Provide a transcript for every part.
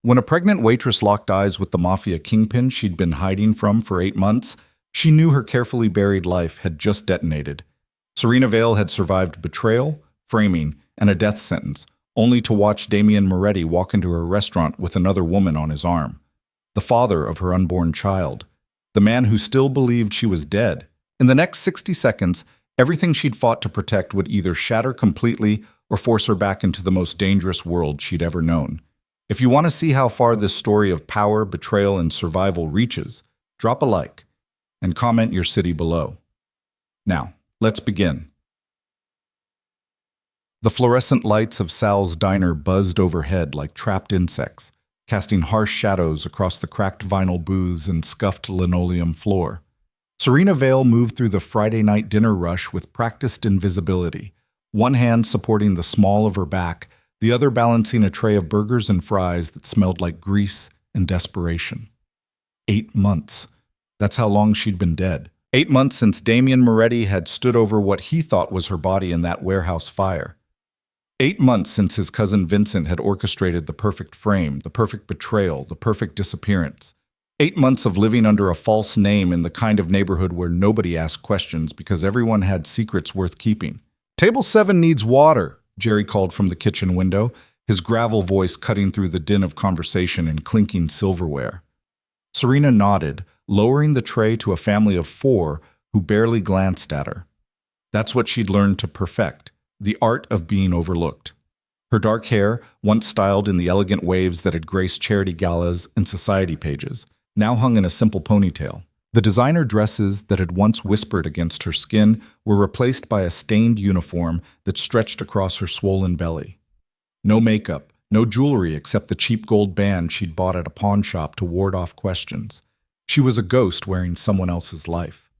When a pregnant waitress locked eyes with the Mafia kingpin she'd been hiding from for 8 months, she knew her carefully buried life had just detonated. Serena Vale had survived betrayal, framing, and a death sentence, only to watch Damian Moretti walk into her restaurant with another woman on his arm. The father of her unborn child. The man who still believed she was dead. In the next 60 seconds, everything she'd fought to protect would either shatter completely or force her back into the most dangerous world she'd ever known. If you want to see how far this story of power, betrayal, and survival reaches, drop a like and comment your city below. Now, let's begin. The fluorescent lights of Sal's diner buzzed overhead like trapped insects, casting harsh shadows across the cracked vinyl booths and scuffed linoleum floor. Serena Vale moved through the Friday night dinner rush with practiced invisibility, one hand supporting the small of her back, the other balancing a tray of burgers and fries that smelled like grease and desperation. 8 months. That's how long she'd been dead. 8 months since Damian Moretti had stood over what he thought was her body in that warehouse fire. 8 months since his cousin Vincent had orchestrated the perfect frame, the perfect betrayal, the perfect disappearance. 8 months of living under a false name in the kind of neighborhood where nobody asked questions because everyone had secrets worth keeping. "Table 7 needs water," Jerry called from the kitchen window, his gravel voice cutting through the din of conversation and clinking silverware. Serena nodded, lowering the tray to a family of 4 who barely glanced at her. That's what she'd learned to perfect, the art of being overlooked. Her dark hair, once styled in the elegant waves that had graced charity galas and society pages, now hung in a simple ponytail. The designer dresses that had once whispered against her skin were replaced by a stained uniform that stretched across her swollen belly. No makeup, no jewelry except the cheap gold band she'd bought at a pawn shop to ward off questions. She was a ghost wearing someone else's life.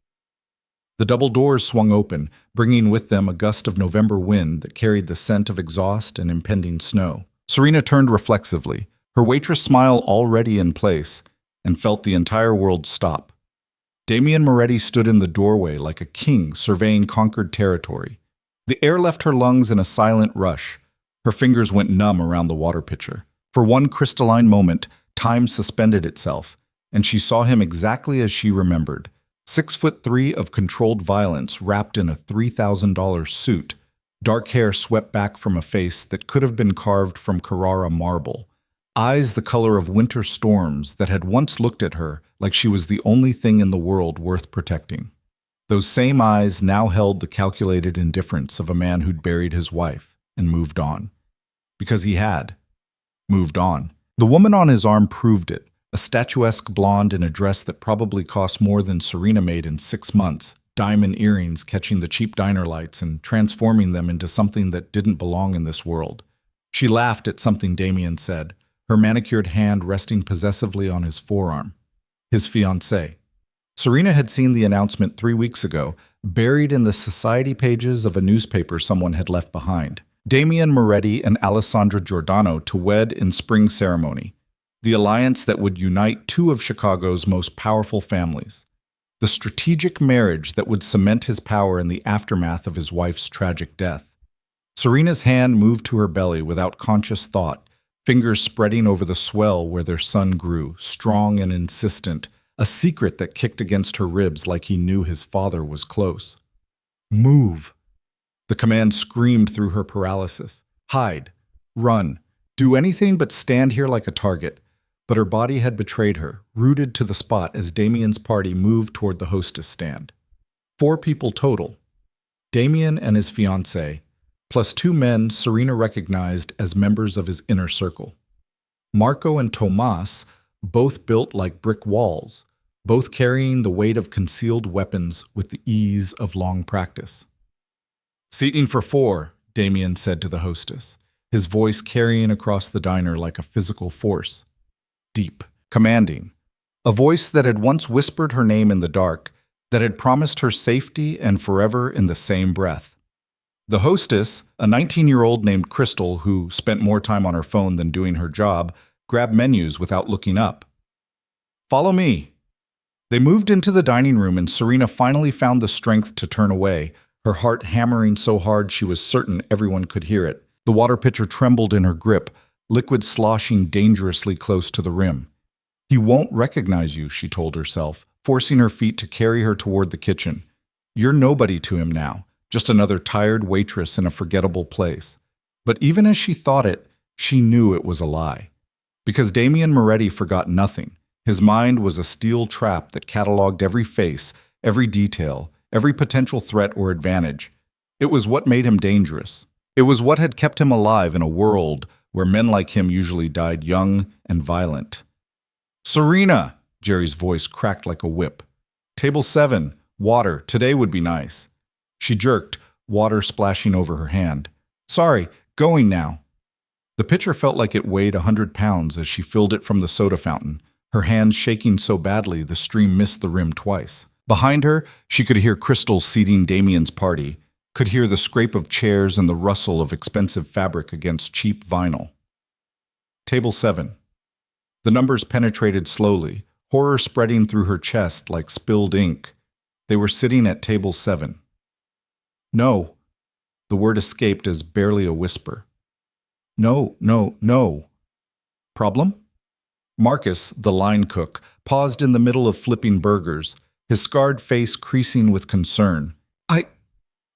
The double doors swung open, bringing with them a gust of November wind that carried the scent of exhaust and impending snow. Serena turned reflexively, her waitress smile already in place, and felt the entire world stop. Damian Moretti stood in the doorway like a king surveying conquered territory. The air left her lungs in a silent rush. Her fingers went numb around the water pitcher. For one crystalline moment, time suspended itself, and she saw him exactly as she remembered. 6'3" of controlled violence wrapped in a $3,000 suit, dark hair swept back from a face that could have been carved from Carrara marble. Eyes the color of winter storms that had once looked at her like she was the only thing in the world worth protecting. Those same eyes now held the calculated indifference of a man who'd buried his wife and moved on. Because he had moved on. The woman on his arm proved it, a statuesque blonde in a dress that probably cost more than Serena made in 6 months, diamond earrings catching the cheap diner lights and transforming them into something that didn't belong in this world. She laughed at something Damian said, her manicured hand resting possessively on his forearm. His fiancée. Serena had seen the announcement 3 weeks ago, buried in the society pages of a newspaper someone had left behind. Damian Moretti and Alessandra Giordano to wed in spring ceremony. The alliance that would unite 2 of Chicago's most powerful families. The strategic marriage that would cement his power in the aftermath of his wife's tragic death. Serena's hand moved to her belly without conscious thought, fingers spreading over the swell where their son grew, strong and insistent, a secret that kicked against her ribs like he knew his father was close. "Move!" The command screamed through her paralysis. Hide. Run. Do anything but stand here like a target. But her body had betrayed her, rooted to the spot as Damian's party moved toward the hostess stand. 4 people total. Damian and his fiancée, plus 2 men Serena recognized as members of his inner circle. Marco and Tomas, both built like brick walls, both carrying the weight of concealed weapons with the ease of long practice. "Seating for 4, Damian said to the hostess, his voice carrying across the diner like a physical force. Deep, commanding. A voice that had once whispered her name in the dark, that had promised her safety and forever in the same breath. The hostess, a 19-year-old named Crystal who spent more time on her phone than doing her job, grabbed menus without looking up. "Follow me." They moved into the dining room and Serena finally found the strength to turn away, her heart hammering so hard she was certain everyone could hear it. The water pitcher trembled in her grip, liquid sloshing dangerously close to the rim. He won't recognize you, she told herself, forcing her feet to carry her toward the kitchen. You're nobody to him now, just another tired waitress in a forgettable place. But even as she thought it, she knew it was a lie. Because Damien Moretti forgot nothing. His mind was a steel trap that cataloged every face, every detail, every potential threat or advantage. It was what made him dangerous. It was what had kept him alive in a world where men like him usually died young and violent. "Serena!" Jerry's voice cracked like a whip. "Table 7, water, today would be nice." She jerked, water splashing over her hand. "Sorry, going now." The pitcher felt like it weighed 100 pounds as she filled it from the soda fountain, her hands shaking so badly the stream missed the rim twice. Behind her, she could hear Crystal seating Damien's party, could hear the scrape of chairs and the rustle of expensive fabric against cheap vinyl. Table 7. The numbers penetrated slowly, horror spreading through her chest like spilled ink. They were sitting at table 7. "No." The word escaped as barely a whisper. "No, no, no." "Problem?" Marcus, the line cook, paused in the middle of flipping burgers, his scarred face creasing with concern.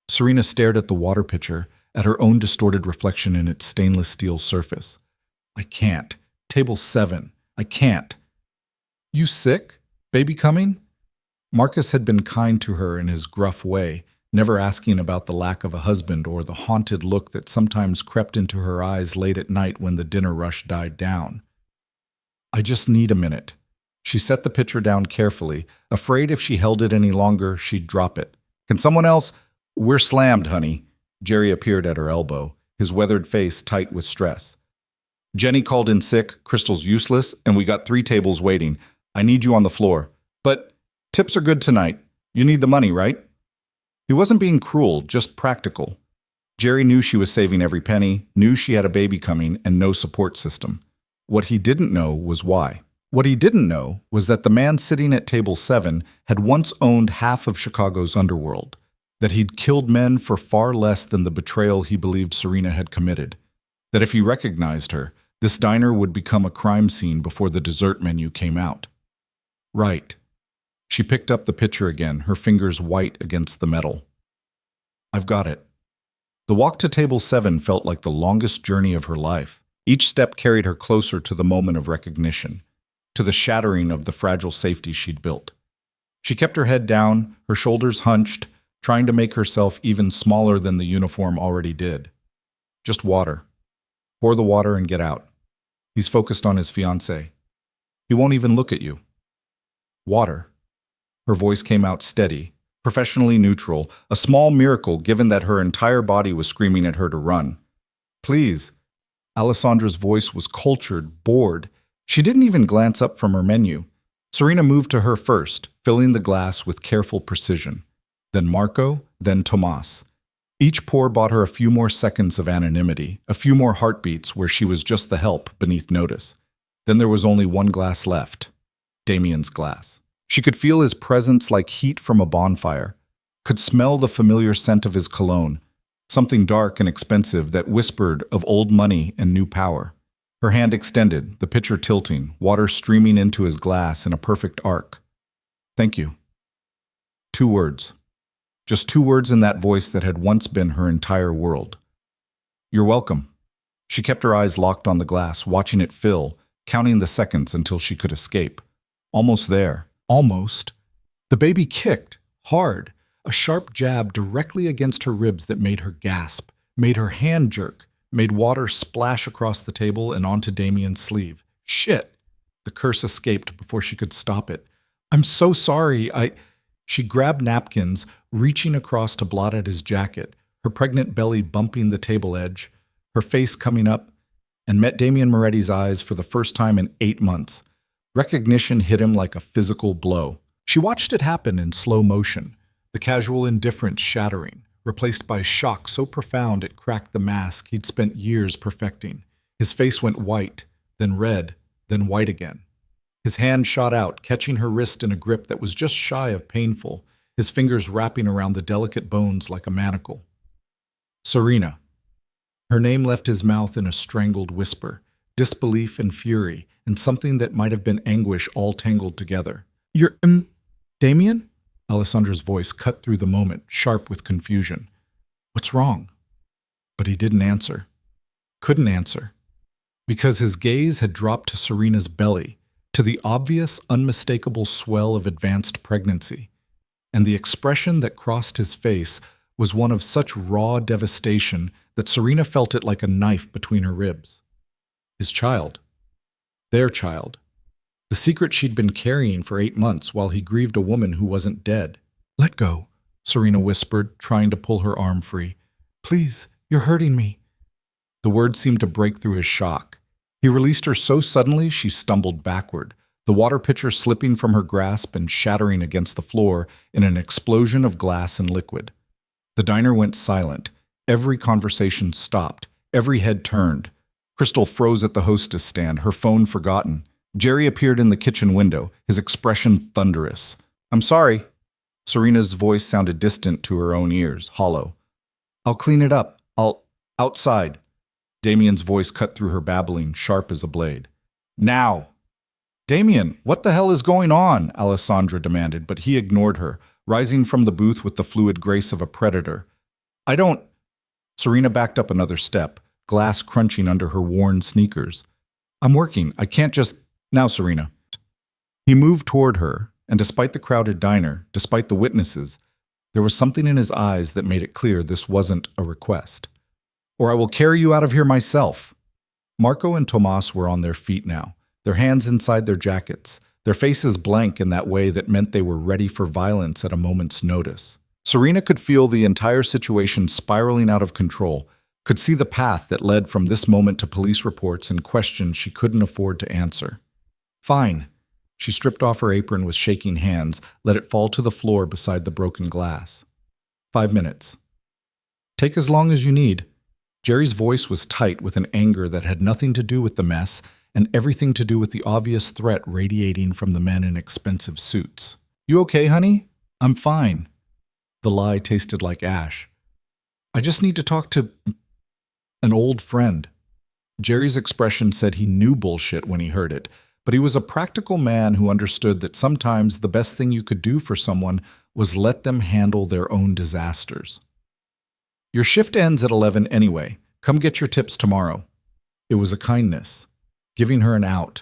Serena stared at the water pitcher, at her own distorted reflection in its stainless steel surface. "I can't. Table 7. I can't." "You sick? Baby coming?" Marcus had been kind to her in his gruff way, never asking about the lack of a husband or the haunted look that sometimes crept into her eyes late at night when the dinner rush died down. "I just need a minute." She set the pitcher down carefully, afraid if she held it any longer, she'd drop it. "Can someone else—" "We're slammed, honey." Jerry appeared at her elbow, his weathered face tight with stress. "Jenny called in sick, Crystal's useless, and we got 3 tables waiting. I need you on the floor. But tips are good tonight. You need the money, right?" He wasn't being cruel, just practical. Jerry knew she was saving every penny, knew she had a baby coming, and no support system. What he didn't know was why. What he didn't know was that the man sitting at table 7 had once owned half of Chicago's underworld, that he'd killed men for far less than the betrayal he believed Serena had committed, that if he recognized her, this diner would become a crime scene before the dessert menu came out. "Right." She picked up the pitcher again, her fingers white against the metal. "I've got it." The walk to table 7 felt like the longest journey of her life. Each step carried her closer to the moment of recognition, to the shattering of the fragile safety she'd built. She kept her head down, her shoulders hunched, trying to make herself even smaller than the uniform already did. "Just water. Pour the water and get out." He's focused on his fiancée. "He won't even look at you." "Water." Her voice came out steady, professionally neutral, a small miracle given that her entire body was screaming at her to run. "Please." Alessandra's voice was cultured, bored. She didn't even glance up from her menu. Serena moved to her first, filling the glass with careful precision. Then Marco, then Tomas. Each pour bought her a few more seconds of anonymity, a few more heartbeats where she was just the help beneath notice. Then there was only one glass left. Damien's glass. She could feel his presence like heat from a bonfire, could smell the familiar scent of his cologne, something dark and expensive that whispered of old money and new power. Her hand extended, the pitcher tilting, water streaming into his glass in a perfect arc. "Thank you." 2 words. Just 2 words in that voice that had once been her entire world. "You're welcome." She kept her eyes locked on the glass, watching it fill, counting the seconds until she could escape. Almost there. Almost. The baby kicked, hard, a sharp jab directly against her ribs that made her gasp, made her hand jerk, made water splash across the table and onto Damien's sleeve. "Shit!" The curse escaped before she could stop it. "I'm so sorry, She grabbed napkins, reaching across to blot at his jacket, her pregnant belly bumping the table edge, her face coming up, and met Damien Moretti's eyes for the first time in 8 months. Recognition hit him like a physical blow. She watched it happen in slow motion, the casual indifference shattering, replaced by shock so profound it cracked the mask he'd spent years perfecting. His face went white, then red, then white again. His hand shot out, catching her wrist in a grip that was just shy of painful, his fingers wrapping around the delicate bones like a manacle. "Serena." Her name left his mouth in a strangled whisper, disbelief and fury, and something that might have been anguish all tangled together. You're, Damien? Alessandra's voice cut through the moment, sharp with confusion. What's wrong? But he didn't answer. Couldn't answer. Because his gaze had dropped to Serena's belly, to the obvious, unmistakable swell of advanced pregnancy. And the expression that crossed his face was one of such raw devastation that Serena felt it like a knife between her ribs. His child. Their child. The secret she'd been carrying for 8 months while he grieved a woman who wasn't dead. Let go, Serena whispered, trying to pull her arm free. Please, you're hurting me. The words seemed to break through his shock. He released her so suddenly she stumbled backward, the water pitcher slipping from her grasp and shattering against the floor in an explosion of glass and liquid. The diner went silent. Every conversation stopped. Every head turned. Crystal froze at the hostess stand, her phone forgotten. Jerry appeared in the kitchen window, his expression thunderous. I'm sorry. Serena's voice sounded distant to her own ears, hollow. I'll clean it up. Outside. Damien's voice cut through her babbling, sharp as a blade. Now! Damien, what the hell is going on? Alessandra demanded, but he ignored her, rising from the booth with the fluid grace of a predator. I don't... Serena backed up another step, glass crunching under her worn sneakers. I'm working. I can't just... Now, Serena. He moved toward her, and despite the crowded diner, despite the witnesses, there was something in his eyes that made it clear this wasn't a request. Or I will carry you out of here myself. Marco and Tomas were on their feet now, their hands inside their jackets, their faces blank in that way that meant they were ready for violence at a moment's notice. Serena could feel the entire situation spiraling out of control, could see the path that led from this moment to police reports and questions she couldn't afford to answer. Fine. She stripped off her apron with shaking hands, let it fall to the floor beside the broken glass. 5 minutes. Take as long as you need. Jerry's voice was tight with an anger that had nothing to do with the mess and everything to do with the obvious threat radiating from the men in expensive suits. You okay, honey? I'm fine. The lie tasted like ash. I just need to talk to an old friend. Jerry's expression said he knew bullshit when he heard it, but he was a practical man who understood that sometimes the best thing you could do for someone was let them handle their own disasters. Your shift ends at 11 anyway. Come get your tips tomorrow. It was a kindness, giving her an out,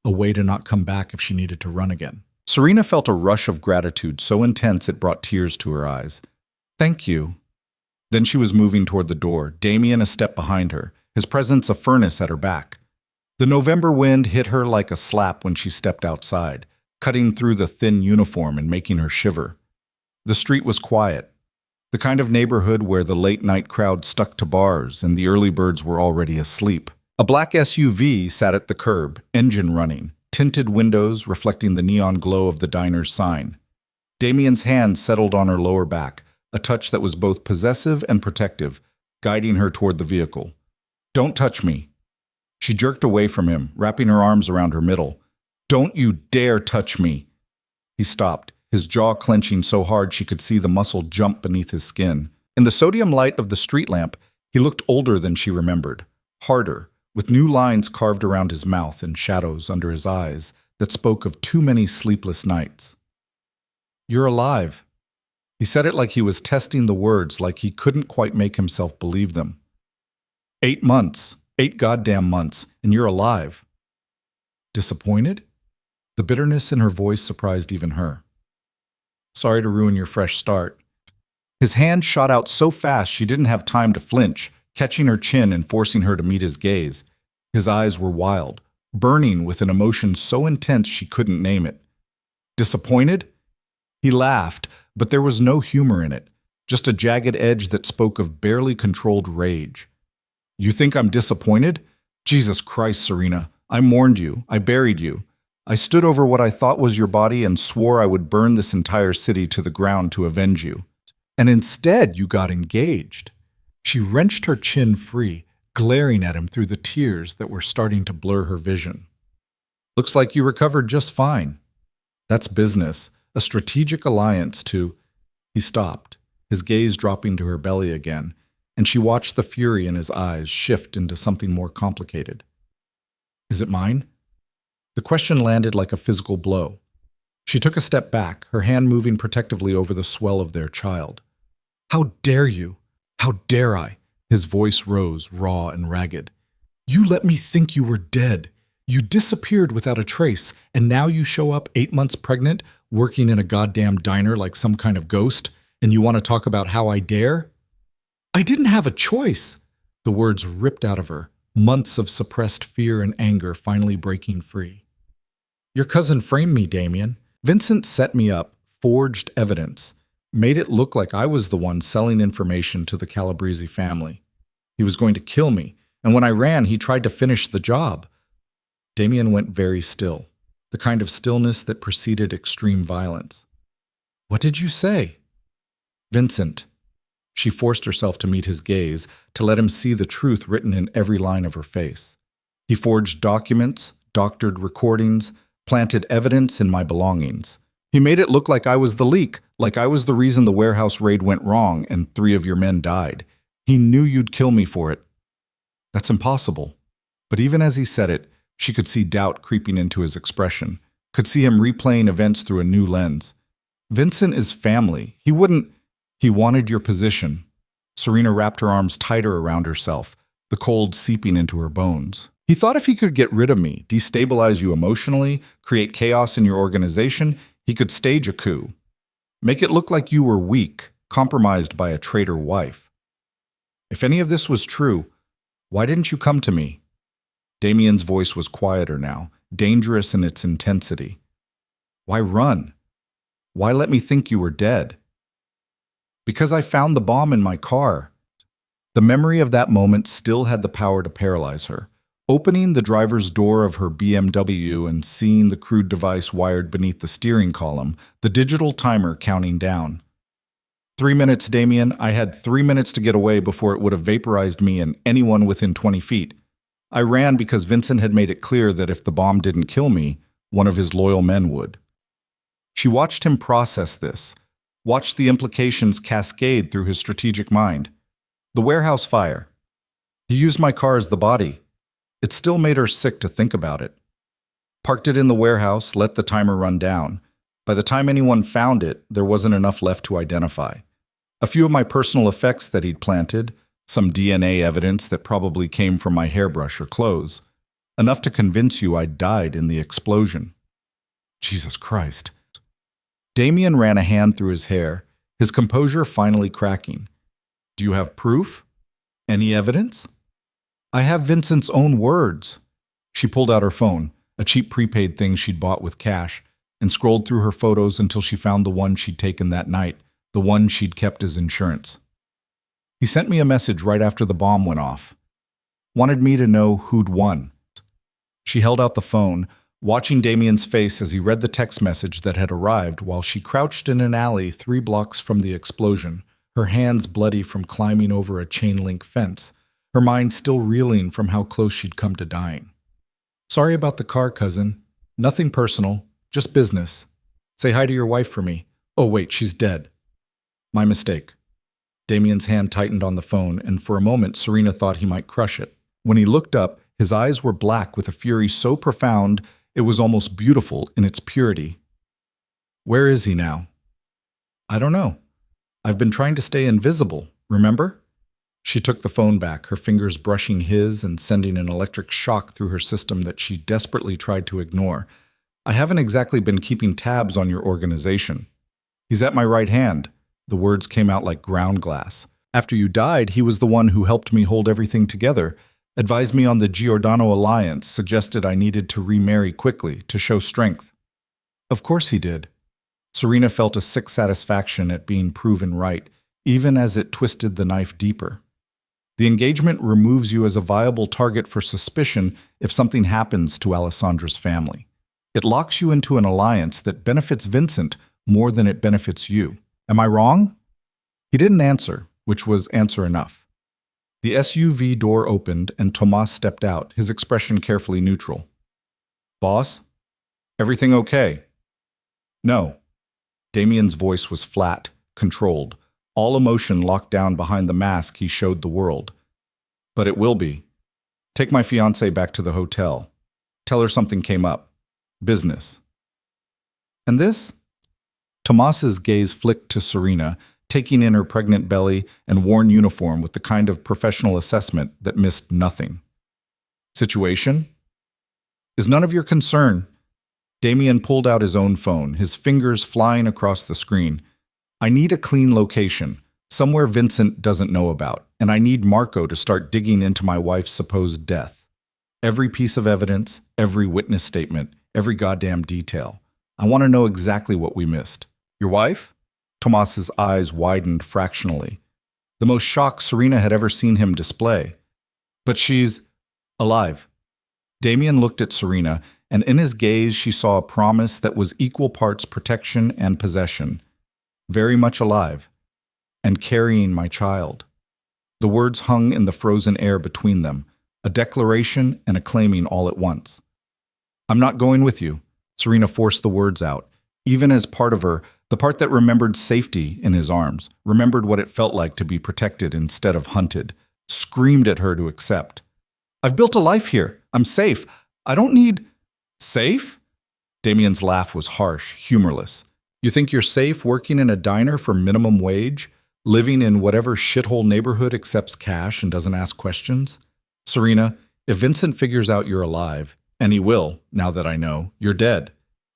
a way to not come back if she needed to run again. Serena felt a rush of gratitude so intense it brought tears to her eyes. Thank you. Then she was moving toward the door, Damien a step behind her, his presence a furnace at her back. The November wind hit her like a slap when she stepped outside, cutting through the thin uniform and making her shiver. The street was quiet, the kind of neighborhood where the late-night crowd stuck to bars and the early birds were already asleep. A black SUV sat at the curb, engine running, tinted windows reflecting the neon glow of the diner's sign. Damien's hand settled on her lower back, a touch that was both possessive and protective, guiding her toward the vehicle. Don't touch me. She jerked away from him, wrapping her arms around her middle. Don't you dare touch me. He stopped, his jaw clenching so hard she could see the muscle jump beneath his skin. In the sodium light of the street lamp, he looked older than she remembered, harder, with new lines carved around his mouth and shadows under his eyes that spoke of too many sleepless nights. You're alive. He said it like he was testing the words, like he couldn't quite make himself believe them. 8 months. 8 goddamn months, and you're alive. Disappointed? The bitterness in her voice surprised even her. Sorry to ruin your fresh start. His hand shot out so fast she didn't have time to flinch, catching her chin and forcing her to meet his gaze. His eyes were wild, burning with an emotion so intense she couldn't name it. Disappointed? He laughed, but there was no humor in it, just a jagged edge that spoke of barely controlled rage. You think I'm disappointed? Jesus Christ, Serena. I mourned you. I buried you. I stood over what I thought was your body and swore I would burn this entire city to the ground to avenge you. And instead, you got engaged. She wrenched her chin free, glaring at him through the tears that were starting to blur her vision. Looks like you recovered just fine. That's business, a strategic alliance to... He stopped, his gaze dropping to her belly again, and she watched the fury in his eyes shift into something more complicated. Is it mine? The question landed like a physical blow. She took a step back, her hand moving protectively over the swell of their child. How dare you? How dare I? His voice rose, raw and ragged. You let me think you were dead. You disappeared without a trace, and now you show up 8 months pregnant, working in a goddamn diner like some kind of ghost, and you want to talk about how I dare? I didn't have a choice. The words ripped out of her, months of suppressed fear and anger finally breaking free. Your cousin framed me, Damien. Vincent set me up, forged evidence, made it look like I was the one selling information to the Calabrese family. He was going to kill me, and when I ran, he tried to finish the job. Damien went very still, the kind of stillness that preceded extreme violence. What did you say? Vincent. She forced herself to meet his gaze, to let him see the truth written in every line of her face. He forged documents, doctored recordings, planted evidence in my belongings. He made it look like I was the leak, like I was the reason the warehouse raid went wrong and 3 of your men died. He knew you'd kill me for it. That's impossible. But even as he said it, she could see doubt creeping into his expression, could see him replaying events through a new lens. Vincent is family. He wanted your position. Serena wrapped her arms tighter around herself, the cold seeping into her bones. He thought if he could get rid of me, destabilize you emotionally, create chaos in your organization, he could stage a coup. Make it look like you were weak, compromised by a traitor wife. If any of this was true, why didn't you come to me? Damien's voice was quieter now, dangerous in its intensity. Why run? Why let me think you were dead? Because I found the bomb in my car. The memory of that moment still had the power to paralyze her. Opening the driver's door of her BMW and seeing the crude device wired beneath the steering column, the digital timer counting down. 3 minutes, Damien. I had 3 minutes to get away before it would have vaporized me and anyone within 20 feet. I ran because Vincent had made it clear that if the bomb didn't kill me, one of his loyal men would. She watched him process this, watched the implications cascade through his strategic mind. The warehouse fire. He used my car as the body. It still made her sick to think about it. Parked it in the warehouse, let the timer run down. By the time anyone found it, there wasn't enough left to identify. A few of my personal effects that he'd planted, some DNA evidence that probably came from my hairbrush or clothes. Enough to convince you I'd died in the explosion. Jesus Christ. Damien ran a hand through his hair, his composure finally cracking. Do you have proof? Any evidence? I have Vincent's own words. She pulled out her phone, a cheap prepaid thing she'd bought with cash, and scrolled through her photos until she found the one she'd taken that night, the one she'd kept as insurance. He sent me a message right after the bomb went off. Wanted me to know who'd won. She held out the phone, watching Damien's face as he read the text message that had arrived while she crouched in an alley 3 blocks from the explosion, her hands bloody from climbing over a chain-link fence, her mind still reeling from how close she'd come to dying. Sorry about the car, cousin. Nothing personal, just business. Say hi to your wife for me. Oh wait, she's dead. My mistake. Damien's hand tightened on the phone, and for a moment Serena thought he might crush it. When he looked up, his eyes were black with a fury so profound it was almost beautiful in its purity. Where is he now? I don't know. I've been trying to stay invisible, remember? She took the phone back, her fingers brushing his and sending an electric shock through her system that she desperately tried to ignore. I haven't exactly been keeping tabs on your organization. He's at my right hand. The words came out like ground glass. After you died, he was the one who helped me hold everything together, advised me on the Giordano alliance, suggested I needed to remarry quickly to show strength. Of course he did. Serena felt a sick satisfaction at being proven right, even as it twisted the knife deeper. The engagement removes you as a viable target for suspicion if something happens to Alessandra's family. It locks you into an alliance that benefits Vincent more than it benefits you. Am I wrong? He didn't answer, which was answer enough. The SUV door opened and Tomas stepped out, his expression carefully neutral. Boss? Everything okay? No. Damien's voice was flat, controlled, all emotion locked down behind the mask he showed the world. But it will be. Take my fiancée back to the hotel. Tell her something came up. Business. And this? Tomas's gaze flicked to Serena, taking in her pregnant belly and worn uniform with the kind of professional assessment that missed nothing. Situation? Is none of your concern. Damien pulled out his own phone, his fingers flying across the screen. I need a clean location, somewhere Vincent doesn't know about, and I need Marco to start digging into my wife's supposed death. Every piece of evidence, every witness statement, every goddamn detail. I want to know exactly what we missed. Your wife? Tomas's eyes widened fractionally. The most shock Serena had ever seen him display. But she's alive. Damien looked at Serena, and in his gaze she saw a promise that was equal parts protection and possession. Very much alive. And carrying my child. The words hung in the frozen air between them, a declaration and a claiming all at once. I'm not going with you. Serena forced the words out. Even as part of her, the part that remembered safety in his arms, remembered what it felt like to be protected instead of hunted, screamed at her to accept. I've built a life here. I'm safe. I don't need... Safe? Damien's laugh was harsh, humorless. You think you're safe working in a diner for minimum wage? Living in whatever shithole neighborhood accepts cash and doesn't ask questions? Serena, if Vincent figures out you're alive, and he will, now that I know, you're dead.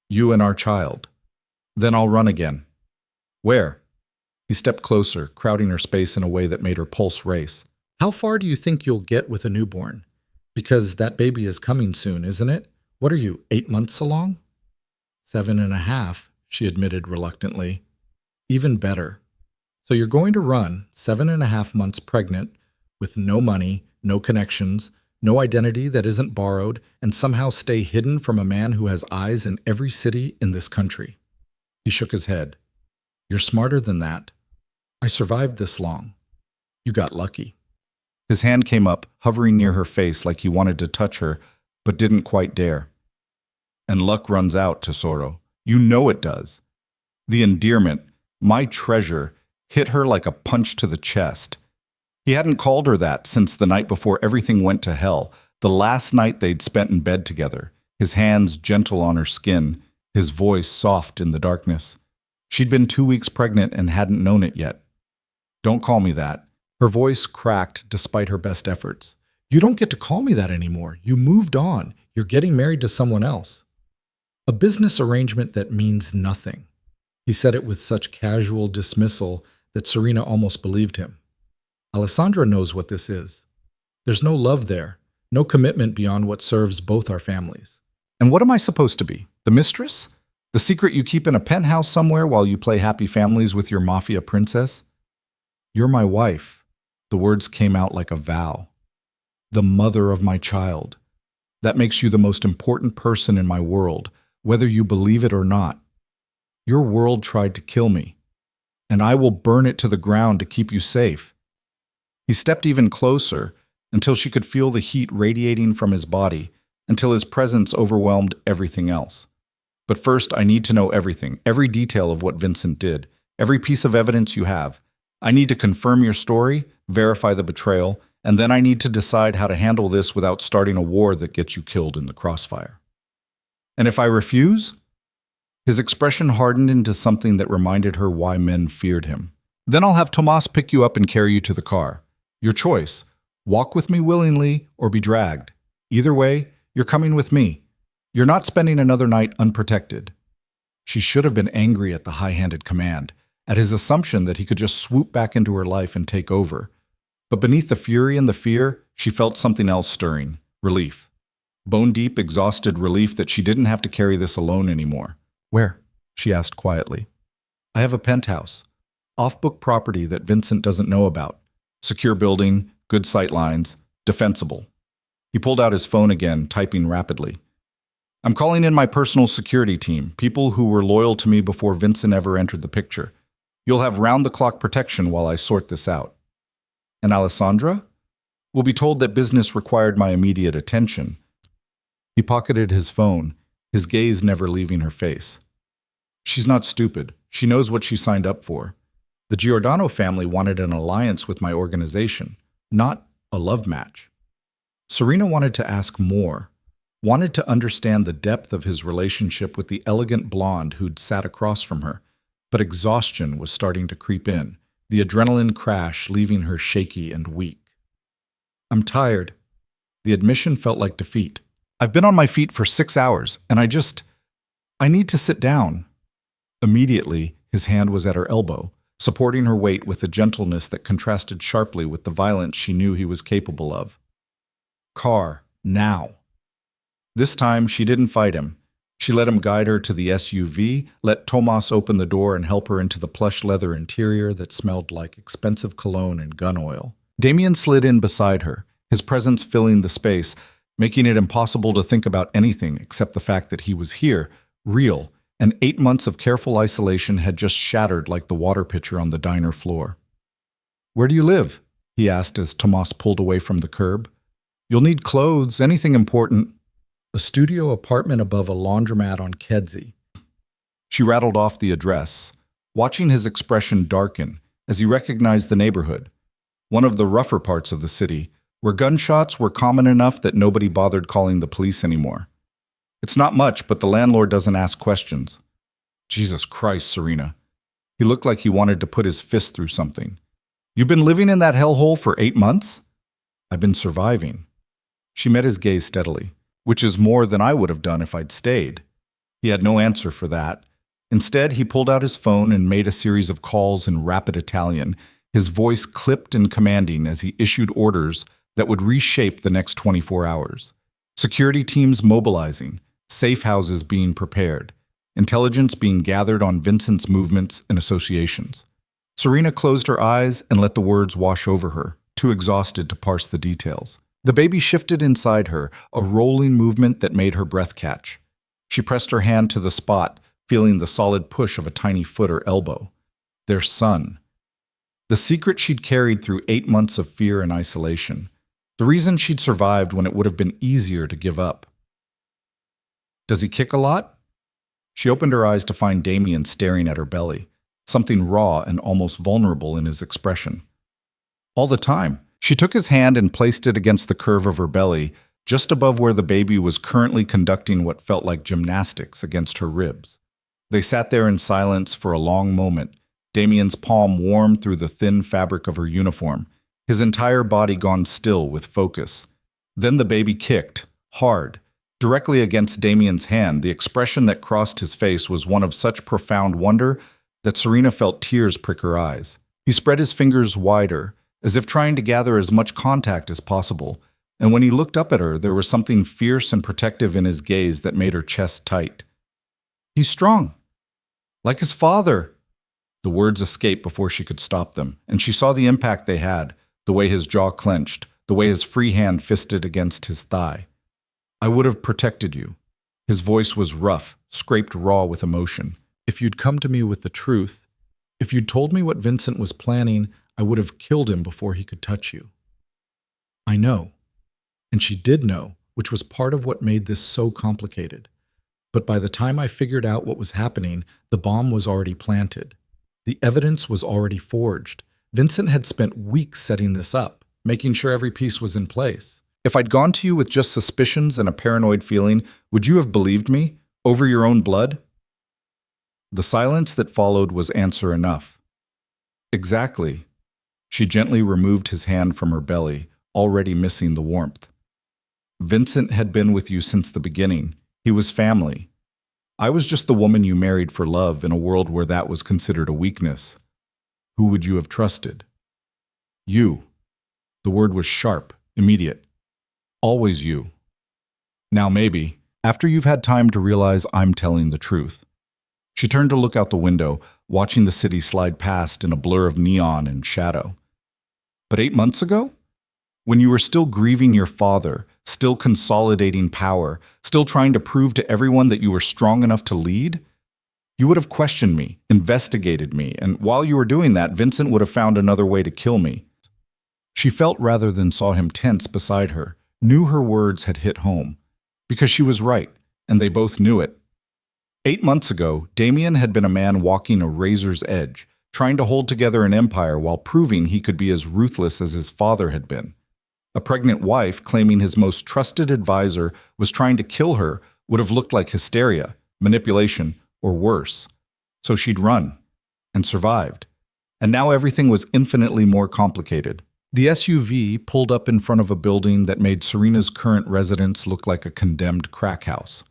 You and our child. Then I'll run again. Where? He stepped closer, crowding her space in a way that made her pulse race. How far do you think you'll get with a newborn? Because that baby is coming soon, isn't it? What are you, 8 months along? 7.5, she admitted reluctantly. Even better. So you're going to run 7.5 months pregnant, with no money, no connections, no identity that isn't borrowed, and somehow stay hidden from a man who has eyes in every city in this country. He shook his head. You're smarter than that. I survived this long. You got lucky. His hand came up, hovering near her face like he wanted to touch her, but didn't quite dare. And luck runs out, Tesoro. You know it does. The endearment, my treasure, hit her like a punch to the chest. He hadn't called her that since the night before everything went to hell, the last night they'd spent in bed together, his hands gentle on her skin, his voice soft in the darkness. She'd been 2 weeks pregnant and hadn't known it yet. Don't call me that. Her voice cracked despite her best efforts. You don't get to call me that anymore. You moved on. You're getting married to someone else. A business arrangement that means nothing. He said it with such casual dismissal that Serena almost believed him. Alessandra knows what this is. There's no love there, no commitment beyond what serves both our families. And what am I supposed to be? The mistress? The secret you keep in a penthouse somewhere while you play happy families with your Mafia princess? You're my wife. The words came out like a vow. The mother of my child. That makes you the most important person in my world, whether you believe it or not. Your world tried to kill me, and I will burn it to the ground to keep you safe. He stepped even closer until she could feel the heat radiating from his body, until his presence overwhelmed everything else. But first, I need to know everything, every detail of what Vincent did, every piece of evidence you have. I need to confirm your story, verify the betrayal, and then I need to decide how to handle this without starting a war that gets you killed in the crossfire. And if I refuse? His expression hardened into something that reminded her why men feared him. Then I'll have Tomas pick you up and carry you to the car. Your choice. Walk with me willingly or be dragged. Either way, you're coming with me. You're not spending another night unprotected. She should have been angry at the high-handed command, at his assumption that he could just swoop back into her life and take over. But beneath the fury and the fear, she felt something else stirring. Relief. Bone-deep, exhausted relief that she didn't have to carry this alone anymore. Where? She asked quietly. I have a penthouse. Off-book property that Vincent doesn't know about. Secure building, good sight lines, defensible. He pulled out his phone again, typing rapidly. I'm calling in my personal security team, people who were loyal to me before Vincent ever entered the picture. You'll have round-the-clock protection while I sort this out. And Alessandra? Will be told that business required my immediate attention. He pocketed his phone, his gaze never leaving her face. She's not stupid. She knows what she signed up for. The Giordano family wanted an alliance with my organization, not a love match. Serena wanted to ask more. wanted to understand the depth of his relationship with the elegant blonde who'd sat across from her, but exhaustion was starting to creep in, the adrenaline crash leaving her shaky and weak. "I'm tired." The admission felt like defeat. "I've been on my feet for 6 hours, and I need to sit down." Immediately, his hand was at her elbow, supporting her weight with a gentleness that contrasted sharply with the violence she knew he was capable of. "Car, now." This time, she didn't fight him. She let him guide her to the SUV, let Tomas open the door and help her into the plush leather interior that smelled like expensive cologne and gun oil. Damien slid in beside her, his presence filling the space, making it impossible to think about anything except the fact that he was here, real, and 8 months of careful isolation had just shattered like the water pitcher on the diner floor. "Where do you live?" he asked as Tomas pulled away from the curb. "You'll need clothes, anything important." "A studio apartment above a laundromat on Kedzie." She rattled off the address, watching his expression darken as he recognized the neighborhood, one of the rougher parts of the city, where gunshots were common enough that nobody bothered calling the police anymore. "It's not much, but the landlord doesn't ask questions." Jesus Christ, Serena. He looked like he wanted to put his fist through something. "You've been living in that hellhole for 8 months?" "I've been surviving." She met his gaze steadily. "Which is more than I would have done if I'd stayed." He had no answer for that. Instead, he pulled out his phone and made a series of calls in rapid Italian, his voice clipped and commanding as he issued orders that would reshape the next 24 hours. Security teams mobilizing, safe houses being prepared, intelligence being gathered on Vincent's movements and associations. Serena closed her eyes and let the words wash over her, too exhausted to parse the details. The baby shifted inside her, a rolling movement that made her breath catch. She pressed her hand to the spot, feeling the solid push of a tiny foot or elbow. Their son. The secret she'd carried through 8 months of fear and isolation. The reason she'd survived when it would have been easier to give up. "Does he kick a lot?" She opened her eyes to find Damien staring at her belly, something raw and almost vulnerable in his expression. "All the time." She took his hand and placed it against the curve of her belly, just above where the baby was currently conducting what felt like gymnastics against her ribs. They sat there in silence for a long moment, Damien's palm warm through the thin fabric of her uniform, his entire body gone still with focus. Then the baby kicked, hard, directly against Damien's hand. The expression that crossed his face was one of such profound wonder that Serena felt tears prick her eyes. He spread his fingers wider, as if trying to gather as much contact as possible, and when he looked up at her, there was something fierce and protective in his gaze that made her chest tight. "He's strong. Like his father." The words escaped before she could stop them, and she saw the impact they had, the way his jaw clenched, the way his free hand fisted against his thigh. "I would have protected you." His voice was rough, scraped raw with emotion. "If you'd come to me with the truth, if you'd told me what Vincent was planning, I would have killed him before he could touch you." "I know." And she did know, which was part of what made this so complicated. But by the time I figured out what was happening, the bomb was already planted. The evidence was already forged. Vincent had spent weeks setting this up, making sure every piece was in place. If I'd gone to you with just suspicions and a paranoid feeling, would you have believed me? Over your own blood? The silence that followed was answer enough. "Exactly." She gently removed his hand from her belly, already missing the warmth. "Vincent had been with you since the beginning. He was family. I was just the woman you married for love in a world where that was considered a weakness. Who would you have trusted?" "You." The word was sharp, immediate. "Always you." "Now maybe, after you've had time to realize I'm telling the truth." She turned to look out the window, watching the city slide past in a blur of neon and shadow. "But 8 months ago? When you were still grieving your father, still consolidating power, still trying to prove to everyone that you were strong enough to lead? You would have questioned me, investigated me, and while you were doing that, Vincent would have found another way to kill me." She felt rather than saw him tense beside her, knew her words had hit home. Because she was right, and they both knew it. 8 months ago, Damien had been a man walking a razor's edge, trying to hold together an empire while proving he could be as ruthless as his father had been. A pregnant wife claiming his most trusted advisor was trying to kill her would have looked like hysteria, manipulation, or worse. So she'd run and survived. And now everything was infinitely more complicated. The SUV pulled up in front of a building that made Serena's current residence look like a condemned crack house.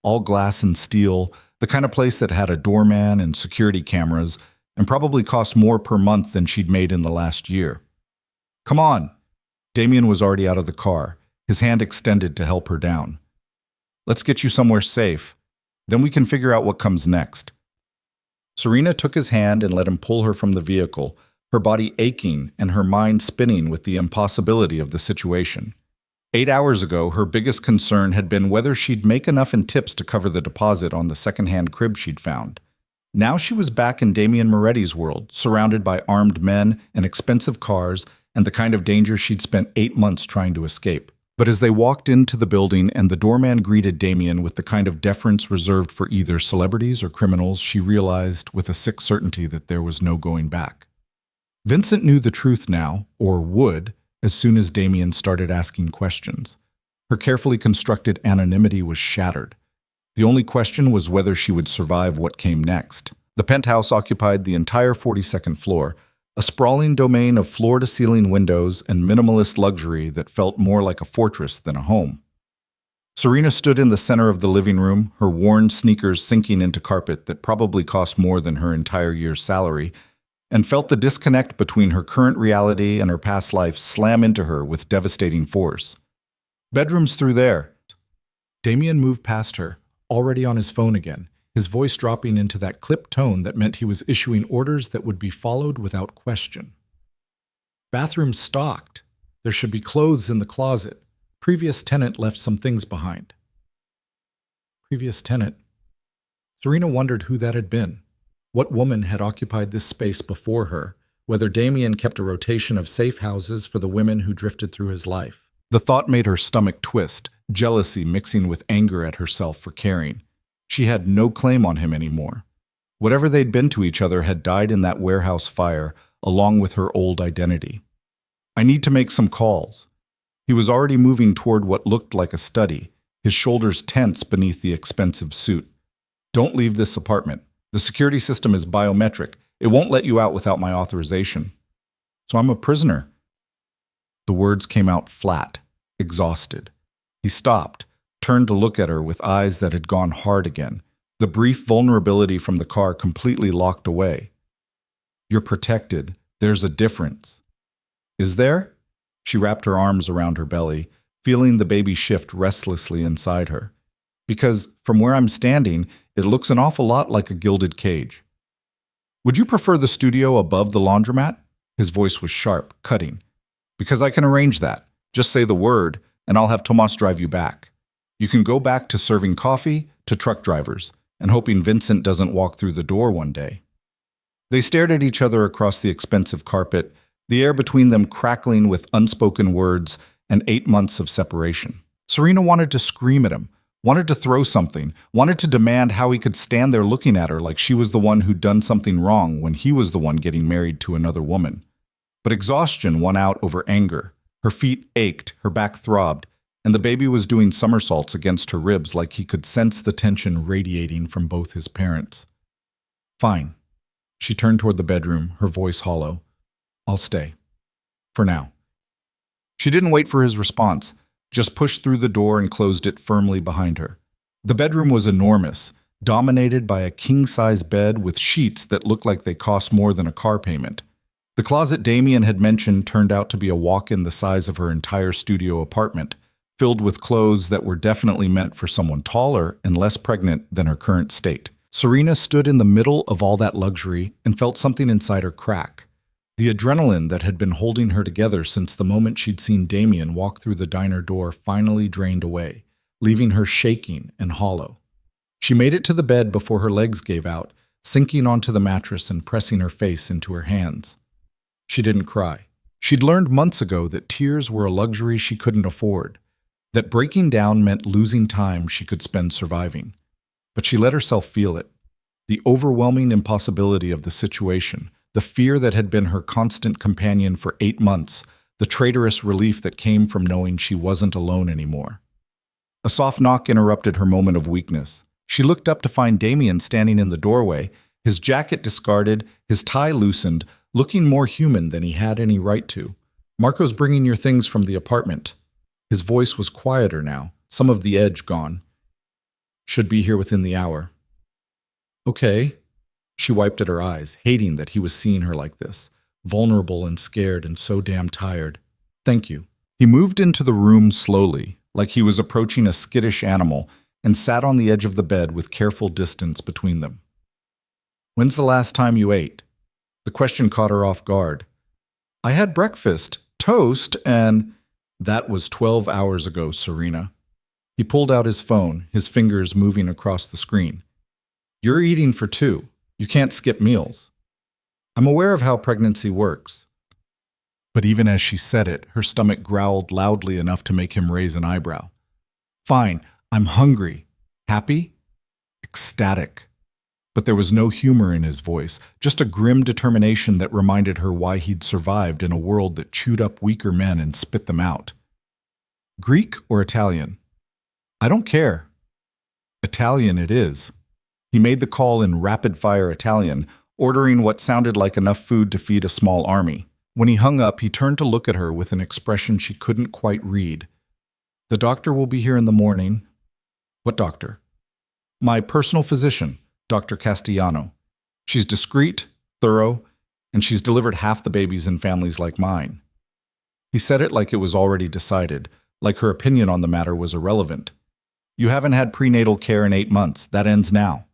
All glass and steel, the kind of place that had a doorman and security cameras, and probably cost more per month than she'd made in the last year. "Come on!" Damien was already out of the car, his hand extended to help her down. "Let's get you somewhere safe. Then we can figure out what comes next." Serena took his hand and let him pull her from the vehicle, her body aching and her mind spinning with the impossibility of the situation. 8 hours ago, her biggest concern had been whether she'd make enough in tips to cover the deposit on the second-hand crib she'd found. Now she was back in Damien Moretti's world, surrounded by armed men and expensive cars and the kind of danger she'd spent 8 months trying to escape. But as they walked into the building and the doorman greeted Damien with the kind of deference reserved for either celebrities or criminals, she realized with a sick certainty that there was no going back. Vincent knew the truth now, or would, as soon as Damien started asking questions. Her carefully constructed anonymity was shattered. The only question was whether she would survive what came next. The penthouse occupied the entire 42nd floor, a sprawling domain of floor-to-ceiling windows and minimalist luxury that felt more like a fortress than a home. Serena stood in the center of the living room, her worn sneakers sinking into carpet that probably cost more than her entire year's salary, and felt the disconnect between her current reality and her past life slam into her with devastating force. "Bedroom's through there." Damien moved past her, already on his phone again, his voice dropping into that clipped tone that meant he was issuing orders that would be followed without question. "Bathroom stocked. There should be clothes in the closet. Previous tenant left some things behind." Previous tenant. Serena wondered who that had been. What woman had occupied this space before her, whether Damien kept a rotation of safe houses for the women who drifted through his life. The thought made her stomach twist, jealousy mixing with anger at herself for caring. She had no claim on him anymore. Whatever they'd been to each other had died in that warehouse fire, along with her old identity. "I need to make some calls." He was already moving toward what looked like a study, his shoulders tense beneath the expensive suit. "Don't leave this apartment. The security system is biometric. It won't let you out without my authorization." "So I'm a prisoner." The words came out flat, exhausted. He stopped, turned to look at her with eyes that had gone hard again, the brief vulnerability from the car completely locked away. "You're protected. There's a difference." "Is there?" She wrapped her arms around her belly, feeling the baby shift restlessly inside her. "Because from where I'm standing, it looks an awful lot like a gilded cage." "Would you prefer the studio above the laundromat?" His voice was sharp, cutting. "Because I can arrange that. Just say the word, and I'll have Tomas drive you back. You can go back to serving coffee to truck drivers, and hoping Vincent doesn't walk through the door one day." They stared at each other across the expensive carpet, the air between them crackling with unspoken words and 8 months of separation. Serena wanted to scream at him, wanted to throw something, wanted to demand how he could stand there looking at her like she was the one who'd done something wrong when he was the one getting married to another woman. But exhaustion won out over anger. Her feet ached, her back throbbed, and the baby was doing somersaults against her ribs like he could sense the tension radiating from both his parents. "Fine." She turned toward the bedroom, her voice hollow. "I'll stay. For now." She didn't wait for his response, just pushed through the door and closed it firmly behind her. The bedroom was enormous, dominated by a king-size bed with sheets that looked like they cost more than a car payment. The closet Damien had mentioned turned out to be a walk-in the size of her entire studio apartment, filled with clothes that were definitely meant for someone taller and less pregnant than her current state. Serena stood in the middle of all that luxury and felt something inside her crack. The adrenaline that had been holding her together since the moment she'd seen Damien walk through the diner door finally drained away, leaving her shaking and hollow. She made it to the bed before her legs gave out, sinking onto the mattress and pressing her face into her hands. She didn't cry. She'd learned months ago that tears were a luxury she couldn't afford, that breaking down meant losing time she could spend surviving. But she let herself feel it. The overwhelming impossibility of the situation, the fear that had been her constant companion for 8 months, the traitorous relief that came from knowing she wasn't alone anymore. A soft knock interrupted her moment of weakness. She looked up to find Damien standing in the doorway, his jacket discarded, his tie loosened, looking more human than he had any right to. "Marco's bringing your things from the apartment." His voice was quieter now, some of the edge gone. "Should be here within the hour." "Okay." She wiped at her eyes, hating that he was seeing her like this, vulnerable and scared and so damn tired. "Thank you." He moved into the room slowly, like he was approaching a skittish animal, and sat on the edge of the bed with careful distance between them. "When's the last time you ate?" The question caught her off guard. "I had breakfast, toast, and—" "That was 12 hours ago, Serena." He pulled out his phone, his fingers moving across the screen. "You're eating for two. You can't skip meals." "I'm aware of how pregnancy works." But even as she said it, her stomach growled loudly enough to make him raise an eyebrow. "Fine, I'm hungry." "Happy?" "Ecstatic." But there was no humor in his voice, just a grim determination that reminded her why he'd survived in a world that chewed up weaker men and spit them out. "Greek or Italian?" "I don't care." "Italian it is." He made the call in rapid-fire Italian, ordering what sounded like enough food to feed a small army. When he hung up, he turned to look at her with an expression she couldn't quite read. "The doctor will be here in the morning." "What doctor?" "My personal physician, Dr. Castellano. She's discreet, thorough, and she's delivered half the babies in families like mine." He said it like it was already decided, like her opinion on the matter was irrelevant. "You haven't had prenatal care in 8 months. That ends now."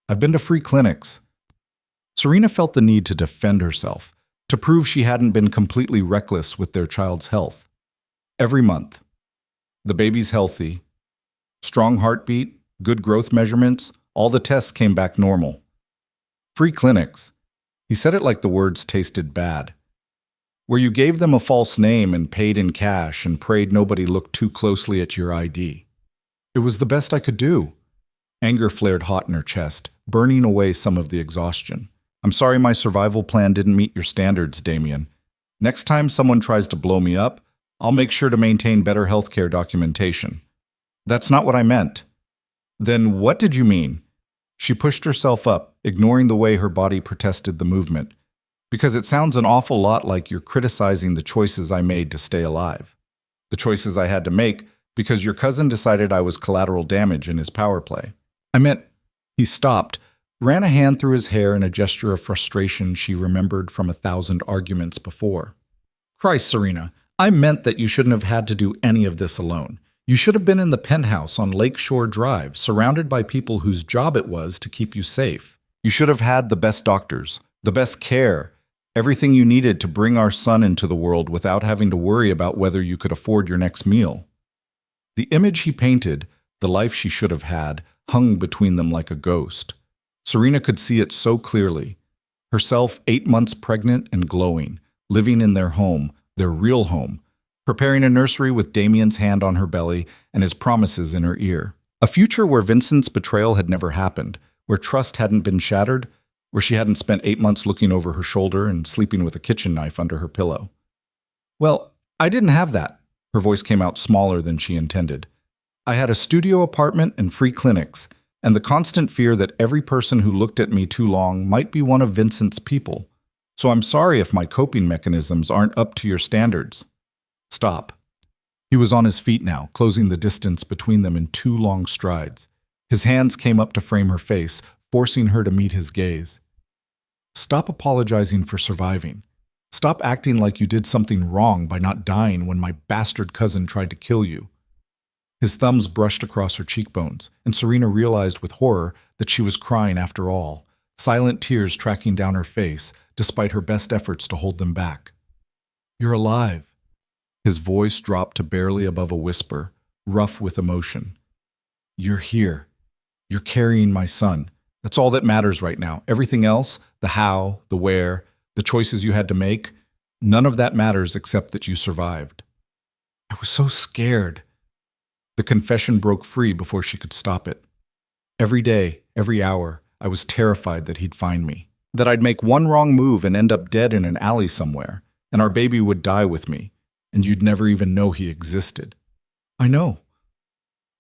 "I've been to free clinics." Serena felt the need to defend herself, to prove she hadn't been completely reckless with their child's health. "Every month. The baby's healthy. Strong heartbeat, good growth measurements, all the tests came back normal." "Free clinics." He said it like the words tasted bad. "Where you gave them a false name and paid in cash and prayed nobody looked too closely at your ID." "It was the best I could do." Anger flared hot in her chest, burning away some of the exhaustion. "I'm sorry my survival plan didn't meet your standards, Damien. Next time someone tries to blow me up, I'll make sure to maintain better healthcare documentation." "That's not what I meant." "Then what did you mean?" She pushed herself up, ignoring the way her body protested the movement. "Because it sounds an awful lot like you're criticizing the choices I made to stay alive. The choices I had to make because your cousin decided I was collateral damage in his power play." "I meant—" He stopped, ran a hand through his hair in a gesture of frustration she remembered from 1,000 arguments before. "Christ, Serena, I meant that you shouldn't have had to do any of this alone. You should have been in the penthouse on Lakeshore Drive, surrounded by people whose job it was to keep you safe. You should have had the best doctors, the best care, everything you needed to bring our son into the world without having to worry about whether you could afford your next meal." The image he painted, the life she should have had, hung between them like a ghost. Serena could see it so clearly. Herself 8 months pregnant and glowing, living in their home, their real home, preparing a nursery with Damien's hand on her belly and his promises in her ear. A future where Vincent's betrayal had never happened, where trust hadn't been shattered, where she hadn't spent 8 months looking over her shoulder and sleeping with a kitchen knife under her pillow. "Well, I didn't have that." Her voice came out smaller than she intended. "I had a studio apartment and free clinics, and the constant fear that every person who looked at me too long might be one of Vincent's people. So I'm sorry if my coping mechanisms aren't up to your standards." "Stop." He was on his feet now, closing the distance between them in 2 long strides. His hands came up to frame her face, forcing her to meet his gaze. "Stop apologizing for surviving. Stop acting like you did something wrong by not dying when my bastard cousin tried to kill you." His thumbs brushed across her cheekbones, and Serena realized with horror that she was crying after all, silent tears tracking down her face, despite her best efforts to hold them back. "You're alive." His voice dropped to barely above a whisper, rough with emotion. "You're here. You're carrying my son. That's all that matters right now. Everything else, the how, the where, the choices you had to make, none of that matters except that you survived." "I was so scared." The confession broke free before she could stop it. "Every day, every hour, I was terrified that he'd find me, that I'd make one wrong move and end up dead in an alley somewhere, and our baby would die with me, and you'd never even know he existed. I know.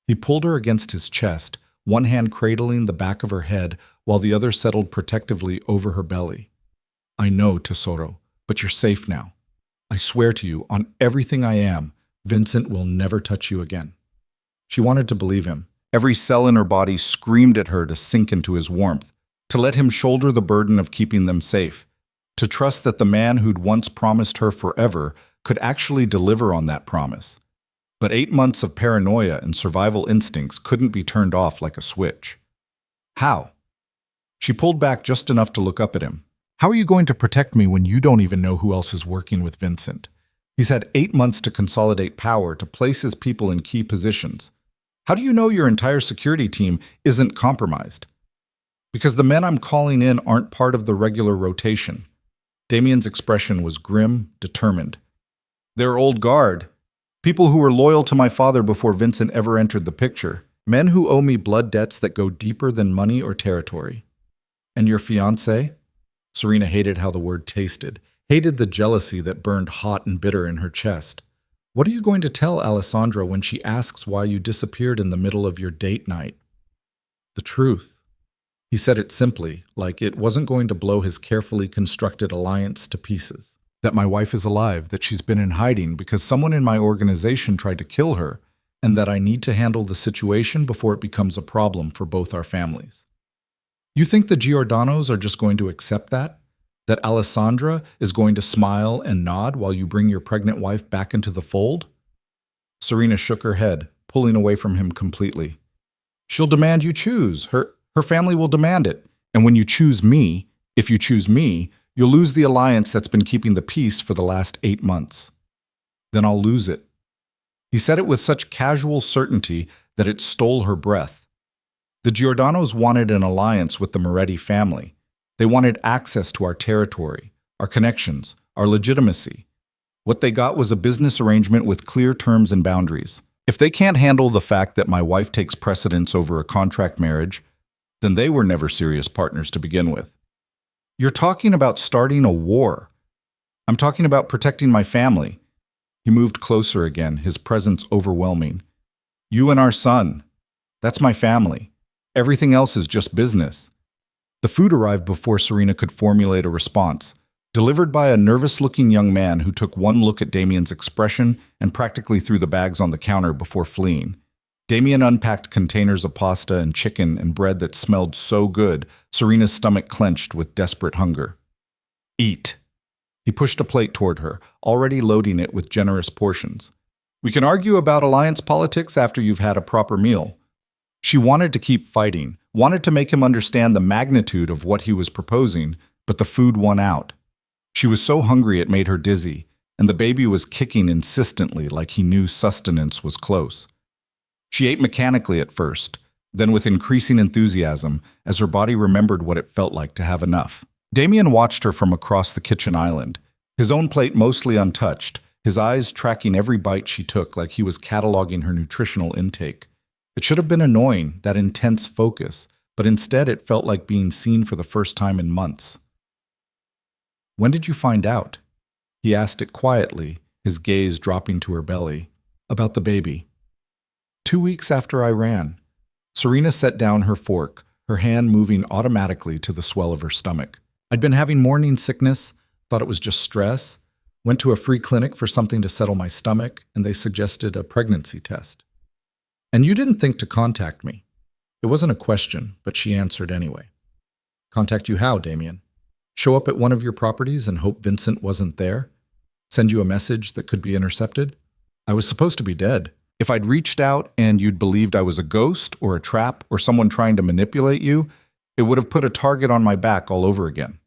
He pulled her against his chest, one hand cradling the back of her head while the other settled protectively over her belly. I know, Tesoro, but you're safe now. I swear to you, on everything I am, Vincent will never touch you again. She wanted to believe him. Every cell in her body screamed at her to sink into his warmth, to let him shoulder the burden of keeping them safe, to trust that the man who'd once promised her forever could actually deliver on that promise. But 8 months of paranoia and survival instincts couldn't be turned off like a switch. How? She pulled back just enough to look up at him. How are you going to protect me when you don't even know who else is working with Vincent? He's had 8 months to consolidate power, to place his people in key positions. How do you know your entire security team isn't compromised? Because the men I'm calling in aren't part of the regular rotation. Damien's expression was grim, determined. They're old guard. People who were loyal to my father before Vincent ever entered the picture. Men who owe me blood debts that go deeper than money or territory. And your fiancé? Serena hated how the word tasted, hated the jealousy that burned hot and bitter in her chest. What are you going to tell Alessandra when she asks why you disappeared in the middle of your date night? The truth. He said it simply, like it wasn't going to blow his carefully constructed alliance to pieces. That my wife is alive, that she's been in hiding because someone in my organization tried to kill her, and that I need to handle the situation before it becomes a problem for both our families. You think the Giordanos are just going to accept that? That Alessandra is going to smile and nod while you bring your pregnant wife back into the fold? Serena shook her head, pulling away from him completely. She'll demand you choose. Her family will demand it. And when you choose me, if you choose me, you'll lose the alliance that's been keeping the peace for the last 8 months. Then I'll lose it. He said it with such casual certainty that it stole her breath. The Giordanos wanted an alliance with the Moretti family. They wanted access to our territory, our connections, our legitimacy. What they got was a business arrangement with clear terms and boundaries. If they can't handle the fact that my wife takes precedence over a contract marriage, then they were never serious partners to begin with. You're talking about starting a war. I'm talking about protecting my family. He moved closer again, his presence overwhelming. You and our son. That's my family. Everything else is just business. The food arrived before Serena could formulate a response, delivered by a nervous-looking young man who took one look at Damien's expression and practically threw the bags on the counter before fleeing. Damien unpacked containers of pasta and chicken and bread that smelled so good, Serena's stomach clenched with desperate hunger. Eat. He pushed a plate toward her, already loading it with generous portions. We can argue about alliance politics after you've had a proper meal. She wanted to keep fighting, wanted to make him understand the magnitude of what he was proposing, but the food won out. She was so hungry it made her dizzy, and the baby was kicking insistently like he knew sustenance was close. She ate mechanically at first, then with increasing enthusiasm as her body remembered what it felt like to have enough. Damien watched her from across the kitchen island, his own plate mostly untouched, his eyes tracking every bite she took like he was cataloging her nutritional intake. It should have been annoying, that intense focus, but instead it felt like being seen for the first time in months. When did you find out? He asked it quietly, his gaze dropping to her belly. About the baby. 2 weeks after I ran. Serena set down her fork, her hand moving automatically to the swell of her stomach. I'd been having morning sickness, thought it was just stress, went to a free clinic for something to settle my stomach, and they suggested a pregnancy test. And you didn't think to contact me. It wasn't a question, but she answered anyway. Contact you how, Damien? Show up at one of your properties and hope Vincent wasn't there? Send you a message that could be intercepted? I was supposed to be dead. If I'd reached out and you'd believed I was a ghost or a trap or someone trying to manipulate you, it would have put a target on my back all over again.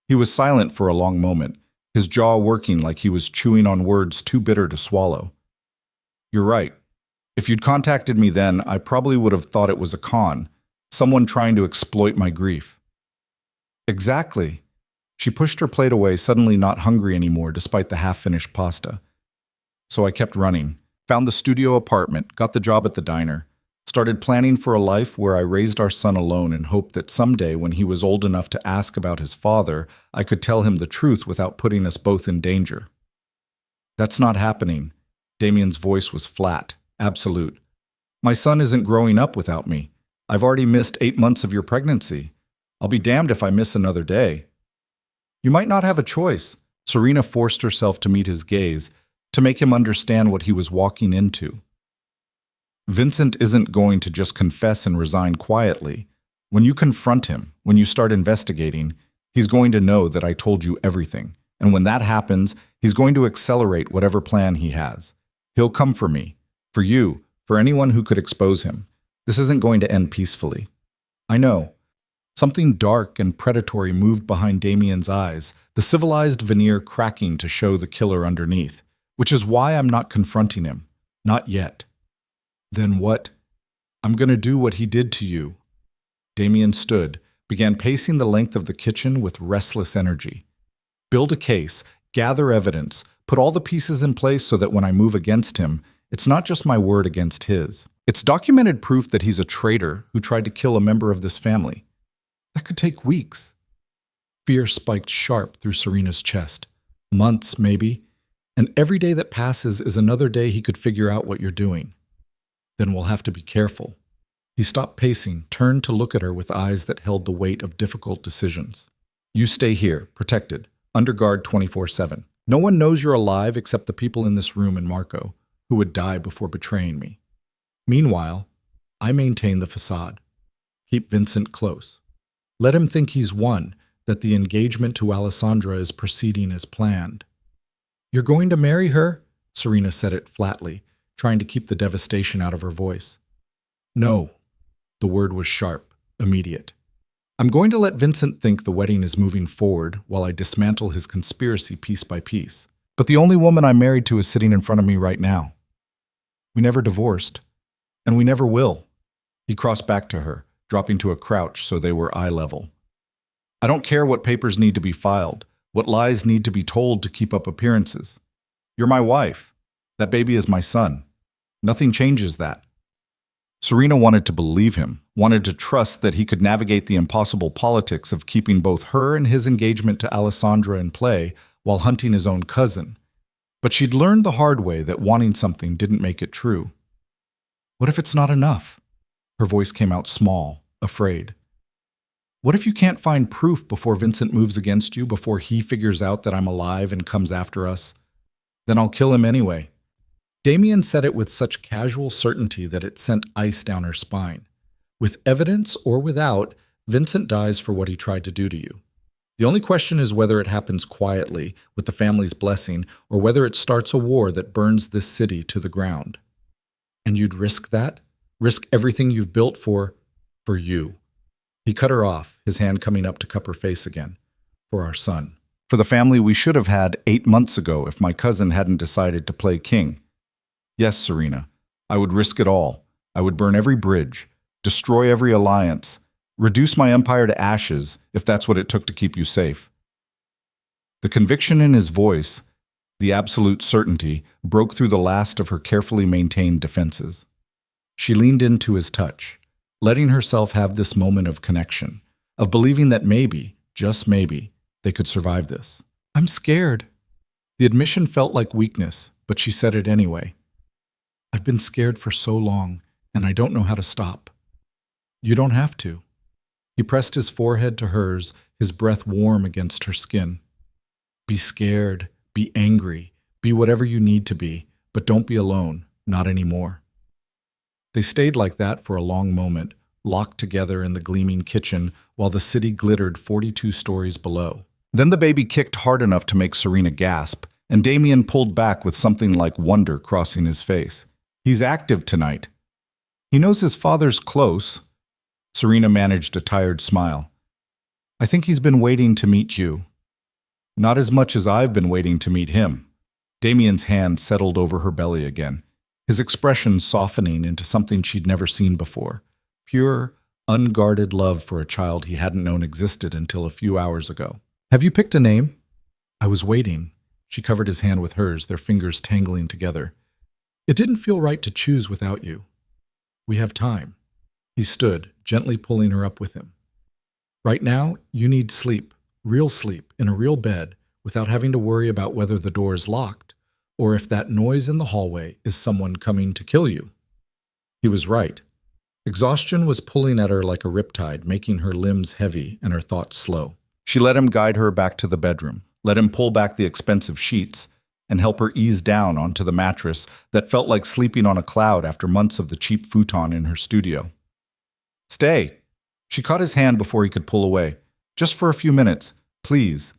He was silent for a long moment, his jaw working like he was chewing on words too bitter to swallow. You're right. If you'd contacted me then, I probably would have thought it was a con, someone trying to exploit my grief. Exactly. She pushed her plate away, suddenly not hungry anymore despite the half-finished pasta. So I kept running. Found the studio apartment, got the job at the diner. Started planning for a life where I raised our son alone in hope that someday, when he was old enough to ask about his father, I could tell him the truth without putting us both in danger. That's not happening. Damien's voice was flat, absolute. My son isn't growing up without me. I've already missed 8 months of your pregnancy. I'll be damned if I miss another day. You might not have a choice. Serena forced herself to meet his gaze, to make him understand what he was walking into. Vincent isn't going to just confess and resign quietly. When you confront him, when you start investigating, he's going to know that I told you everything. And when that happens, he's going to accelerate whatever plan he has. He'll come for me, for you, for anyone who could expose him. This isn't going to end peacefully. I know. Something dark and predatory moved behind Damien's eyes, the civilized veneer cracking to show the killer underneath, which is why I'm not confronting him. Not yet. Then what? I'm going to do what he did to you. Damien stood, began pacing the length of the kitchen with restless energy. Build a case, gather evidence, put all the pieces in place so that when I move against him, it's not just my word against his. It's documented proof that he's a traitor who tried to kill a member of this family. That could take weeks. Fear spiked sharp through Serena's chest. Months, maybe. And every day that passes is another day he could figure out what you're doing. Then we'll have to be careful. He stopped pacing, turned to look at her with eyes that held the weight of difficult decisions. You stay here, protected, under guard 24/7. No one knows you're alive except the people in this room and Marco, who would die before betraying me. Meanwhile, I maintain the facade. Keep Vincent close. Let him think he's won, that the engagement to Alessandra is proceeding as planned. You're going to marry her? Serena said it flatly, trying to keep the devastation out of her voice. No. The word was sharp, immediate. I'm going to let Vincent think the wedding is moving forward while I dismantle his conspiracy piece by piece. But the only woman I'm married to is sitting in front of me right now. We never divorced, and we never will. He crossed back to her, dropping to a crouch so they were eye level. I don't care what papers need to be filed, what lies need to be told to keep up appearances. You're my wife. That baby is my son. Nothing changes that. Serena wanted to believe him, wanted to trust that he could navigate the impossible politics of keeping both her and his engagement to Alessandra in play while hunting his own cousin. But she'd learned the hard way that wanting something didn't make it true. What if it's not enough? Her voice came out small, afraid. What if you can't find proof before Vincent moves against you, before he figures out that I'm alive and comes after us? Then I'll kill him anyway. Damien said it with such casual certainty that it sent ice down her spine. With evidence or without, Vincent dies for what he tried to do to you. The only question is whether it happens quietly, with the family's blessing, or whether it starts a war that burns this city to the ground. And you'd risk that? Risk everything you've built for you. He cut her off, his hand coming up to cup her face again. For our son. For the family we should have had 8 months ago if my cousin hadn't decided to play king. Yes, Serena, I would risk it all. I would burn every bridge, destroy every alliance, reduce my empire to ashes if that's what it took to keep you safe. The conviction in his voice, the absolute certainty, broke through the last of her carefully maintained defenses. She leaned into his touch, letting herself have this moment of connection, of believing that maybe, just maybe, they could survive this. I'm scared. The admission felt like weakness, but she said it anyway. I've been scared for so long, and I don't know how to stop. You don't have to. He pressed his forehead to hers, his breath warm against her skin. Be scared, be angry, be whatever you need to be, but don't be alone, not anymore. They stayed like that for a long moment, locked together in the gleaming kitchen while the city glittered 42 stories below. Then the baby kicked hard enough to make Serena gasp, and Damien pulled back with something like wonder crossing his face. He's active tonight. He knows his father's close. Serena managed a tired smile. I think he's been waiting to meet you. Not as much as I've been waiting to meet him. Damien's hand settled over her belly again, his expression softening into something she'd never seen before. Pure, unguarded love for a child he hadn't known existed until a few hours ago. Have you picked a name? I was waiting. She covered his hand with hers, their fingers tangling together. It didn't feel right to choose without you. We have time. He stood, gently pulling her up with him. Right now, you need sleep, real sleep, in a real bed, without having to worry about whether the door is locked or if that noise in the hallway is someone coming to kill you. He was right. Exhaustion was pulling at her like a riptide, making her limbs heavy and her thoughts slow. She let him guide her back to the bedroom, let him pull back the expensive sheets, and help her ease down onto the mattress that felt like sleeping on a cloud after months of the cheap futon in her studio. Stay! She caught his hand before he could pull away. Just for a few minutes, please.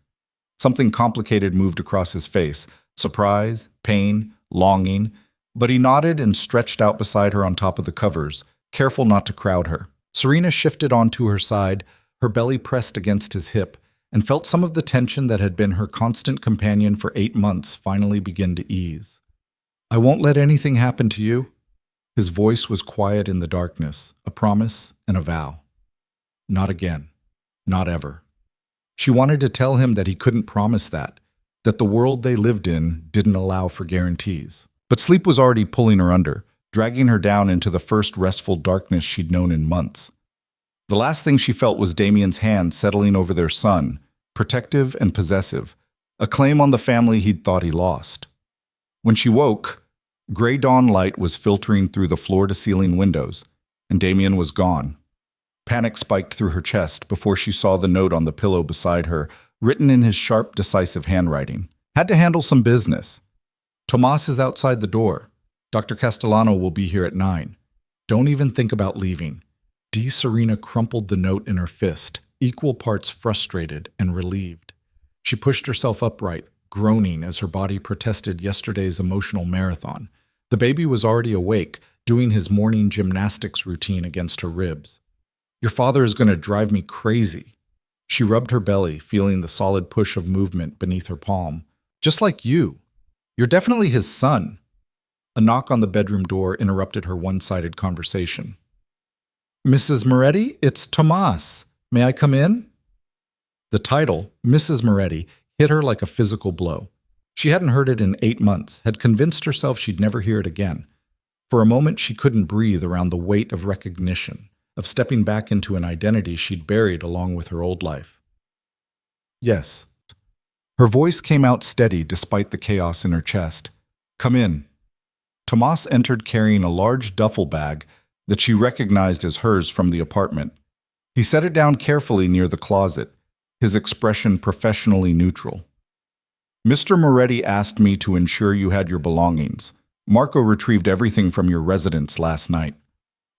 Something complicated moved across his face. Surprise, pain, longing. But he nodded and stretched out beside her on top of the covers, careful not to crowd her. Serena shifted onto her side, her belly pressed against his hip, and felt some of the tension that had been her constant companion for 8 months finally begin to ease. I won't let anything happen to you. His voice was quiet in the darkness, a promise and a vow. Not again. Not ever. She wanted to tell him that he couldn't promise that the world they lived in didn't allow for guarantees. But sleep was already pulling her under, dragging her down into the first restful darkness she'd known in months. The last thing she felt was Damien's hand settling over their son, protective and possessive, a claim on the family he'd thought he lost. When she woke, gray dawn light was filtering through the floor-to-ceiling windows, and Damien was gone. Panic spiked through her chest before she saw the note on the pillow beside her, written in his sharp, decisive handwriting. Had to handle some business. Tomas is outside the door. Dr. Castellano will be here at 9. Don't even think about leaving. Serena crumpled the note in her fist, equal parts frustrated and relieved. She pushed herself upright, groaning as her body protested yesterday's emotional marathon. The baby was already awake, doing his morning gymnastics routine against her ribs. Your father is going to drive me crazy. She rubbed her belly, feeling the solid push of movement beneath her palm. Just like you. You're definitely his son. A knock on the bedroom door interrupted her one-sided conversation. Mrs. Moretti, it's Tomas. May I come in? The title, Mrs. Moretti, hit her like a physical blow. She hadn't heard it in 8 months, had convinced herself she'd never hear it again. For a moment, she couldn't breathe around the weight of recognition, of stepping back into an identity she'd buried along with her old life. Yes. Her voice came out steady despite the chaos in her chest. Come in. Tomas entered carrying a large duffel bag that she recognized as hers from the apartment. He set it down carefully near the closet, his expression professionally neutral. Mr. Moretti asked me to ensure you had your belongings. Marco retrieved everything from your residence last night.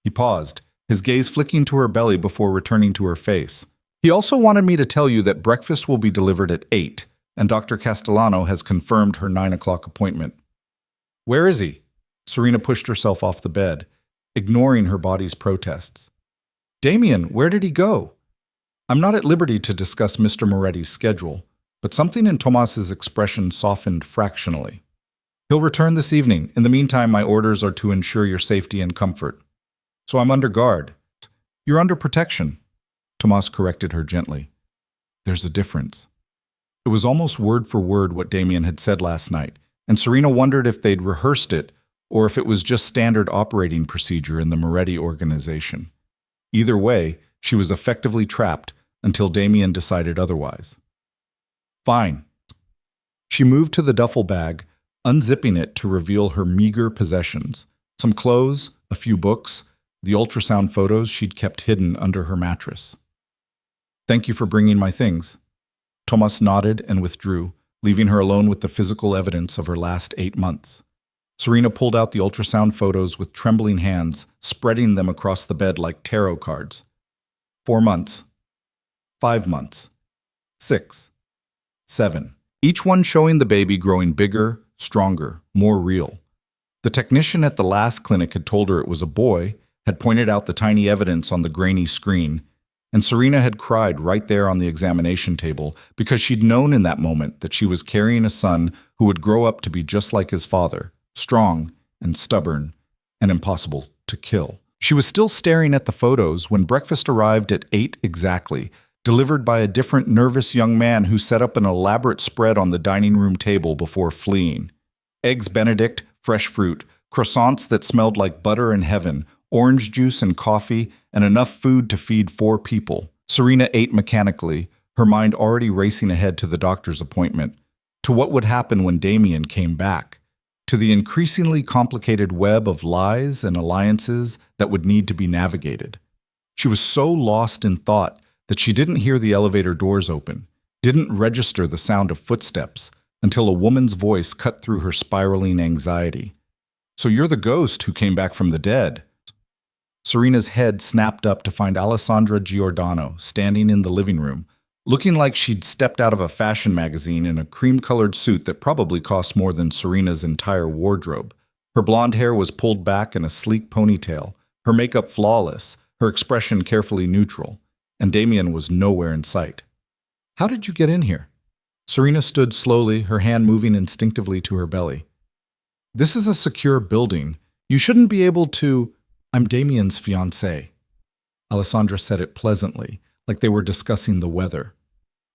He paused, his gaze flicking to her belly before returning to her face. He also wanted me to tell you that breakfast will be delivered at 8, and Dr. Castellano has confirmed her 9 o'clock appointment. Where is he? Serena pushed herself off the bed, ignoring her body's protests. Damien, where did he go? I'm not at liberty to discuss Mr. Moretti's schedule, but something in Tomas's expression softened fractionally. He'll return this evening. In the meantime, my orders are to ensure your safety and comfort. So I'm under guard. You're under protection. Tomas corrected her gently. There's a difference. It was almost word for word what Damien had said last night, and Serena wondered if they'd rehearsed it or if it was just standard operating procedure in the Moretti organization. Either way, she was effectively trapped until Damien decided otherwise. Fine. She moved to the duffel bag, unzipping it to reveal her meager possessions, some clothes, a few books, the ultrasound photos she'd kept hidden under her mattress. Thank you for bringing my things. Tomas nodded and withdrew, leaving her alone with the physical evidence of her last 8 months. Serena pulled out the ultrasound photos with trembling hands, spreading them across the bed like tarot cards. 4 months. 5 months. 6. 7. Each one showing the baby growing bigger, stronger, more real. The technician at the last clinic had told her it was a boy, had pointed out the tiny evidence on the grainy screen, and Serena had cried right there on the examination table because she'd known in that moment that she was carrying a son who would grow up to be just like his father, strong and stubborn and impossible to kill. She was still staring at the photos when breakfast arrived at 8 exactly, delivered by a different nervous young man who set up an elaborate spread on the dining room table before fleeing. Eggs Benedict, fresh fruit, croissants that smelled like butter in heaven, orange juice and coffee, and enough food to feed 4 people. Serena ate mechanically, her mind already racing ahead to the doctor's appointment, to what would happen when Damien came back, to the increasingly complicated web of lies and alliances that would need to be navigated. She was so lost in thought that she didn't hear the elevator doors open, didn't register the sound of footsteps, until a woman's voice cut through her spiraling anxiety. "So you're the ghost who came back from the dead." Serena's head snapped up to find Alessandra Giordano standing in the living room, looking like she'd stepped out of a fashion magazine in a cream-colored suit that probably cost more than Serena's entire wardrobe. Her blonde hair was pulled back in a sleek ponytail, her makeup flawless, her expression carefully neutral, and Damien was nowhere in sight. "How did you get in here?" Serena stood slowly, her hand moving instinctively to her belly. "This is a secure building. You shouldn't be able to—" "I'm Damien's fiancée." Alessandra said it pleasantly, like they were discussing the weather.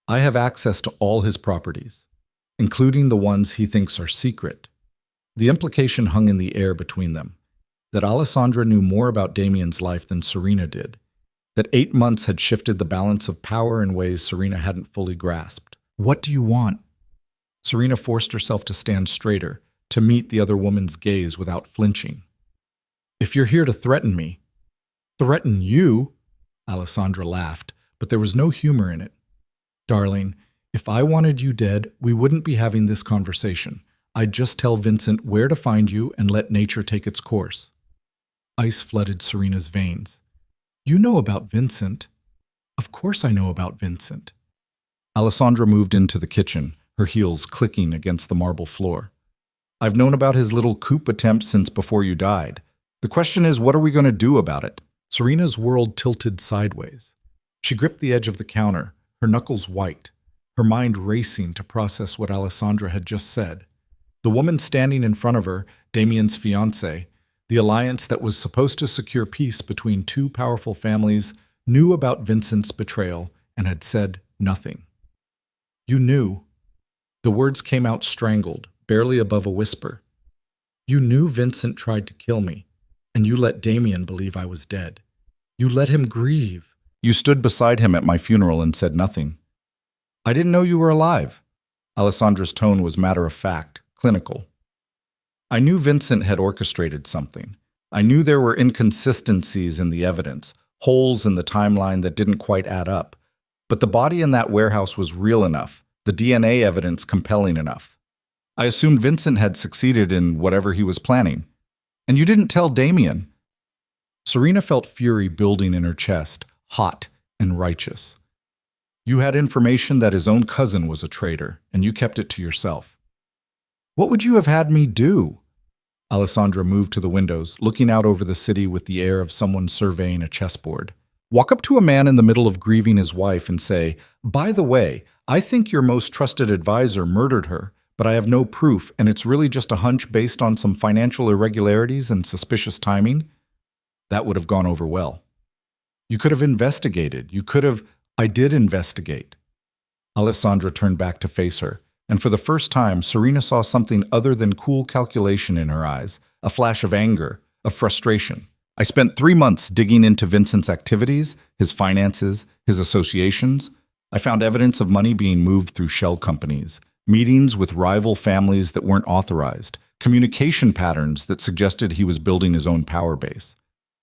"I have access to all his properties, including the ones he thinks are secret." The implication hung in the air between them, that Alessandra knew more about Damien's life than Serena did, that 8 months had shifted the balance of power in ways Serena hadn't fully grasped. "What do you want?" Serena forced herself to stand straighter, to meet the other woman's gaze without flinching. "If you're here to threaten me—" "Threaten you?" Alessandra laughed, but there was no humor in it. "Darling, if I wanted you dead, we wouldn't be having this conversation. I'd just tell Vincent where to find you and let nature take its course." Ice flooded Serena's veins. "You know about Vincent." "Of course I know about Vincent." Alessandra moved into the kitchen, her heels clicking against the marble floor. "I've known about his little coup attempt since before you died. The question is, what are we going to do about it?" Serena's world tilted sideways. She gripped the edge of the counter, her knuckles white, her mind racing to process what Alessandra had just said. The woman standing in front of her, Damien's fiancée, the alliance that was supposed to secure peace between 2 powerful families, knew about Vincent's betrayal and had said nothing. "You knew." The words came out strangled, barely above a whisper. "You knew Vincent tried to kill me, and you let Damien believe I was dead. You let him grieve." "You stood beside him at my funeral and said nothing." "I didn't know you were alive." Alessandra's tone was matter-of-fact, clinical. "I knew Vincent had orchestrated something. I knew there were inconsistencies in the evidence, holes in the timeline that didn't quite add up. But the body in that warehouse was real enough, the DNA evidence compelling enough. I assumed Vincent had succeeded in whatever he was planning. And you didn't tell Damien." Serena felt fury building in her chest, hot and righteous. "You had information that his own cousin was a traitor, and you kept it to yourself." "What would you have had me do?" Alessandra moved to the windows, looking out over the city with the air of someone surveying a chessboard. "Walk up to a man in the middle of grieving his wife and say, 'By the way, I think your most trusted advisor murdered her, but I have no proof, and it's really just a hunch based on some financial irregularities and suspicious timing?' That would have gone over well. You could have investigated. You could have—" "I did investigate." Alessandra turned back to face her, and for the first time, Serena saw something other than cool calculation in her eyes, a flash of anger, of frustration. "I spent 3 months digging into Vincent's activities, his finances, his associations. I found evidence of money being moved through shell companies, meetings with rival families that weren't authorized, communication patterns that suggested he was building his own power base.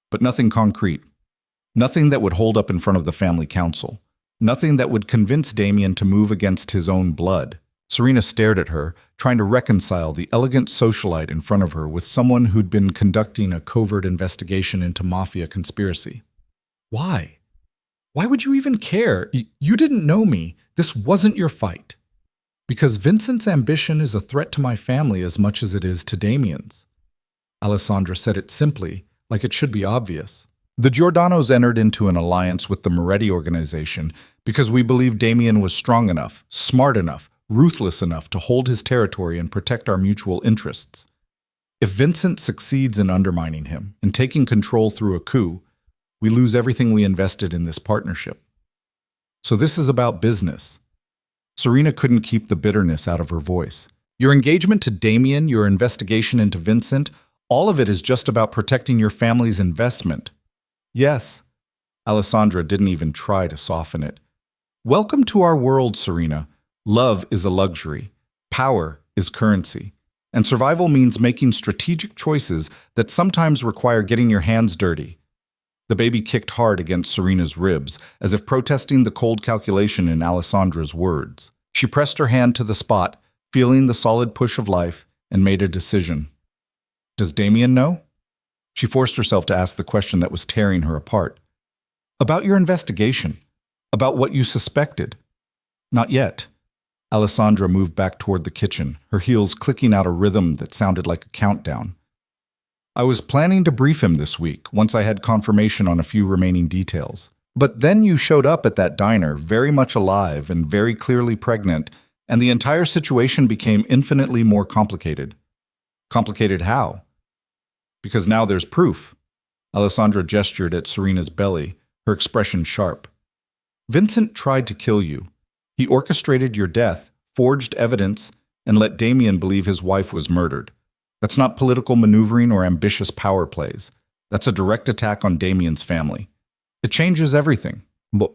But nothing concrete. Nothing that would hold up in front of the family council. Nothing that would convince Damien to move against his own blood." Serena stared at her, trying to reconcile the elegant socialite in front of her with someone who'd been conducting a covert investigation into Mafia conspiracy. "Why? Why would you even care? You didn't know me. This wasn't your fight." "Because Vincent's ambition is a threat to my family as much as it is to Damien's." Alessandra said it simply, like it should be obvious. "The Giordanos entered into an alliance with the Moretti organization because we believed Damien was strong enough, smart enough, ruthless enough to hold his territory and protect our mutual interests. If Vincent succeeds in undermining him and taking control through a coup, we lose everything we invested in this partnership. So this is about business." Serena couldn't keep the bitterness out of her voice. "Your engagement to Damien, your investigation into Vincent, All of it is just about protecting your family's investment. Yes. Alessandra didn't even try to soften it. Welcome to our world, Serena. Love is a luxury. Power is currency. And survival means making strategic choices that sometimes require getting your hands dirty. The baby kicked hard against Serena's ribs, as if protesting the cold calculation in Alessandra's words. She pressed her hand to the spot, feeling the solid push of life, and made a decision. Does Damien know? She forced herself to ask the question that was tearing her apart. About your investigation. About what you suspected. Not yet. Alessandra moved back toward the kitchen, her heels clicking out a rhythm that sounded like a countdown. I was planning to brief him this week, once I had confirmation on a few remaining details. But then you showed up at that diner, very much alive and very clearly pregnant, and the entire situation became infinitely more complicated. Complicated how? Because now there's proof. Alessandra gestured at Serena's belly, her expression sharp. Vincent tried to kill you. He orchestrated your death, forged evidence, and let Damien believe his wife was murdered. That's not political maneuvering or ambitious power plays. That's a direct attack on Damien's family. It changes everything. But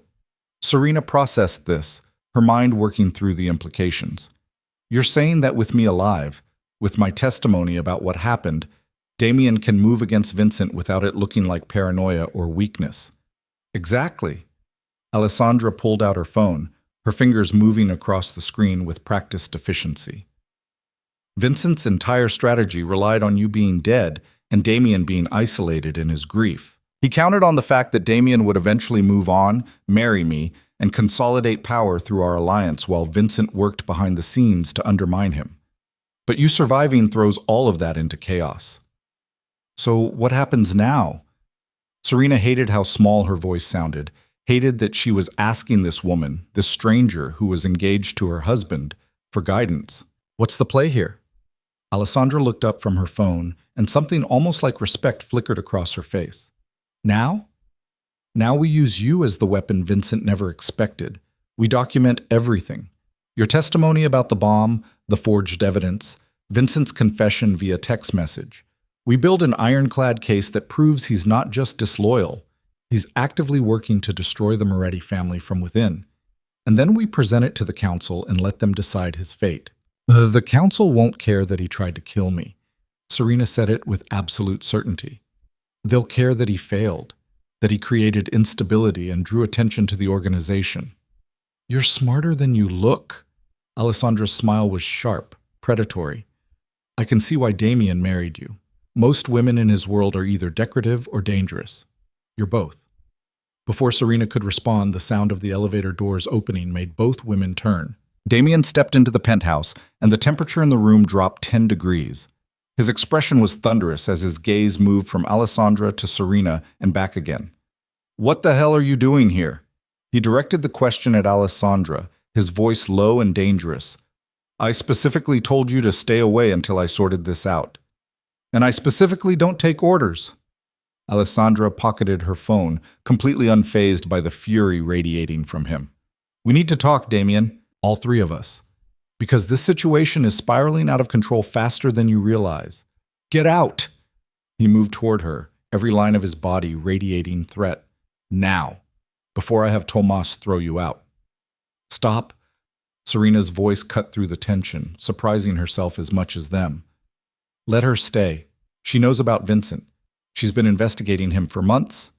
Serena processed this, her mind working through the implications. You're saying that with me alive, with my testimony about what happened, Damien can move against Vincent without it looking like paranoia or weakness. Exactly. Alessandra pulled out her phone, her fingers moving across the screen with practiced efficiency. Vincent's entire strategy relied on you being dead and Damien being isolated in his grief. He counted on the fact that Damien would eventually move on, marry me, and consolidate power through our alliance while Vincent worked behind the scenes to undermine him. But you surviving throws all of that into chaos. So what happens now? Serena hated how small her voice sounded, hated that she was asking this woman, this stranger who was engaged to her husband, for guidance. What's the play here? Alessandra looked up from her phone, and something almost like respect flickered across her face. Now? Now we use you as the weapon Vincent never expected. We document everything. Your testimony about the bomb, the forged evidence, Vincent's confession via text message. We build an ironclad case that proves he's not just disloyal, he's actively working to destroy the Moretti family from within. And then we present it to the council and let them decide his fate. The council won't care that he tried to kill me. Serena said it with absolute certainty. They'll care that he failed, that he created instability and drew attention to the organization. You're smarter than you look. Alessandra's smile was sharp, predatory. I can see why Damien married you. Most women in his world are either decorative or dangerous. You're both. Before Serena could respond, the sound of the elevator doors opening made both women turn. Damien stepped into the penthouse, and the temperature in the room dropped 10 degrees. His expression was thunderous as his gaze moved from Alessandra to Serena and back again. What the hell are you doing here? He directed the question at Alessandra, his voice low and dangerous. I specifically told you to stay away until I sorted this out. And I specifically don't take orders. Alessandra pocketed her phone, completely unfazed by the fury radiating from him. We need to talk, Damien. All three of us. Because this situation is spiraling out of control faster than you realize. Get out! He moved toward her, every line of his body radiating threat. Now, before I have Tomas throw you out. Stop. Serena's voice cut through the tension, surprising herself as much as them. Let her stay. She knows about Vincent. She's been investigating him for months.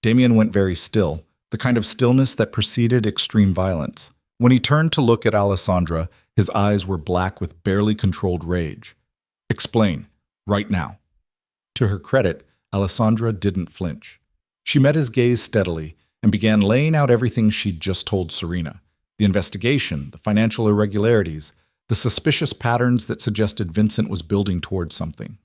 Damien went very still, the kind of stillness that preceded extreme violence. When he turned to look at Alessandra, his eyes were black with barely controlled rage. Explain, right now. To her credit, Alessandra didn't flinch. She met his gaze steadily and began laying out everything she'd just told Serena. The investigation, the financial irregularities, the suspicious patterns that suggested Vincent was building towards something.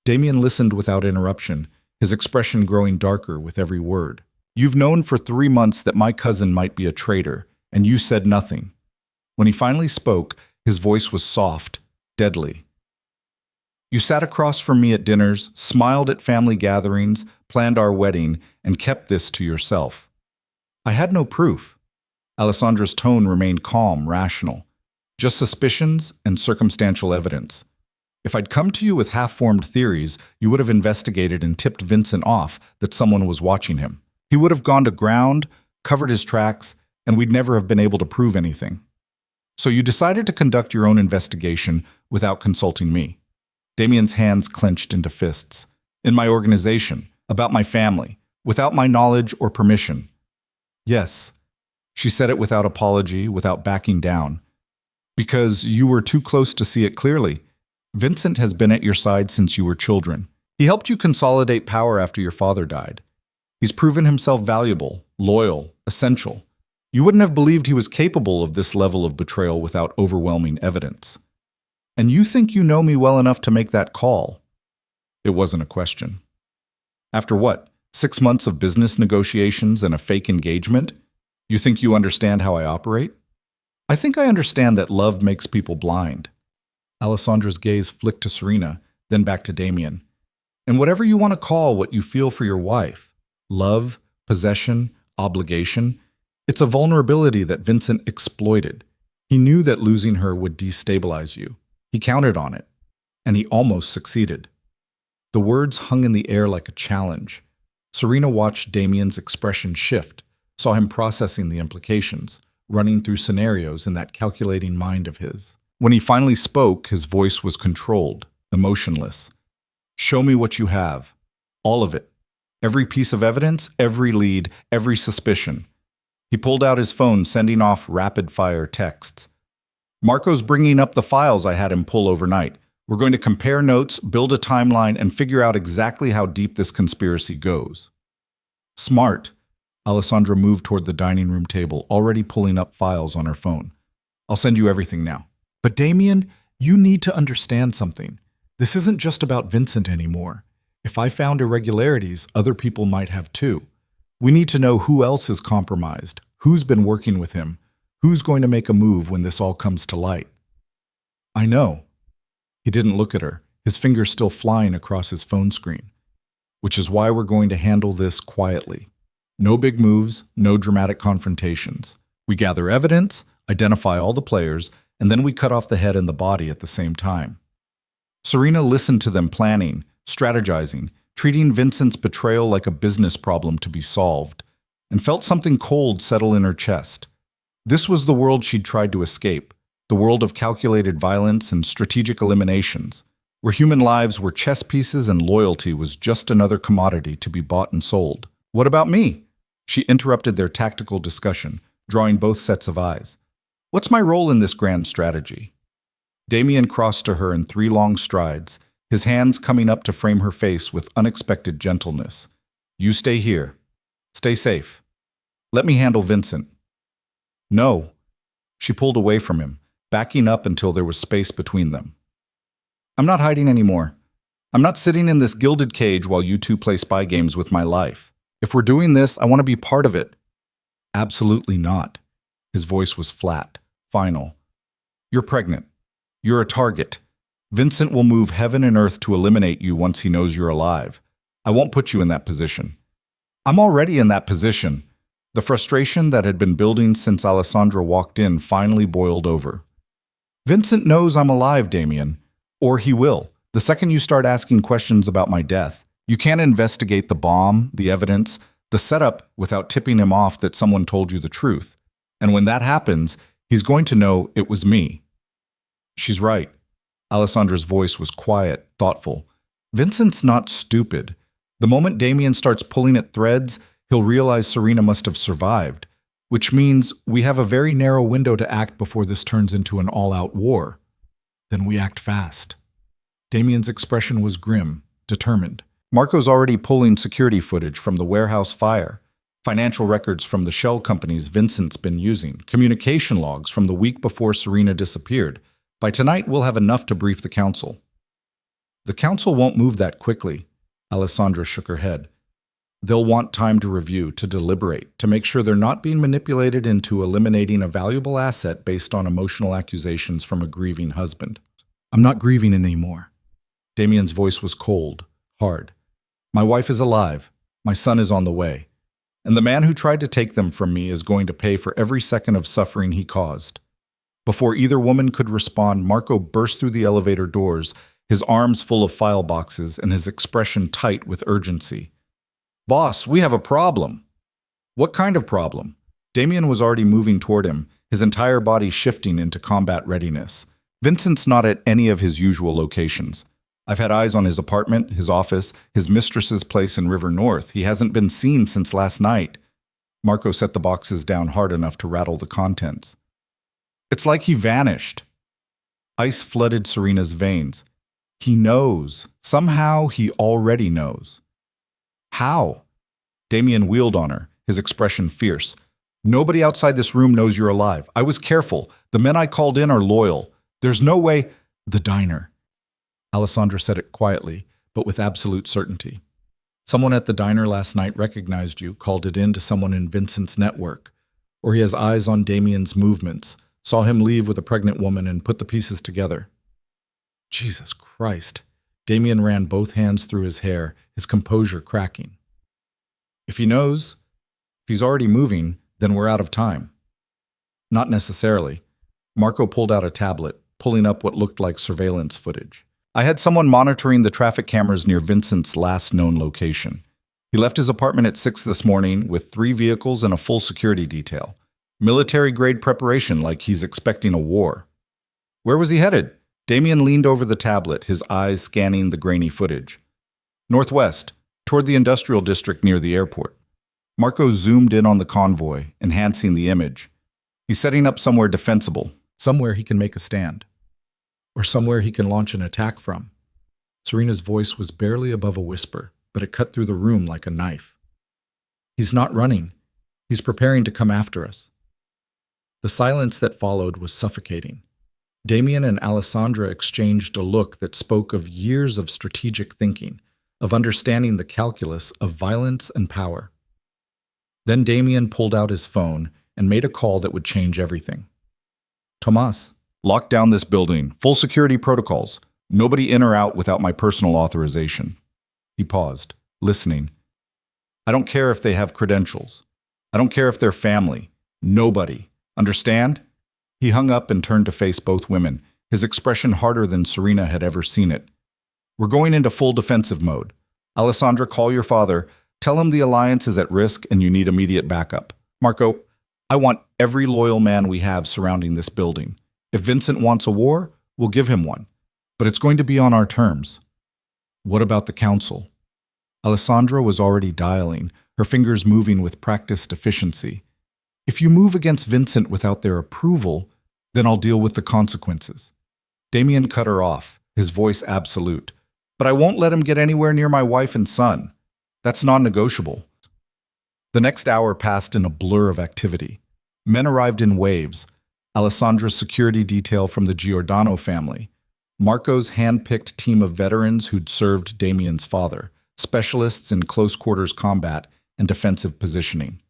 Damien listened without interruption, his expression growing darker with every word. You've known for 3 months that my cousin might be a traitor, and you said nothing. When he finally spoke, his voice was soft, deadly. You sat across from me at dinners, smiled at family gatherings, planned our wedding, and kept this to yourself. I had no proof. Alessandra's tone remained calm, rational. Just suspicions and circumstantial evidence. If I'd come to you with half-formed theories, you would have investigated and tipped Vincent off that someone was watching him. He would have gone to ground, covered his tracks, and we'd never have been able to prove anything. So you decided to conduct your own investigation without consulting me. Damien's hands clenched into fists. In my organization, about my family, without my knowledge or permission. Yes, she said it without apology, without backing down. Because you were too close to see it clearly. Vincent has been at your side since you were children. He helped you consolidate power after your father died. He's proven himself valuable, loyal, essential. You wouldn't have believed he was capable of this level of betrayal without overwhelming evidence. And you think you know me well enough to make that call? It wasn't a question. After what, 6 months of business negotiations and a fake engagement? You think you understand how I operate? I think I understand that love makes people blind. Alessandra's gaze flicked to Serena, then back to Damien. And whatever you want to call what you feel for your wife, love, possession, obligation, it's a vulnerability that Vincent exploited. He knew that losing her would destabilize you. He counted on it, and he almost succeeded. The words hung in the air like a challenge. Serena watched Damien's expression shift, saw him processing the implications, running through scenarios in that calculating mind of his. When he finally spoke, his voice was controlled, emotionless. Show me what you have. All of it. Every piece of evidence, every lead, every suspicion. He pulled out his phone, sending off rapid-fire texts. Marco's bringing up the files I had him pull overnight. We're going to compare notes, build a timeline, and figure out exactly how deep this conspiracy goes. Smart. Alessandra moved toward the dining room table, already pulling up files on her phone. I'll send you everything now. But Damien, you need to understand something. This isn't just about Vincent anymore. If I found irregularities, other people might have too. We need to know who else is compromised, who's been working with him, who's going to make a move when this all comes to light. I know. He didn't look at her, his fingers still flying across his phone screen. Which is why we're going to handle this quietly. No big moves, no dramatic confrontations. We gather evidence, identify all the players, and then we cut off the head and the body at the same time. Serena listened to them planning, strategizing, treating Vincent's betrayal like a business problem to be solved, and felt something cold settle in her chest. This was the world she'd tried to escape, the world of calculated violence and strategic eliminations, where human lives were chess pieces and loyalty was just another commodity to be bought and sold. What about me? She interrupted their tactical discussion, drawing both sets of eyes. What's my role in this grand strategy? Damien crossed to her in 3 long strides, his hands coming up to frame her face with unexpected gentleness. You stay here. Stay safe. Let me handle Vincent. No. She pulled away from him, backing up until there was space between them. I'm not hiding anymore. I'm not sitting in this gilded cage while you two play spy games with my life. If we're doing this, I want to be part of it. Absolutely not. His voice was flat, final. You're pregnant. You're a target. Vincent will move heaven and earth to eliminate you once he knows you're alive. I won't put you in that position. I'm already in that position. The frustration that had been building since Alessandra walked in finally boiled over. Vincent knows I'm alive, Damien. Or he will. The second you start asking questions about my death, you can't investigate the bomb, the evidence, the setup without tipping him off that someone told you the truth. And when that happens, he's going to know it was me. She's right. Alessandra's voice was quiet, thoughtful. Vincent's not stupid. The moment Damien starts pulling at threads, he'll realize Serena must have survived, which means we have a very narrow window to act before this turns into an all-out war. Then we act fast. Damien's expression was grim, determined. Marco's already pulling security footage from the warehouse fire, financial records from the shell companies Vincent's been using, communication logs from the week before Serena disappeared. By tonight, we'll have enough to brief the council. The council won't move that quickly. Alessandra shook her head. They'll want time to review, to deliberate, to make sure they're not being manipulated into eliminating a valuable asset based on emotional accusations from a grieving husband. I'm not grieving anymore. Damien's voice was cold, hard. My wife is alive. My son is on the way. And the man who tried to take them from me is going to pay for every second of suffering he caused. Before either woman could respond, Marco burst through the elevator doors, his arms full of file boxes and his expression tight with urgency. "Boss, we have a problem." "What kind of problem?" Damien was already moving toward him, his entire body shifting into combat readiness. Vincent's not at any of his usual locations. I've had eyes on his apartment, his office, his mistress's place in River North. He hasn't been seen since last night. Marco set the boxes down hard enough to rattle the contents. "It's like he vanished." Ice flooded Serena's veins. He knows. Somehow he already knows. How? Damien wheeled on her, his expression fierce. "Nobody outside this room knows you're alive. I was careful. The men I called in are loyal. There's no way—" "The diner." Alessandra said it quietly, but with absolute certainty. "Someone at the diner last night recognized you, called it in to someone in Vincent's network. Or he has eyes on Damien's movements, saw him leave with a pregnant woman and put the pieces together." Jesus Christ. Damien ran both hands through his hair, his composure cracking. "If he knows, if he's already moving, then we're out of time." "Not necessarily." Marco pulled out a tablet, pulling up what looked like surveillance footage. "I had someone monitoring the traffic cameras near Vincent's last known location. He left his apartment at 6 this morning with 3 vehicles and a full security detail. Military-grade preparation like he's expecting a war." "Where was he headed?" Damien leaned over the tablet, his eyes scanning the grainy footage. "Northwest, toward the industrial district near the airport." Marco zoomed in on the convoy, enhancing the image. "He's setting up somewhere defensible, somewhere he can make a stand. Or somewhere he can launch an attack from." Serena's voice was barely above a whisper, but it cut through the room like a knife. "He's not running. He's preparing to come after us." The silence that followed was suffocating. Damien and Alessandra exchanged a look that spoke of years of strategic thinking, of understanding the calculus of violence and power. Then Damien pulled out his phone and made a call that would change everything. "Tomas, lock down this building. Full security protocols. Nobody in or out without my personal authorization." He paused, listening. "I don't care if they have credentials. I don't care if they're family. Nobody. Understand?" He hung up and turned to face both women, his expression harder than Serena had ever seen it. "We're going into full defensive mode. Alessandra, call your father. Tell him the alliance is at risk and you need immediate backup. Marco, I want every loyal man we have surrounding this building. If Vincent wants a war, we'll give him one. But it's going to be on our terms." "What about the council?" Alessandra was already dialing, her fingers moving with practiced efficiency. "If you move against Vincent without their approval, then I'll deal with the consequences." Damien cut her off, his voice absolute. "But I won't let him get anywhere near my wife and son. That's non-negotiable." The next hour passed in a blur of activity. Men arrived in waves. Alessandra's security detail from the Giordano family. Marco's hand-picked team of veterans who'd served Damien's father, specialists in close-quarters combat and defensive positioning.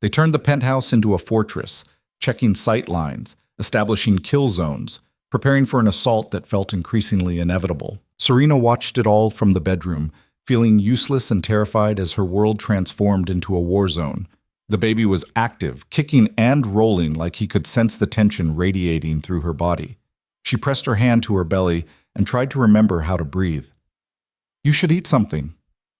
They turned the penthouse into a fortress, checking sight lines, establishing kill zones, preparing for an assault that felt increasingly inevitable. Serena watched it all from the bedroom, feeling useless and terrified as her world transformed into a war zone. The baby was active, kicking and rolling like he could sense the tension radiating through her body. She pressed her hand to her belly and tried to remember how to breathe. "You should eat something."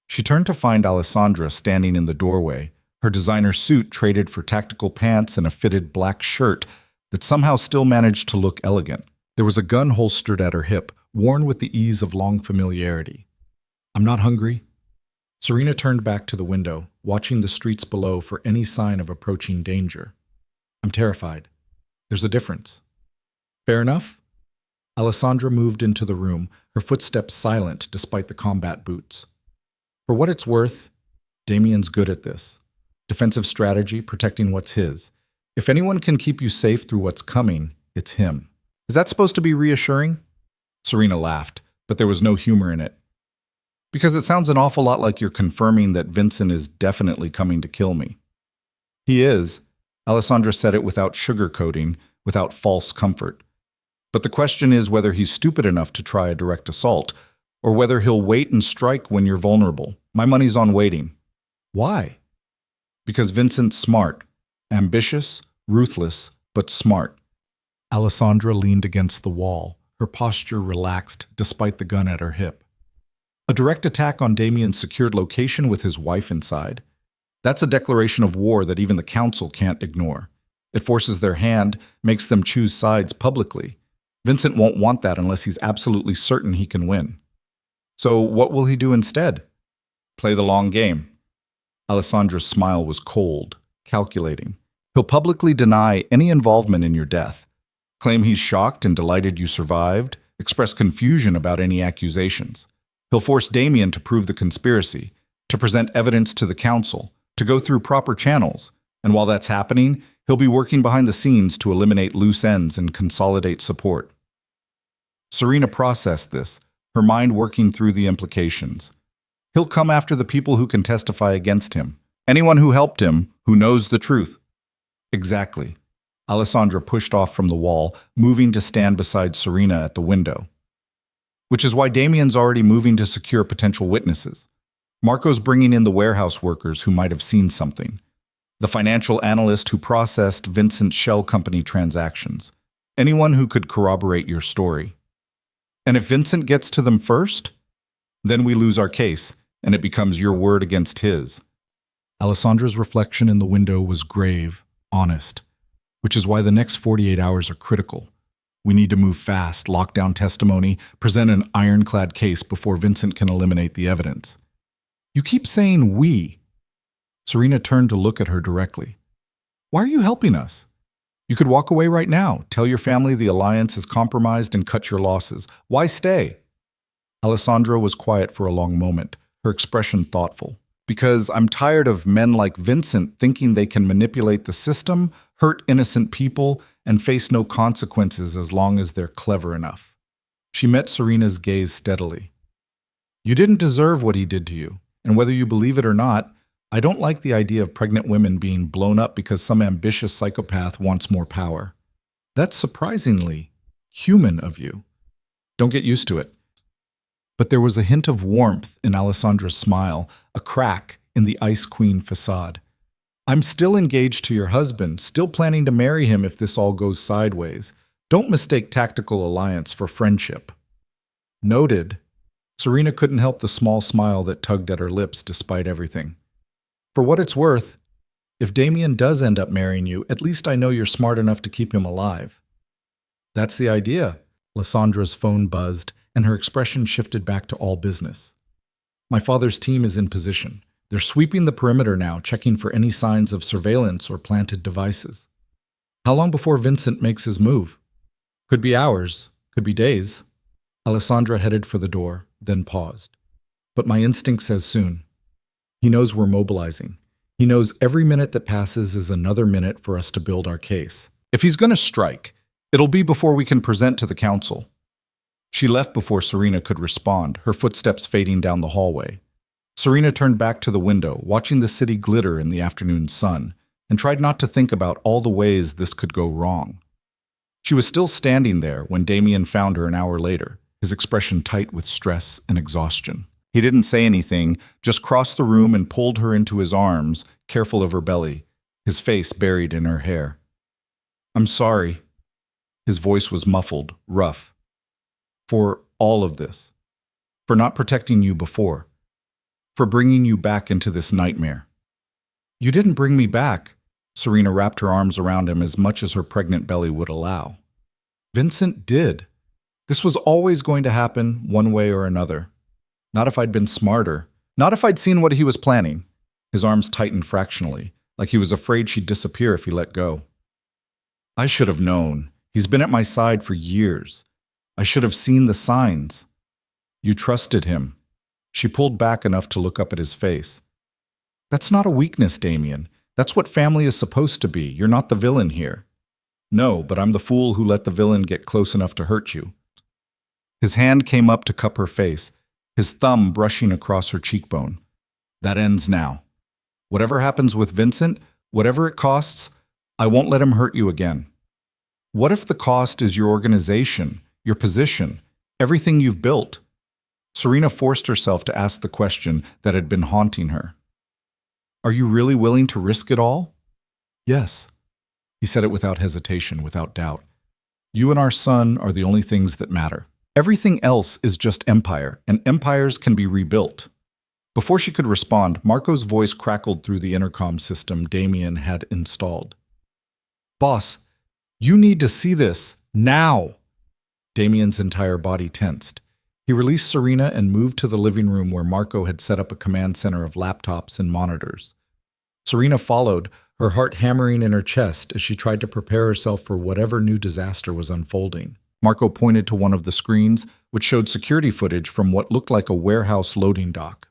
She turned to find Alessandra standing in the doorway, her designer suit traded for tactical pants and a fitted black shirt that somehow still managed to look elegant. There was a gun holstered at her hip, worn with the ease of long familiarity. "I'm not hungry." Serena turned back to the window, watching the streets below for any sign of approaching danger. "I'm terrified. There's a difference." "Fair enough." Alessandra moved into the room, her footsteps silent despite the combat boots. "For what it's worth, Damien's good at this. Defensive strategy, protecting what's his. If anyone can keep you safe through what's coming, it's him. Is that supposed to be reassuring?" Serena laughed, but there was no humor in it. "Because it sounds an awful lot like you're confirming that Vincent is definitely coming to kill me." "He is." Alessandra said it without sugarcoating, without false comfort. "But the question is whether he's stupid enough to try a direct assault, or whether he'll wait and strike when you're vulnerable. My money's on waiting." "Why?" "Because Vincent's smart. Ambitious, ruthless, but smart." Alessandra leaned against the wall, her posture relaxed despite the gun at her hip. A direct attack on Damien's secured location with his wife inside. That's a declaration of war that even the council can't ignore. It forces their hand, makes them choose sides publicly. Vincent won't want that unless he's absolutely certain he can win. So what will he do instead? Play the long game. Alessandra's smile was cold, calculating. He'll publicly deny any involvement in your death, claim he's shocked and delighted you survived, express confusion about any accusations. He'll force Damien to prove the conspiracy, to present evidence to the council, to go through proper channels, and while that's happening, he'll be working behind the scenes to eliminate loose ends and consolidate support. Serena processed this, her mind working through the implications. He'll come after the people who can testify against him, anyone who helped him, who knows the truth. Exactly. Alessandra pushed off from the wall, moving to stand beside Serena at the window. Which is why Damien's already moving to secure potential witnesses. Marco's bringing in the warehouse workers who might have seen something. The financial analyst who processed Vincent's shell company transactions. Anyone who could corroborate your story. And if Vincent gets to them first, then we lose our case, and it becomes your word against his. Alessandra's reflection in the window was grave, honest, which is why the next 48 hours are critical. We need to move fast, lock down testimony, present an ironclad case before Vincent can eliminate the evidence. You keep saying we. Serena turned to look at her directly. Why are you helping us? You could walk away right now, tell your family the alliance is compromised and cut your losses. Why stay? Alessandra was quiet for a long moment, her expression thoughtful. Because I'm tired of men like Vincent thinking they can manipulate the system, hurt innocent people, and face no consequences as long as they're clever enough. She met Serena's gaze steadily. You didn't deserve what he did to you, and whether you believe it or not, I don't like the idea of pregnant women being blown up because some ambitious psychopath wants more power. That's surprisingly human of you. Don't get used to it. But there was a hint of warmth in Alessandra's smile, a crack in the Ice Queen facade. I'm still engaged to your husband, still planning to marry him if this all goes sideways. Don't mistake tactical alliance for friendship. Noted. Serena couldn't help the small smile that tugged at her lips despite everything. For what it's worth, if Damien does end up marrying you, at least I know you're smart enough to keep him alive. That's the idea. Alessandra's phone buzzed, and her expression shifted back to all business. My father's team is in position. They're sweeping the perimeter now, checking for any signs of surveillance or planted devices. How long before Vincent makes his move? Could be hours, could be days. Alessandra headed for the door, then paused. But my instinct says soon. He knows we're mobilizing. He knows every minute that passes is another minute for us to build our case. If he's going to strike, it'll be before we can present to the council. She left before Serena could respond, her footsteps fading down the hallway. Serena turned back to the window, watching the city glitter in the afternoon sun, and tried not to think about all the ways this could go wrong. She was still standing there when Damien found her an hour later, his expression tight with stress and exhaustion. He didn't say anything, just crossed the room and pulled her into his arms, careful of her belly, his face buried in her hair. I'm sorry. His voice was muffled, rough. For all of this. For not protecting you before. For bringing you back into this nightmare. You didn't bring me back. Serena wrapped her arms around him as much as her pregnant belly would allow. Vincent did. This was always going to happen one way or another. Not if I'd been smarter. Not if I'd seen what he was planning. His arms tightened fractionally, like he was afraid she'd disappear if he let go. I should have known. He's been at my side for years. I should have seen the signs. You trusted him. She pulled back enough to look up at his face. That's not a weakness, Damien. That's what family is supposed to be. You're not the villain here. No, but I'm the fool who let the villain get close enough to hurt you. His hand came up to cup her face, his thumb brushing across her cheekbone. That ends now. Whatever happens with Vincent, whatever it costs, I won't let him hurt you again. What if the cost is your organization, your position, everything you've built? Serena forced herself to ask the question that had been haunting her. Are you really willing to risk it all? Yes. He said it without hesitation, without doubt. You and our son are the only things that matter. Everything else is just empire, and empires can be rebuilt. Before she could respond, Marco's voice crackled through the intercom system Damien had installed. Boss, you need to see this, now! Damien's entire body tensed. He released Serena and moved to the living room where Marco had set up a command center of laptops and monitors. Serena followed, her heart hammering in her chest as she tried to prepare herself for whatever new disaster was unfolding. Marco pointed to one of the screens, which showed security footage from what looked like a warehouse loading dock.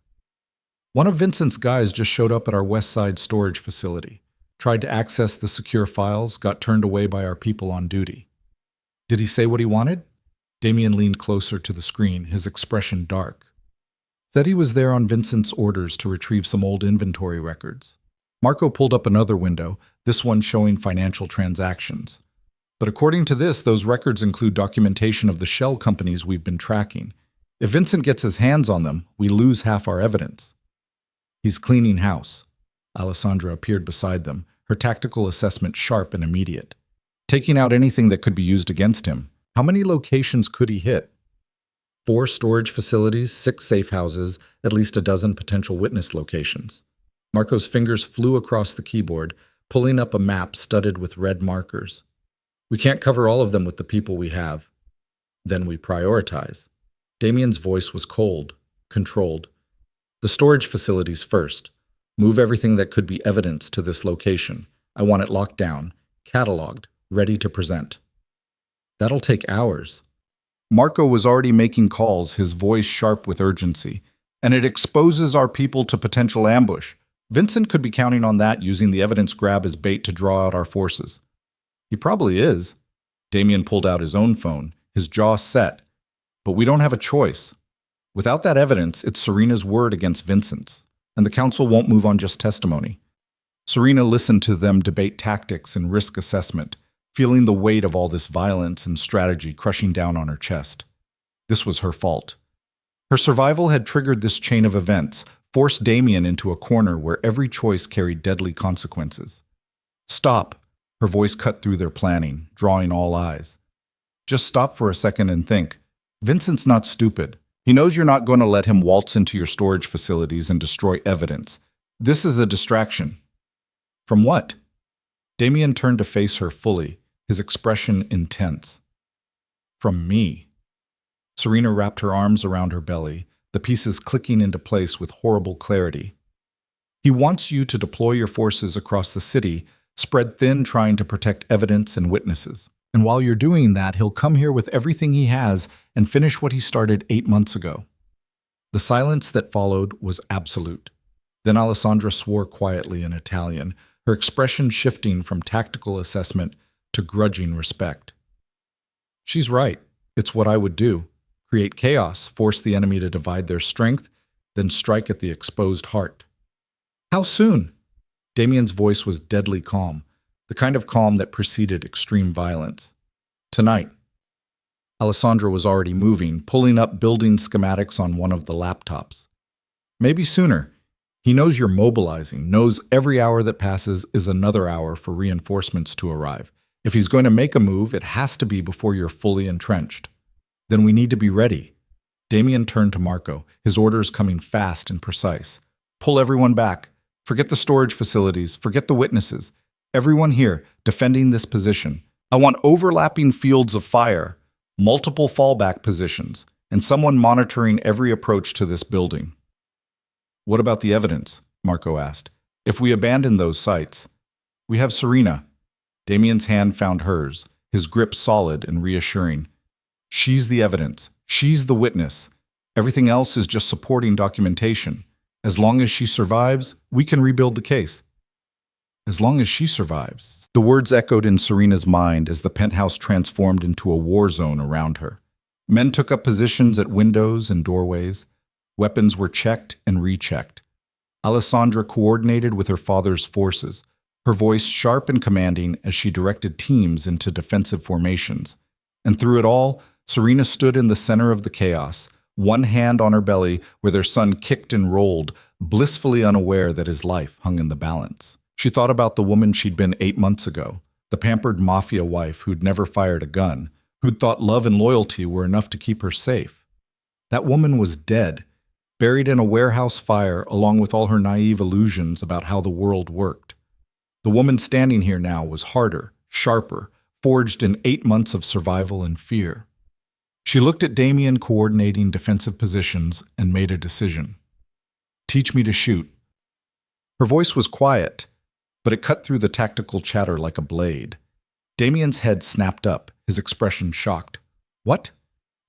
One of Vincent's guys just showed up at our West Side storage facility, tried to access the secure files, got turned away by our people on duty. Did he say what he wanted? Damien leaned closer to the screen, his expression dark. Said he was there on Vincent's orders to retrieve some old inventory records. Marco pulled up another window, this one showing financial transactions. But according to this, those records include documentation of the shell companies we've been tracking. If Vincent gets his hands on them, we lose half our evidence. He's cleaning house. Alessandra appeared beside them, her tactical assessment sharp and immediate. Taking out anything that could be used against him. How many locations could he hit? 4 storage facilities, 6 safe houses, at least a dozen potential witness locations. Marco's fingers flew across the keyboard, pulling up a map studded with red markers. We can't cover all of them with the people we have. Then we prioritize. Damien's voice was cold, controlled. The storage facilities first. Move everything that could be evidence to this location. I want it locked down, cataloged, ready to present. That'll take hours. Marco was already making calls, his voice sharp with urgency. And it exposes our people to potential ambush. Vincent could be counting on that, using the evidence grab as bait to draw out our forces. He probably is. Damien pulled out his own phone, his jaw set. But we don't have a choice. Without that evidence, it's Serena's word against Vincent's, and the council won't move on just testimony. Serena listened to them debate tactics and risk assessment, feeling the weight of all this violence and strategy crushing down on her chest. This was her fault. Her survival had triggered this chain of events, forced Damien into a corner where every choice carried deadly consequences. Stop, her voice cut through their planning, drawing all eyes. Just stop for a second and think. Vincent's not stupid. He knows you're not going to let him waltz into your storage facilities and destroy evidence. This is a distraction. From what? Damien turned to face her fully, his expression intense. From me. Serena wrapped her arms around her belly, the pieces clicking into place with horrible clarity. He wants you to deploy your forces across the city, spread thin trying to protect evidence and witnesses. And while you're doing that, he'll come here with everything he has and finish what he started 8 months ago. The silence that followed was absolute. Then Alessandra swore quietly in Italian, her expression shifting from tactical assessment to grudging respect. She's right. It's what I would do. Create chaos, force the enemy to divide their strength, then strike at the exposed heart. How soon? Damien's voice was deadly calm, the kind of calm that preceded extreme violence. Tonight. Alessandra was already moving, pulling up building schematics on one of the laptops. Maybe sooner. He knows you're mobilizing, knows every hour that passes is another hour for reinforcements to arrive. If he's going to make a move, it has to be before you're fully entrenched. Then we need to be ready. Damien turned to Marco, his orders coming fast and precise. Pull everyone back. Forget the storage facilities. Forget the witnesses. Everyone here, defending this position. I want overlapping fields of fire, multiple fallback positions, and someone monitoring every approach to this building. What about the evidence? Marco asked. If we abandon those sites, we have Serena. Damien's hand found hers, his grip solid and reassuring. She's the evidence. She's the witness. Everything else is just supporting documentation. As long as she survives, we can rebuild the case. As long as she survives. The words echoed in Serena's mind as the penthouse transformed into a war zone around her. Men took up positions at windows and doorways. Weapons were checked and rechecked. Alessandra coordinated with her father's forces, her voice sharp and commanding as she directed teams into defensive formations. And through it all, Serena stood in the center of the chaos, one hand on her belly where their son kicked and rolled, blissfully unaware that his life hung in the balance. She thought about the woman she'd been 8 months ago, the pampered Mafia wife who'd never fired a gun, who'd thought love and loyalty were enough to keep her safe. That woman was dead, buried in a warehouse fire along with all her naive illusions about how the world worked. The woman standing here now was harder, sharper, forged in 8 months of survival and fear. She looked at Damien coordinating defensive positions and made a decision. Teach me to shoot. Her voice was quiet, but it cut through the tactical chatter like a blade. Damien's head snapped up, his expression shocked. What?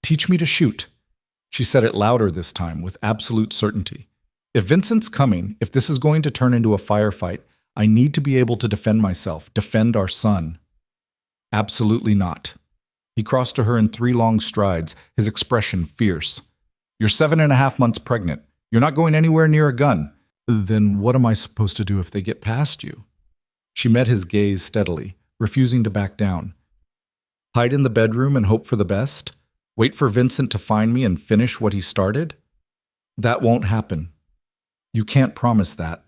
Teach me to shoot. She said it louder this time, with absolute certainty. If Vincent's coming, if this is going to turn into a firefight, I need to be able to defend myself, defend our son. Absolutely not. He crossed to her in 3 long strides, his expression fierce. You're 7.5 months pregnant. You're not going anywhere near a gun. Then what am I supposed to do if they get past you? She met his gaze steadily, refusing to back down. Hide in the bedroom and hope for the best? Wait for Vincent to find me and finish what he started? That won't happen. You can't promise that.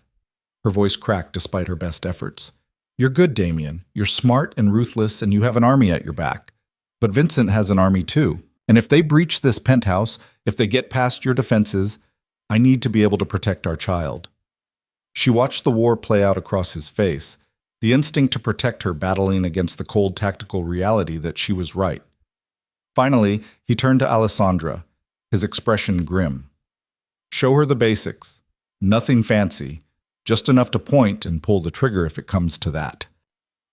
Her voice cracked despite her best efforts. You're good, Damien. You're smart and ruthless, and you have an army at your back. But Vincent has an army too. And if they breach this penthouse, if they get past your defenses, I need to be able to protect our child. She watched the war play out across his face, the instinct to protect her battling against the cold tactical reality that she was right. Finally, he turned to Alessandra, his expression grim. Show her the basics. Nothing fancy, just enough to point and pull the trigger if it comes to that.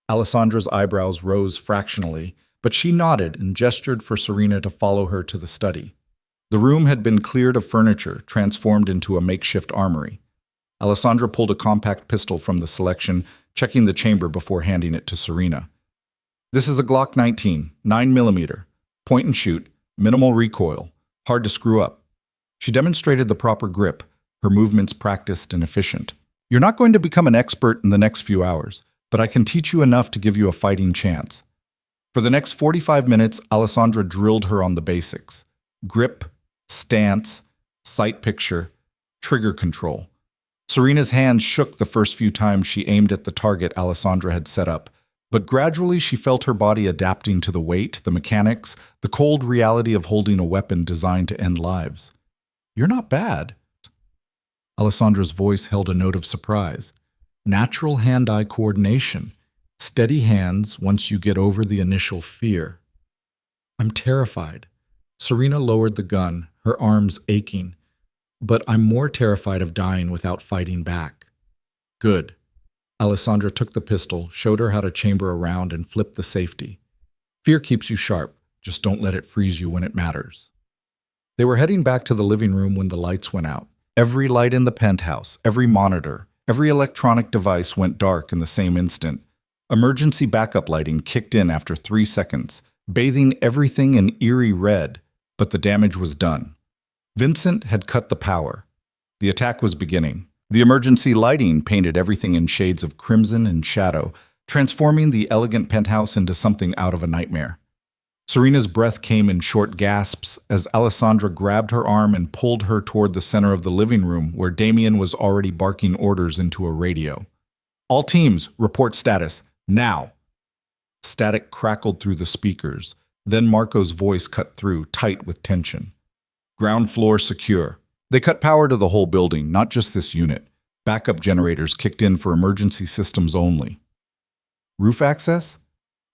Alessandra's eyebrows rose fractionally, but she nodded and gestured for Serena to follow her to the study. The room had been cleared of furniture, transformed into a makeshift armory. Alessandra pulled a compact pistol from the selection, checking the chamber before handing it to Serena. This is a Glock 19, 9mm, point and shoot, minimal recoil, hard to screw up. She demonstrated the proper grip, her movements practiced and efficient. You're not going to become an expert in the next few hours, but I can teach you enough to give you a fighting chance. For the next 45 minutes, Alessandra drilled her on the basics. Grip, stance, sight picture, trigger control. Serena's hand shook the first few times she aimed at the target Alessandra had set up, but gradually she felt her body adapting to the weight, the mechanics, the cold reality of holding a weapon designed to end lives. You're not bad. Alessandra's voice held a note of surprise. Natural hand-eye coordination. Steady hands once you get over the initial fear. I'm terrified. Serena lowered the gun, her arms aching. But I'm more terrified of dying without fighting back. Good. Alessandra took the pistol, showed her how to chamber around, and flipped the safety. Fear keeps you sharp. Just don't let it freeze you when it matters. They were heading back to the living room when the lights went out. Every light in the penthouse, every monitor, every electronic device went dark in the same instant. Emergency backup lighting kicked in after 3 seconds, bathing everything in eerie red, but the damage was done. Vincent had cut the power. The attack was beginning. The emergency lighting painted everything in shades of crimson and shadow, transforming the elegant penthouse into something out of a nightmare. Serena's breath came in short gasps as Alessandra grabbed her arm and pulled her toward the center of the living room where Damien was already barking orders into a radio. All teams, report status, now! Static crackled through the speakers. Then Marco's voice cut through, tight with tension. Ground floor secure. They cut power to the whole building, not just this unit. Backup generators kicked in for emergency systems only. Roof access?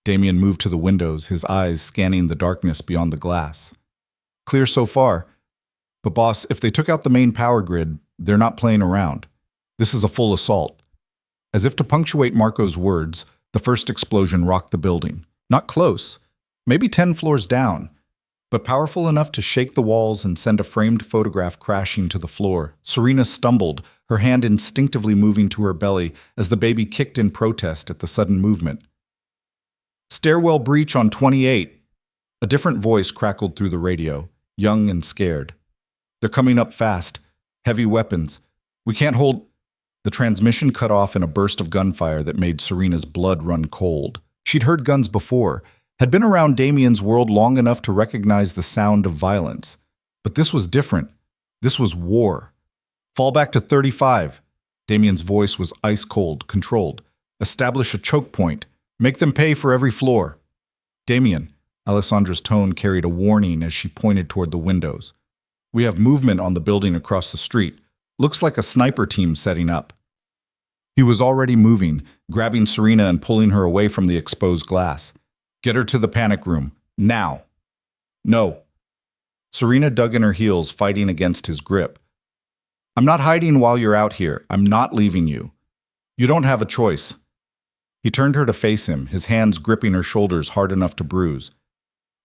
Damien moved to the windows, his eyes scanning the darkness beyond the glass. Clear so far. But boss, if they took out the main power grid, they're not playing around. This is a full assault. As if to punctuate Marco's words, the first explosion rocked the building. Not close, maybe 10 floors down, but powerful enough to shake the walls and send a framed photograph crashing to the floor. Serena stumbled, her hand instinctively moving to her belly as the baby kicked in protest at the sudden movement. Stairwell breach on 28. A different voice crackled through the radio, young and scared. They're coming up fast. Heavy weapons. We can't hold... The transmission cut off in a burst of gunfire that made Serena's blood run cold. She'd heard guns before, had been around Damien's world long enough to recognize the sound of violence. But this was different. This was war. Fall back to 35. Damien's voice was ice cold, controlled. Establish a choke point. Make them pay for every floor. Damien, Alessandra's tone carried a warning as she pointed toward the windows. We have movement on the building across the street. Looks like a sniper team setting up. He was already moving, grabbing Serena and pulling her away from the exposed glass. Get her to the panic room. Now. No. Serena dug in her heels, fighting against his grip. I'm not hiding while you're out here. I'm not leaving you. You don't have a choice. He turned her to face him, his hands gripping her shoulders hard enough to bruise.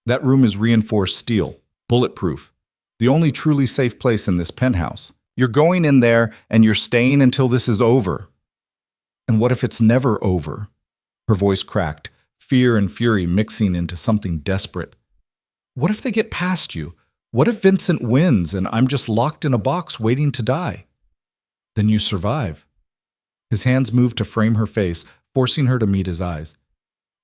That room is reinforced steel, bulletproof. The only truly safe place in this penthouse. You're going in there and you're staying until this is over. And what if it's never over? Her voice cracked, fear and fury mixing into something desperate. What if they get past you? What if Vincent wins and I'm just locked in a box waiting to die? Then you survive. His hands moved to frame her face, forcing her to meet his eyes.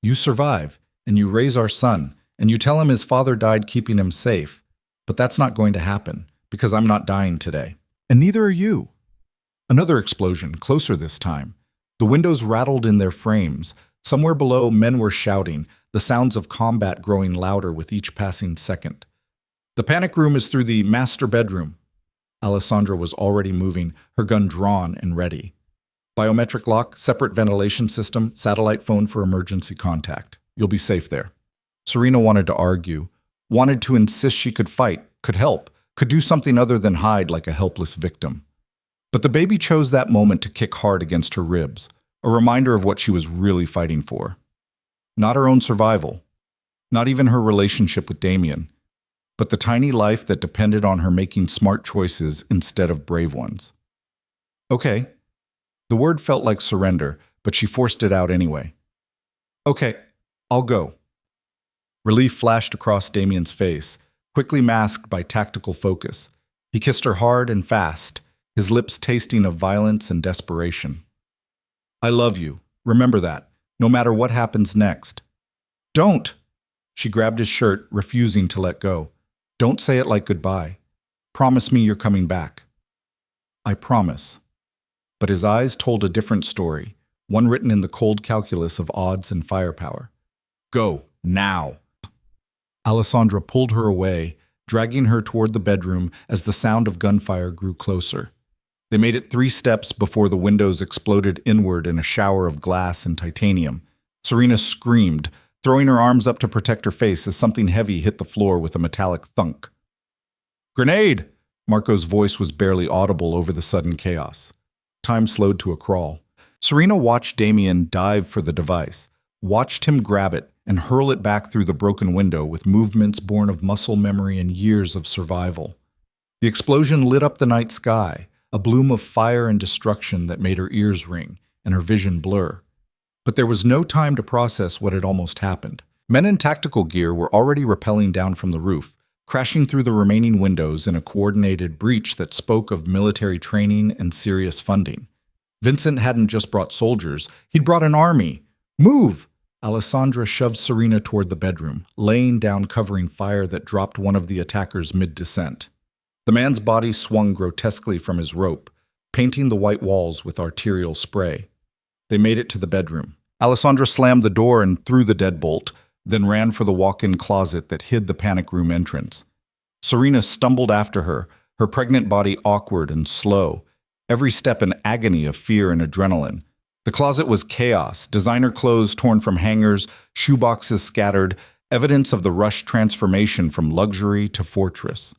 You survive, and you raise our son, and you tell him his father died keeping him safe. But that's not going to happen, because I'm not dying today. And neither are you. Another explosion, closer this time. The windows rattled in their frames. Somewhere below, men were shouting, the sounds of combat growing louder with each passing second. The panic room is through the master bedroom. Alessandra was already moving, her gun drawn and ready. Biometric lock, separate ventilation system, satellite phone for emergency contact. You'll be safe there. Serena wanted to argue, wanted to insist she could fight, could help, could do something other than hide like a helpless victim. But the baby chose that moment to kick hard against her ribs, a reminder of what she was really fighting for. Not her own survival, not even her relationship with Damien, but the tiny life that depended on her making smart choices instead of brave ones. Okay. The word felt like surrender, but she forced it out anyway. Okay, I'll go. Relief flashed across Damien's face, quickly masked by tactical focus. He kissed her hard and fast, his lips tasting of violence and desperation. I love you. Remember that, no matter what happens next. Don't! She grabbed his shirt, refusing to let go. Don't say it like goodbye. Promise me you're coming back. I promise. But his eyes told a different story, one written in the cold calculus of odds and firepower. Go, now! Alessandra pulled her away, dragging her toward the bedroom as the sound of gunfire grew closer. They made it 3 steps before the windows exploded inward in a shower of glass and titanium. Serena screamed, throwing her arms up to protect her face as something heavy hit the floor with a metallic thunk. Grenade! Marco's voice was barely audible over the sudden chaos. Time slowed to a crawl. Serena watched Damien dive for the device, watched him grab it and hurl it back through the broken window with movements born of muscle memory and years of survival. The explosion lit up the night sky, a bloom of fire and destruction that made her ears ring and her vision blur. But there was no time to process what had almost happened. Men in tactical gear were already rappelling down from the roof, crashing through the remaining windows in a coordinated breach that spoke of military training and serious funding. Vincent hadn't just brought soldiers, he'd brought an army. Move! Alessandra shoved Serena toward the bedroom, laying down covering fire that dropped one of the attackers mid-descent. The man's body swung grotesquely from his rope, painting the white walls with arterial spray. They made it to the bedroom. Alessandra slammed the door and threw the deadbolt, then ran for the walk-in closet that hid the panic room entrance. Serena stumbled after her, her pregnant body awkward and slow, every step an agony of fear and adrenaline. The closet was chaos, designer clothes torn from hangers, shoeboxes scattered, evidence of the rushed transformation from luxury to fortress.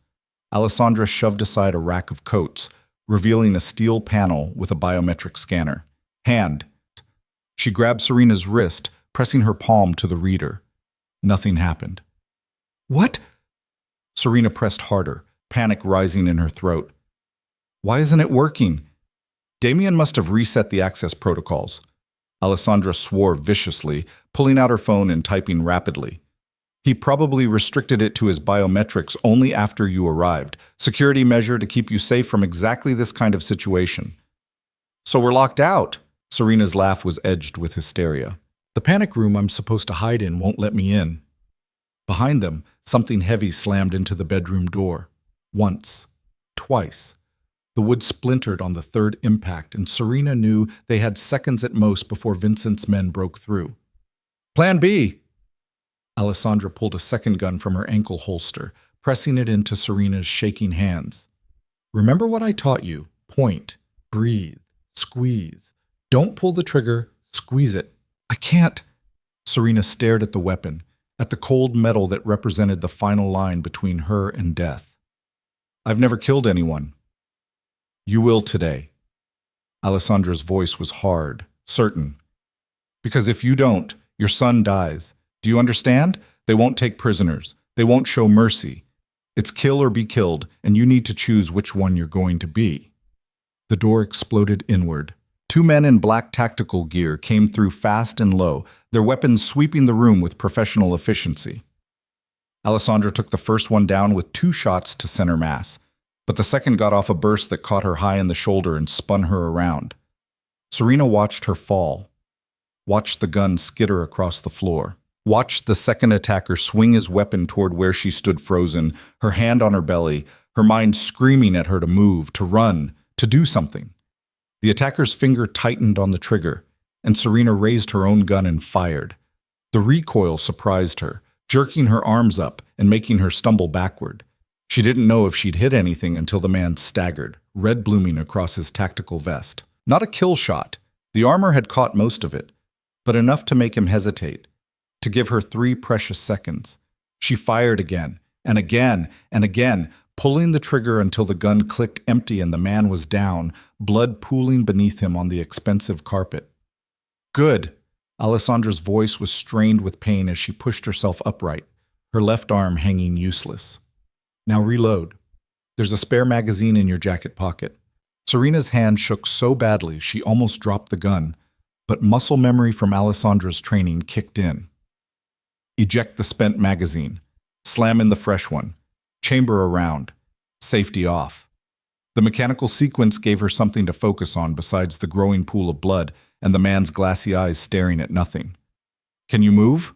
Alessandra shoved aside a rack of coats, revealing a steel panel with a biometric scanner. Hand. She grabbed Serena's wrist, pressing her palm to the reader. Nothing happened. What? Serena pressed harder, panic rising in her throat. Why isn't it working? Damien must have reset the access protocols. Alessandra swore viciously, pulling out her phone and typing rapidly. He probably restricted it to his biometrics only after you arrived. Security measure to keep you safe from exactly this kind of situation. So we're locked out. Serena's laugh was edged with hysteria. The panic room I'm supposed to hide in won't let me in. Behind them, something heavy slammed into the bedroom door. Once. Twice. The wood splintered on the third impact, and Serena knew they had seconds at most before Vincent's men broke through. Plan B! Alessandra pulled a second gun from her ankle holster, pressing it into Serena's shaking hands. Remember what I taught you. Point, breathe, squeeze. Don't pull the trigger, squeeze it. I can't. Serena stared at the weapon, at the cold metal that represented the final line between her and death. I've never killed anyone. You will today. Alessandra's voice was hard, certain. Because if you don't, your son dies. Do you understand? They won't take prisoners. They won't show mercy. It's kill or be killed, and you need to choose which one you're going to be. The door exploded inward. Two men in black tactical gear came through fast and low, their weapons sweeping the room with professional efficiency. Alessandra took the first one down with 2 shots to center mass, but the second got off a burst that caught her high in the shoulder and spun her around. Serena watched her fall, watched the gun skitter across the floor, watched the second attacker swing his weapon toward where she stood frozen, her hand on her belly, her mind screaming at her to move, to run, to do something. The attacker's finger tightened on the trigger, and Serena raised her own gun and fired. The recoil surprised her, jerking her arms up and making her stumble backward. She didn't know if she'd hit anything until the man staggered, red blooming across his tactical vest. Not a kill shot. The armor had caught most of it, but enough to make him hesitate, to give her 3 precious seconds. She fired again, and again, and again, pulling the trigger until the gun clicked empty and the man was down, blood pooling beneath him on the expensive carpet. Good! Alessandra's voice was strained with pain as she pushed herself upright, her left arm hanging useless. Now reload. There's a spare magazine in your jacket pocket. Serena's hand shook so badly she almost dropped the gun, but muscle memory from Alessandra's training kicked in. Eject the spent magazine. Slam in the fresh one. Chamber around. Safety off. The mechanical sequence gave her something to focus on besides the growing pool of blood and the man's glassy eyes staring at nothing. Can you move?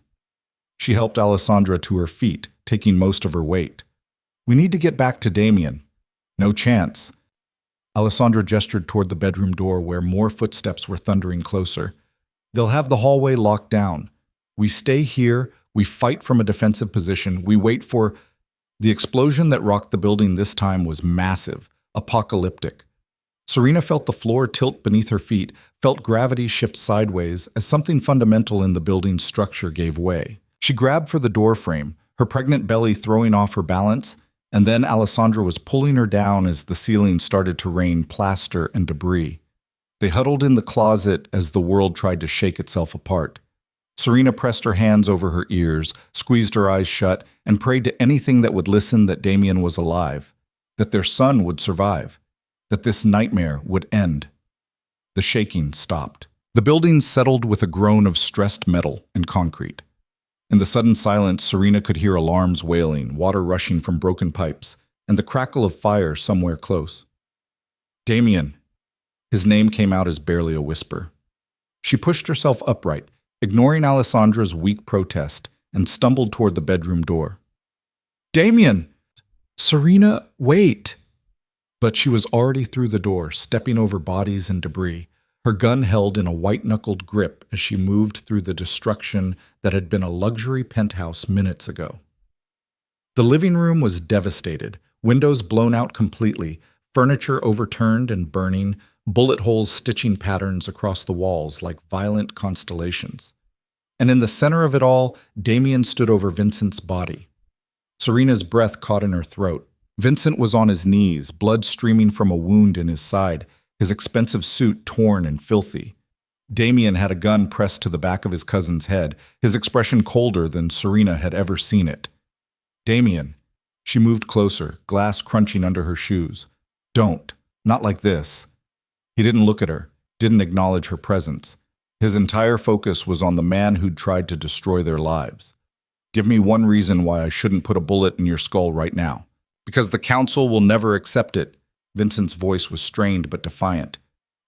She helped Alessandra to her feet, taking most of her weight. We need to get back to Damien. No chance. Alessandra gestured toward the bedroom door where more footsteps were thundering closer. They'll have the hallway locked down. We stay here, we fight from a defensive position, we wait for... The explosion that rocked the building this time was massive, apocalyptic. Serena felt the floor tilt beneath her feet, felt gravity shift sideways as something fundamental in the building's structure gave way. She grabbed for the door frame, her pregnant belly throwing off her balance, and then Alessandra was pulling her down as the ceiling started to rain plaster and debris. They huddled in the closet as the world tried to shake itself apart. Serena pressed her hands over her ears, squeezed her eyes shut, and prayed to anything that would listen that Damien was alive, that their son would survive, that this nightmare would end. The shaking stopped. The building settled with a groan of stressed metal and concrete. In the sudden silence, Serena could hear alarms wailing, water rushing from broken pipes, and the crackle of fire somewhere close. Damien. His name came out as barely a whisper. She pushed herself upright, ignoring Alessandra's weak protest, and stumbled toward the bedroom door. Damien! Serena, wait! But she was already through the door, stepping over bodies and debris, her gun held in a white-knuckled grip as she moved through the destruction that had been a luxury penthouse minutes ago. The living room was devastated, windows blown out completely, furniture overturned and burning, bullet holes stitching patterns across the walls like violent constellations. And in the center of it all, Damien stood over Vincent's body. Serena's breath caught in her throat. Vincent was on his knees, blood streaming from a wound in his side, his expensive suit torn and filthy. Damien had a gun pressed to the back of his cousin's head, his expression colder than Serena had ever seen it. Damien. She moved closer, glass crunching under her shoes. Don't. Not like this. He didn't look at her, didn't acknowledge her presence. His entire focus was on the man who'd tried to destroy their lives. Give me one reason why I shouldn't put a bullet in your skull right now. Because the council will never accept it. Vincent's voice was strained but defiant.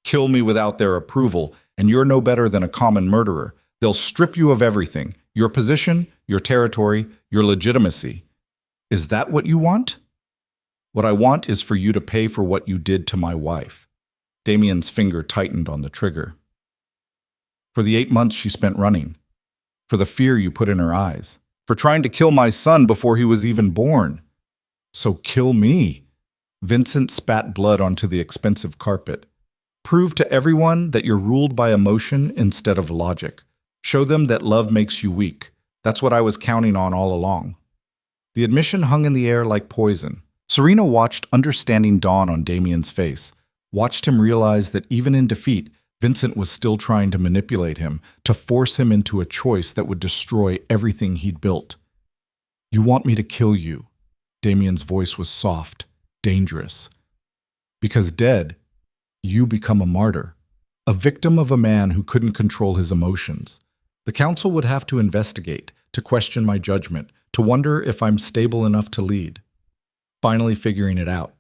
Kill me without their approval, and you're no better than a common murderer. They'll strip you of everything, your position, your territory, your legitimacy. Is that what you want? What I want is for you to pay for what you did to my wife. Damien's finger tightened on the trigger. For the 8 months she spent running, for the fear you put in her eyes, for trying to kill my son before he was even born. So kill me. Vincent spat blood onto the expensive carpet. Prove to everyone that you're ruled by emotion instead of logic. Show them that love makes you weak. That's what I was counting on all along. The admission hung in the air like poison. Serena watched understanding dawn on Damien's face, watched him realize that even in defeat, Vincent was still trying to manipulate him, to force him into a choice that would destroy everything he'd built. You want me to kill you? Damien's voice was soft, dangerous. Because dead, you become a martyr, a victim of a man who couldn't control his emotions. The council would have to investigate, to question my judgment, to wonder if I'm stable enough to lead. Finally figuring it out.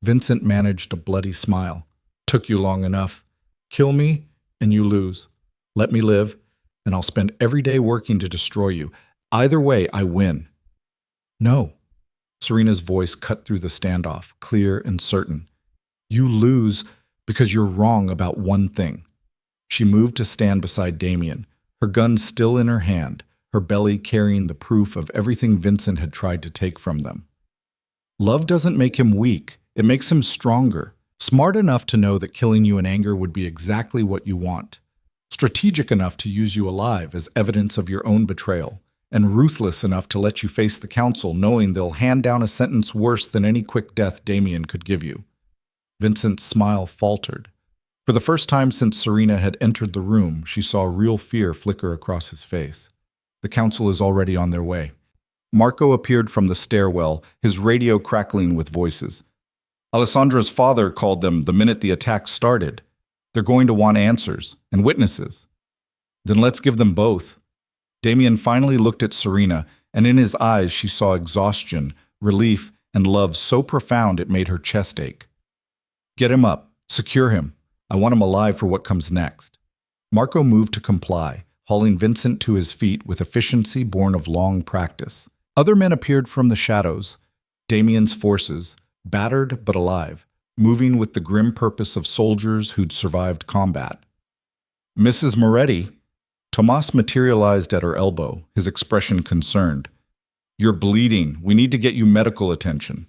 Vincent managed a bloody smile. Took you long enough. Kill me, and you lose. Let me live, and I'll spend every day working to destroy you. Either way, I win. No. Serena's voice cut through the standoff, clear and certain. You lose because you're wrong about one thing. She moved to stand beside Damien, her gun still in her hand, her belly carrying the proof of everything Vincent had tried to take from them. Love doesn't make him weak, it makes him stronger, smart enough to know that killing you in anger would be exactly what you want, strategic enough to use you alive as evidence of your own betrayal, and ruthless enough to let you face the council knowing they'll hand down a sentence worse than any quick death Damien could give you. Vincent's smile faltered. For the first time since Serena had entered the room, she saw real fear flicker across his face. The council is already on their way. Marco appeared from the stairwell, his radio crackling with voices. Alessandra's father called them the minute the attack started. They're going to want answers and witnesses. Then let's give them both. Damien finally looked at Serena, and in his eyes she saw exhaustion, relief, and love so profound it made her chest ache. Get him up. Secure him. I want him alive for what comes next. Marco moved to comply, hauling Vincent to his feet with efficiency born of long practice. Other men appeared from the shadows, Damien's forces, battered but alive, moving with the grim purpose of soldiers who'd survived combat. Mrs. Moretti, Tomas materialized at her elbow, his expression concerned. You're bleeding. We need to get you medical attention.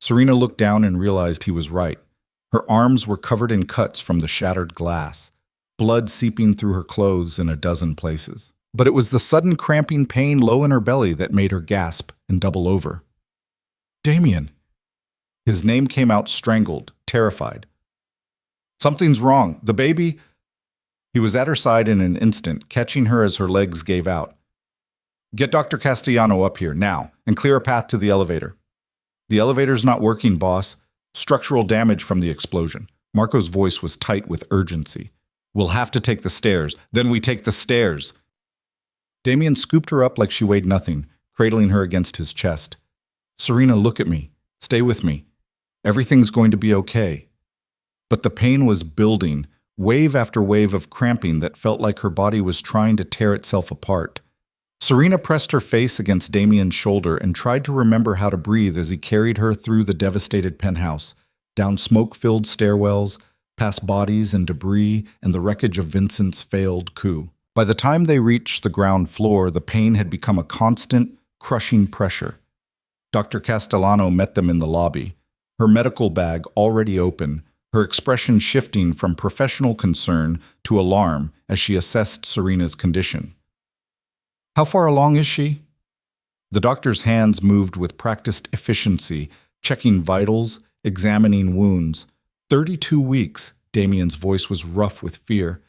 Serena looked down and realized he was right. Her arms were covered in cuts from the shattered glass, blood seeping through her clothes in a dozen places. But it was the sudden cramping pain low in her belly that made her gasp and double over. Damien. His name came out strangled, terrified. Something's wrong. The baby... He was at her side in an instant, catching her as her legs gave out. Get Dr. Castellano up here, now, and clear a path to the elevator. The elevator's not working, boss. Structural damage from the explosion. Marco's voice was tight with urgency. We'll have to take the stairs. Then we take the stairs. Damien scooped her up like she weighed nothing, cradling her against his chest. Serena, look at me. Stay with me. Everything's going to be okay. But the pain was building, wave after wave of cramping that felt like her body was trying to tear itself apart. Serena pressed her face against Damien's shoulder and tried to remember how to breathe as he carried her through the devastated penthouse, down smoke-filled stairwells, past bodies and debris and the wreckage of Vincent's failed coup. By the time they reached the ground floor, the pain had become a constant, crushing pressure. Dr. Castellano met them in the lobby, her medical bag already open, her expression shifting from professional concern to alarm as she assessed Serena's condition. How far along is she? The doctor's hands moved with practiced efficiency, checking vitals, examining wounds. 32 weeks, Damien's voice was rough with fear.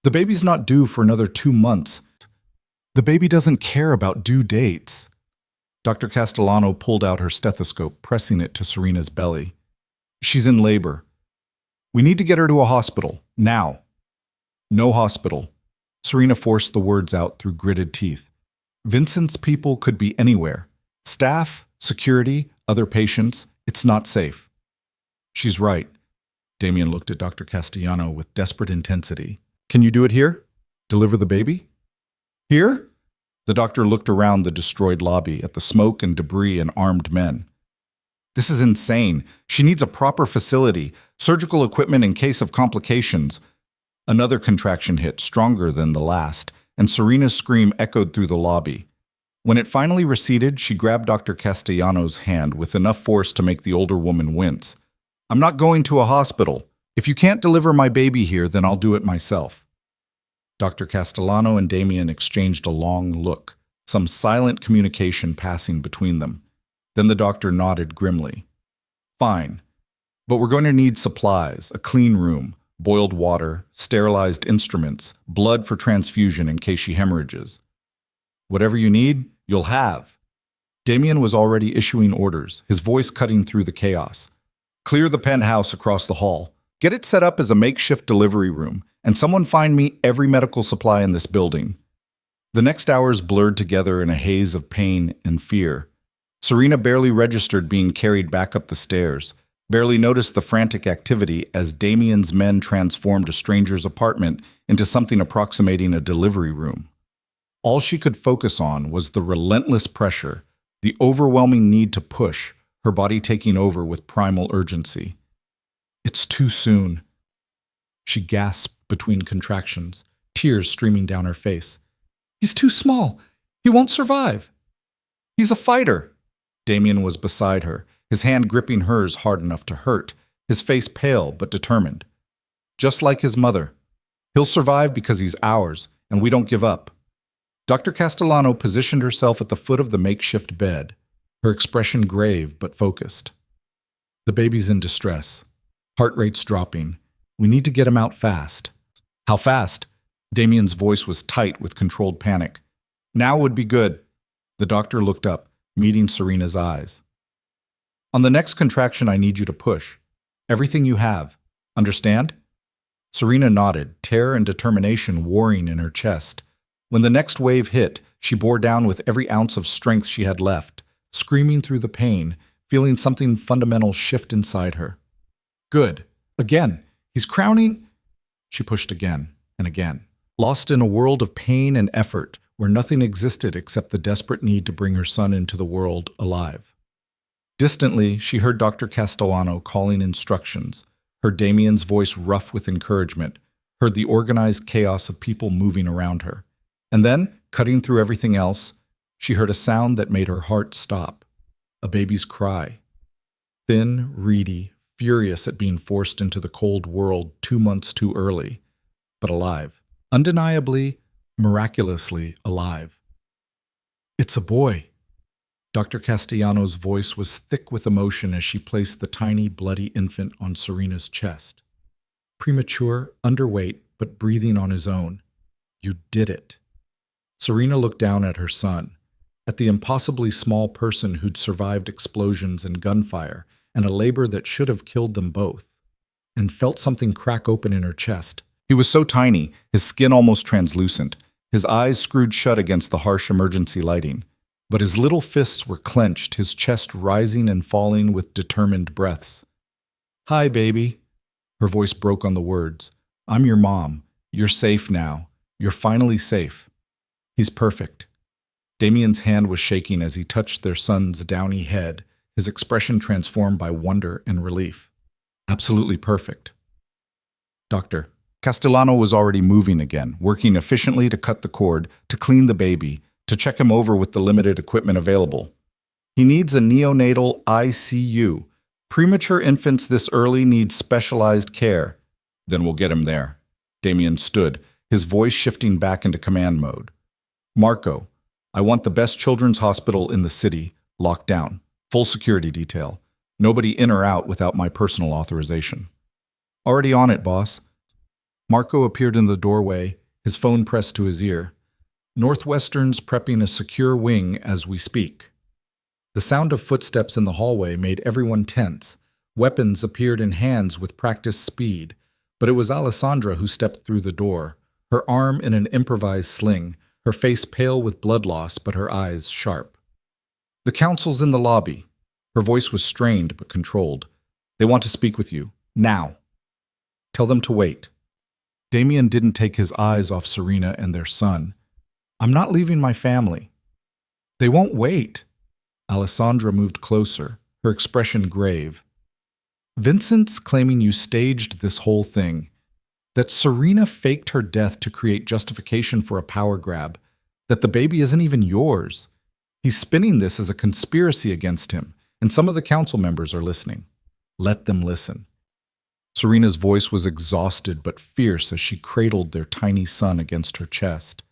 The baby's not due for another 2 months. The baby doesn't care about due dates. Dr. Castellano pulled out her stethoscope, pressing it to Serena's belly. She's in labor. We need to get her to a hospital, now. No hospital. Serena forced the words out through gritted teeth. Vincent's people could be anywhere. Staff, security, other patients. It's not safe. She's right. Damien looked at Dr. Castellano with desperate intensity. Can you do it here? Deliver the baby? Here? The doctor looked around the destroyed lobby at the smoke and debris and armed men. This is insane. She needs a proper facility, surgical equipment in case of complications. Another contraction hit, stronger than the last, and Serena's scream echoed through the lobby. When it finally receded, she grabbed Dr. Castellanos' hand with enough force to make the older woman wince. "I'm not going to a hospital. If you can't deliver my baby here, then I'll do it myself." Dr. Castellano and Damien exchanged a long look, some silent communication passing between them. Then the doctor nodded grimly. "Fine, but we're going to need supplies, a clean room, boiled water, sterilized instruments, blood for transfusion in case she hemorrhages. Whatever you need, you'll have." Damien was already issuing orders, his voice cutting through the chaos. "Clear the penthouse across the hall. Get it set up as a makeshift delivery room, and someone find me every medical supply in this building." The next hours blurred together in a haze of pain and fear. Serena barely registered being carried back up the stairs, barely noticed the frantic activity as Damien's men transformed a stranger's apartment into something approximating a delivery room. All she could focus on was the relentless pressure, the overwhelming need to push, her body taking over with primal urgency. "It's too soon." She gasped between contractions, tears streaming down her face. "He's too small. He won't survive." "He's a fighter." Damien was beside her, his hand gripping hers hard enough to hurt, his face pale but determined. "Just like his mother. He'll survive because he's ours, and we don't give up." Dr. Castellano positioned herself at the foot of the makeshift bed, her expression grave but focused. "The baby's in distress. Heart rate's dropping. We need to get him out fast." "How fast?" Damien's voice was tight with controlled panic. "Now would be good." The doctor looked up, meeting Serena's eyes. "On the next contraction, I need you to push. Everything you have. Understand?" Serena nodded, terror and determination warring in her chest. When the next wave hit, she bore down with every ounce of strength she had left, screaming through the pain, feeling something fundamental shift inside her. "Good. Again. He's crowning." She pushed again and again, lost in a world of pain and effort where nothing existed except the desperate need to bring her son into the world alive. Distantly, she heard Dr. Castellano calling instructions, heard Damien's voice rough with encouragement, heard the organized chaos of people moving around her. And then, cutting through everything else, she heard a sound that made her heart stop. A baby's cry. Thin, reedy, furious at being forced into the cold world 2 months too early, but alive. Undeniably, miraculously alive. "It's a boy." Dr. Castellanos' voice was thick with emotion as she placed the tiny, bloody infant on Serena's chest. Premature, underweight, but breathing on his own. "You did it." Serena looked down at her son, at the impossibly small person who'd survived explosions and gunfire and a labor that should have killed them both, and felt something crack open in her chest. He was so tiny, his skin almost translucent, his eyes screwed shut against the harsh emergency lighting. But his little fists were clenched, his chest rising and falling with determined breaths. "Hi, baby." Her voice broke on the words. "I'm your mom. You're safe now. You're finally safe." "He's perfect." Damien's hand was shaking as he touched their son's downy head, his expression transformed by wonder and relief. "Absolutely perfect." "Doctor." Castellano was already moving again, working efficiently to cut the cord, to clean the baby, to check him over with the limited equipment available. "He needs a neonatal ICU. Premature infants this early need specialized care." "Then we'll get him there." Damien stood, his voice shifting back into command mode. "Marco, I want the best children's hospital in the city, locked down, full security detail. Nobody in or out without my personal authorization." "Already on it, boss." Marco appeared in the doorway, his phone pressed to his ear. "Northwestern's prepping a secure wing as we speak." The sound of footsteps in the hallway made everyone tense. Weapons appeared in hands with practiced speed, but it was Alessandra who stepped through the door, her arm in an improvised sling, her face pale with blood loss but her eyes sharp. "The council's in the lobby." Her voice was strained but controlled. "They want to speak with you. Now." "Tell them to wait." Damien didn't take his eyes off Serena and their son. "I'm not leaving my family." "They won't wait." Alessandra moved closer, her expression grave. "Vincent's claiming you staged this whole thing. that Serena faked her death to create justification for a power grab, that the baby isn't even yours. He's spinning this as a conspiracy against him, and some of the council members are listening. Let them listen. Serena's voice was exhausted but fierce as she cradled their tiny son against her chest.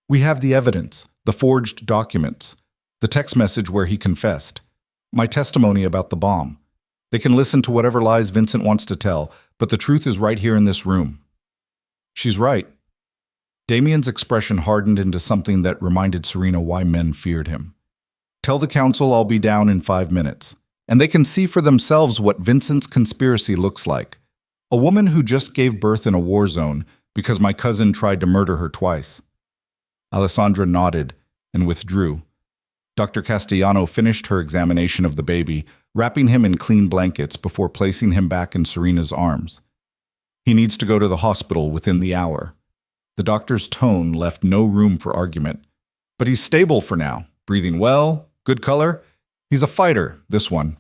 We have the evidence, the forged documents, the text message where he confessed, my testimony about the bomb. They can listen to whatever lies Vincent wants to tell, but the truth is right here in this room. She's right. Damien's expression hardened into something that reminded Serena why men feared him. Tell the council I'll be down in 5 minutes, and they can see for themselves what Vincent's conspiracy looks like. A woman who just gave birth in a war zone because my cousin tried to murder her twice. Alessandra nodded and withdrew. Dr. Castellano finished her examination of the baby, wrapping him in clean blankets before placing him back in Serena's arms. He needs to go to the hospital within the hour. The doctor's tone left no room for argument. But he's stable for now, breathing well, good color. He's a fighter, this one.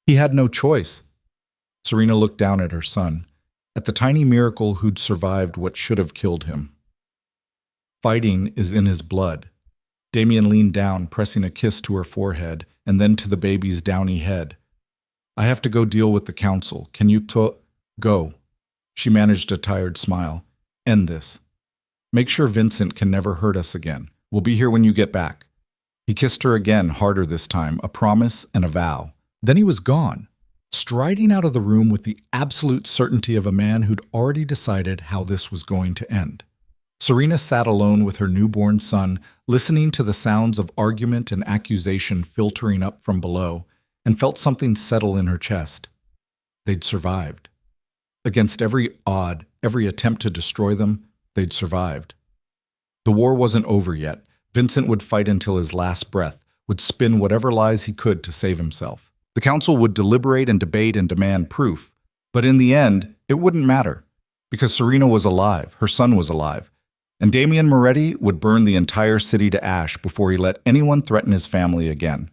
He had no choice. Serena looked down at her son, at the tiny miracle who'd survived what should have killed him. Fighting is in his blood. Damien leaned down, pressing a kiss to her forehead, and then to the baby's downy head. I have to go deal with the council. Can you go? She managed a tired smile. End this. Make sure Vincent can never hurt us again. We'll be here when you get back. He kissed her again, harder this time, a promise and a vow. Then he was gone, striding out of the room with the absolute certainty of a man who'd already decided how this was going to end. Serena sat alone with her newborn son, listening to the sounds of argument and accusation filtering up from below, and felt something settle in her chest. They'd survived. Against every odd, every attempt to destroy them, they'd survived. The war wasn't over yet. Vincent would fight until his last breath, would spin whatever lies he could to save himself. The council would deliberate and debate and demand proof, but in the end, it wouldn't matter, because Serena was alive, her son was alive, and Damien Moretti would burn the entire city to ash before he let anyone threaten his family again.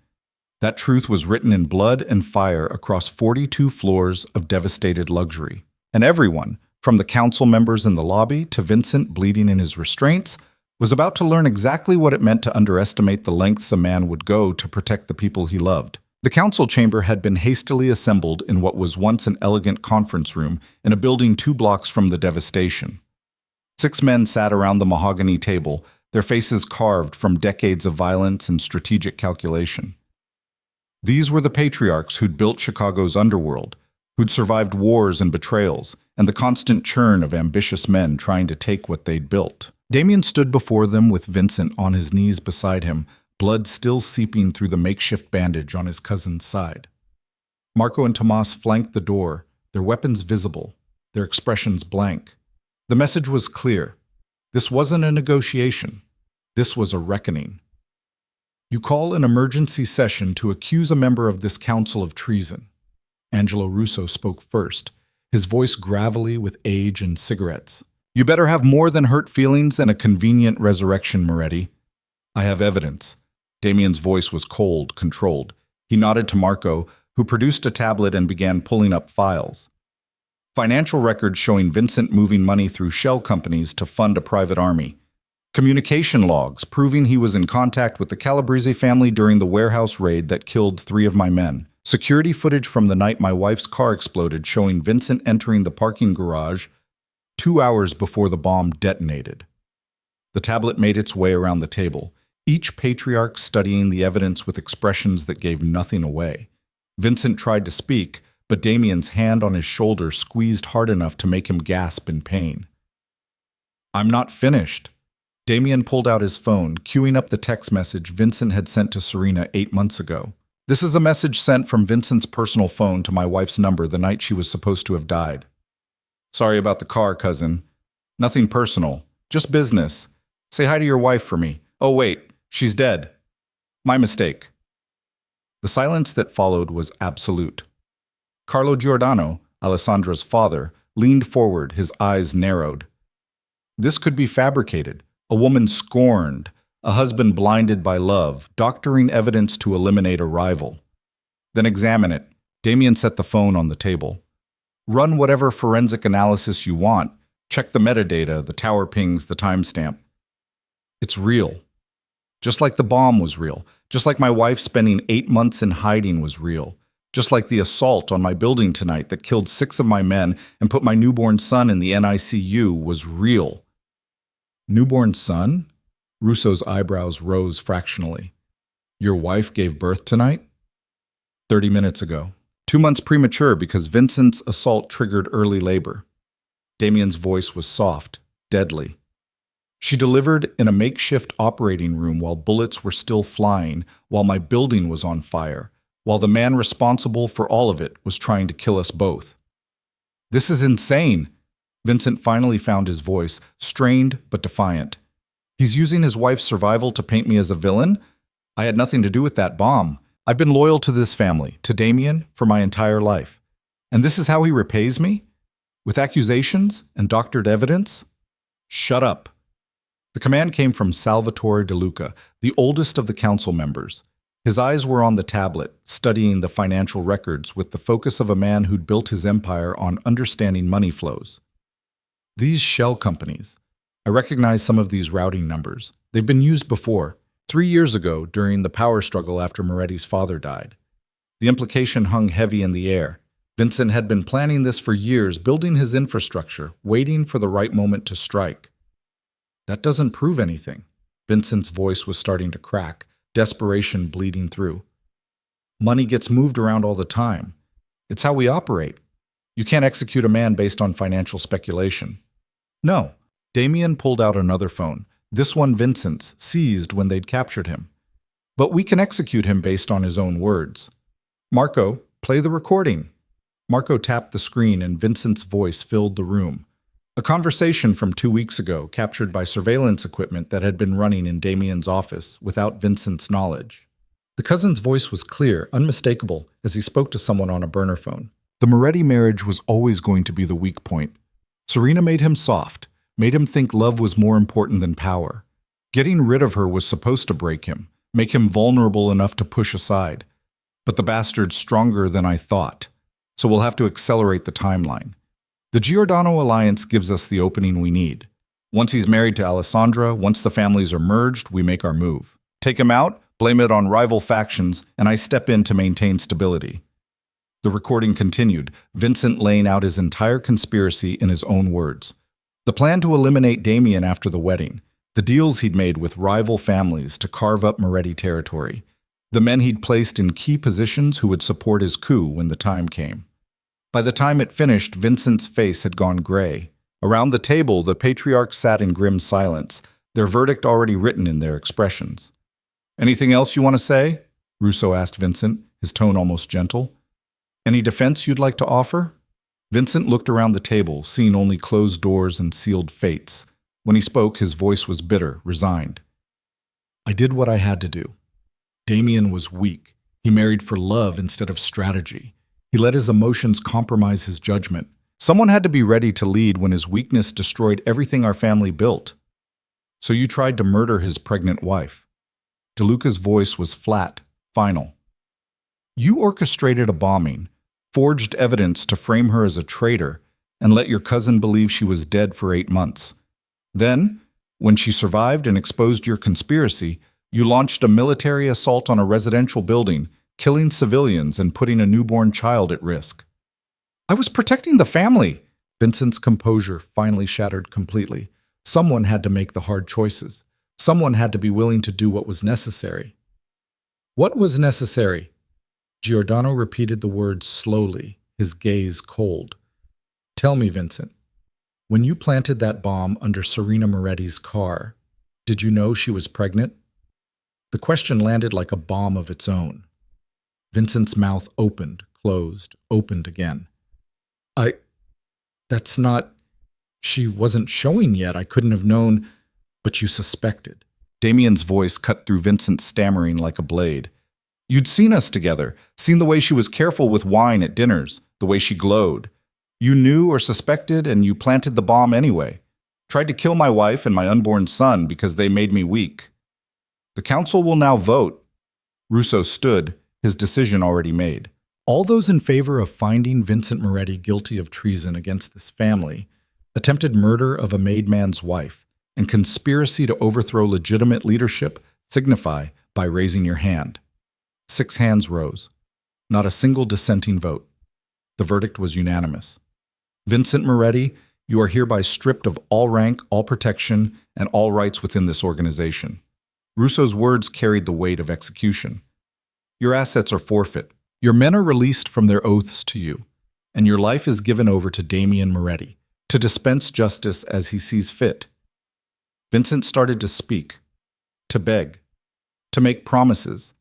That truth was written in blood and fire across 42 floors of devastated luxury. And everyone, from the council members in the lobby to Vincent bleeding in his restraints, was about to learn exactly what it meant to underestimate the lengths a man would go to protect the people he loved. The council chamber had been hastily assembled in what was once an elegant conference room in a building 2 blocks from the devastation. 6 men sat around the mahogany table, their faces carved from decades of violence and strategic calculation. These were the patriarchs who'd built Chicago's underworld, who'd survived wars and betrayals, and the constant churn of ambitious men trying to take what they'd built. Damien stood before them with Vincent on his knees beside him, blood still seeping through the makeshift bandage on his cousin's side. Marco and Tomas flanked the door, their weapons visible, their expressions blank. The message was clear. This wasn't a negotiation. This was a reckoning. You call an emergency session to accuse a member of this council of treason. Angelo Russo spoke first, his voice gravelly with age and cigarettes. You better have more than hurt feelings and a convenient resurrection, Moretti. I have evidence. Damien's voice was cold, controlled. He nodded to Marco, who produced a tablet and began pulling up files. Financial records showing Vincent moving money through shell companies to fund a private army. Communication logs proving he was in contact with the Calabrese family during the warehouse raid that killed 3 of my men. Security footage from the night my wife's car exploded showing Vincent entering the parking garage 2 hours before the bomb detonated. The tablet made its way around the table, each patriarch studying the evidence with expressions that gave nothing away. Vincent tried to speak, but Damien's hand on his shoulder squeezed hard enough to make him gasp in pain. I'm not finished. Damien pulled out his phone, queuing up the text message Vincent had sent to Serena 8 months ago. This is a message sent from Vincent's personal phone to my wife's number the night she was supposed to have died. Sorry about the car, cousin. Nothing personal, just business. Say hi to your wife for me. Oh wait, she's dead. My mistake. The silence that followed was absolute. Carlo Giordano, Alessandra's father, leaned forward, his eyes narrowed. This could be fabricated. A woman scorned, a husband blinded by love, doctoring evidence to eliminate a rival. Then examine it. Damien set the phone on the table. Run whatever forensic analysis you want. Check the metadata, the tower pings, the timestamp. It's real. Just like the bomb was real. Just like my wife spending 8 months in hiding was real. Just like the assault on my building tonight that killed 6 of my men and put my newborn son in the NICU was real. Newborn son? Russo's eyebrows rose fractionally. Your wife gave birth tonight? 30 minutes ago. 2 months premature because Vincent's assault triggered early labor. Damien's voice was soft, deadly. She delivered in a makeshift operating room while bullets were still flying, while my building was on fire, while the man responsible for all of it was trying to kill us both. This is insane. Vincent finally found his voice, strained but defiant. He's using his wife's survival to paint me as a villain? I had nothing to do with that bomb. I've been loyal to this family, to Damien, for my entire life. And this is how he repays me? With accusations and doctored evidence? Shut up. The command came from Salvatore De Luca, the oldest of the council members. His eyes were on the tablet, studying the financial records with the focus of a man who'd built his empire on understanding money flows. These shell companies. I recognize some of these routing numbers. They've been used before, 3 years ago during the power struggle after Moretti's father died. The implication hung heavy in the air. Vincent had been planning this for years, building his infrastructure, waiting for the right moment to strike. That doesn't prove anything. Vincent's voice was starting to crack, desperation bleeding through. Money gets moved around all the time. It's how we operate. You can't execute a man based on financial speculation. No. Damien pulled out another phone, this one Vincent's, seized when they'd captured him. But we can execute him based on his own words. Marco, play the recording. Marco tapped the screen and Vincent's voice filled the room. A conversation from 2 weeks ago captured by surveillance equipment that had been running in Damien's office without Vincent's knowledge. The cousin's voice was clear, unmistakable, as he spoke to someone on a burner phone. The Moretti marriage was always going to be the weak point. Serena made him soft, made him think love was more important than power. Getting rid of her was supposed to break him, make him vulnerable enough to push aside. But the bastard's stronger than I thought, so we'll have to accelerate the timeline. The Giordano alliance gives us the opening we need. Once he's married to Alessandra, once the families are merged, we make our move. Take him out, blame it on rival factions, and I step in to maintain stability. The recording continued, Vincent laying out his entire conspiracy in his own words. The plan to eliminate Damien after the wedding, the deals he'd made with rival families to carve up Moretti territory, the men he'd placed in key positions who would support his coup when the time came. By the time it finished, Vincent's face had gone gray. Around the table, the patriarchs sat in grim silence, their verdict already written in their expressions. Anything else you want to say? Russo asked Vincent, his tone almost gentle. Any defense you'd like to offer? Vincent looked around the table, seeing only closed doors and sealed fates. When he spoke, his voice was bitter, resigned. I did what I had to do. Damien was weak. He married for love instead of strategy. He let his emotions compromise his judgment. Someone had to be ready to lead when his weakness destroyed everything our family built. So you tried to murder his pregnant wife. DeLuca's voice was flat, final. You orchestrated a bombing, forged evidence to frame her as a traitor, and let your cousin believe she was dead for 8 months. Then, when she survived and exposed your conspiracy, you launched a military assault on a residential building, killing civilians and putting a newborn child at risk. I was protecting the family. Vincent's composure finally shattered completely. Someone had to make the hard choices. Someone had to be willing to do what was necessary. What was necessary? Giordano repeated the words slowly, his gaze cold. Tell me, Vincent, when you planted that bomb under Serena Moretti's car, did you know she was pregnant? The question landed like a bomb of its own. Vincent's mouth opened, closed, opened again. That's not... She wasn't showing yet. I couldn't have known, but you suspected. Damien's voice cut through Vincent's stammering like a blade. You'd seen us together, seen the way she was careful with wine at dinners, the way she glowed. You knew or suspected, and you planted the bomb anyway. Tried to kill my wife and my unborn son because they made me weak. The council will now vote. Russo stood, his decision already made. All those in favor of finding Vincent Moretti guilty of treason against this family, attempted murder of a made man's wife, and conspiracy to overthrow legitimate leadership signify by raising your hand. 6 hands rose. Not a single dissenting vote. The verdict was unanimous. Vincent Moretti, you are hereby stripped of all rank, all protection, and all rights within this organization. Russo's words carried the weight of execution. Your assets are forfeit. Your men are released from their oaths to you, and your life is given over to Damien Moretti to dispense justice as he sees fit. Vincent started to speak, to beg, to make promises.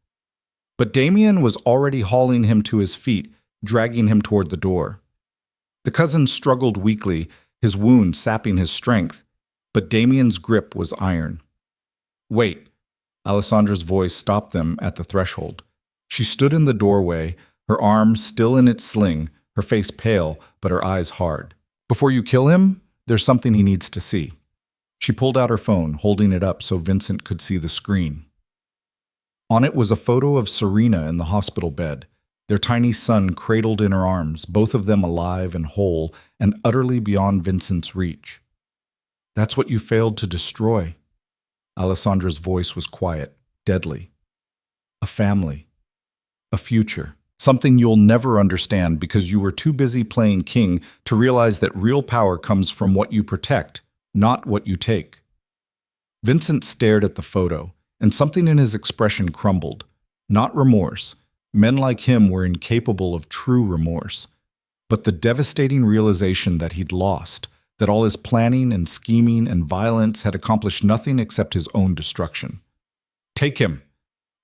But Damien was already hauling him to his feet, dragging him toward the door. The cousin struggled weakly, his wound sapping his strength, but Damien's grip was iron. Wait, Alessandra's voice stopped them at the threshold. She stood in the doorway, her arm still in its sling, her face pale, but her eyes hard. Before you kill him, there's something he needs to see. She pulled out her phone, holding it up so Vincent could see the screen. On it was a photo of Serena in the hospital bed, their tiny son cradled in her arms, both of them alive and whole and utterly beyond Vincent's reach. That's what you failed to destroy. Alessandra's voice was quiet, deadly. A family. A future. Something you'll never understand because you were too busy playing king to realize that real power comes from what you protect, not what you take. Vincent stared at the photo, and something in his expression crumbled. Not remorse. Men like him were incapable of true remorse. But the devastating realization that he'd lost, that all his planning and scheming and violence had accomplished nothing except his own destruction. Take him.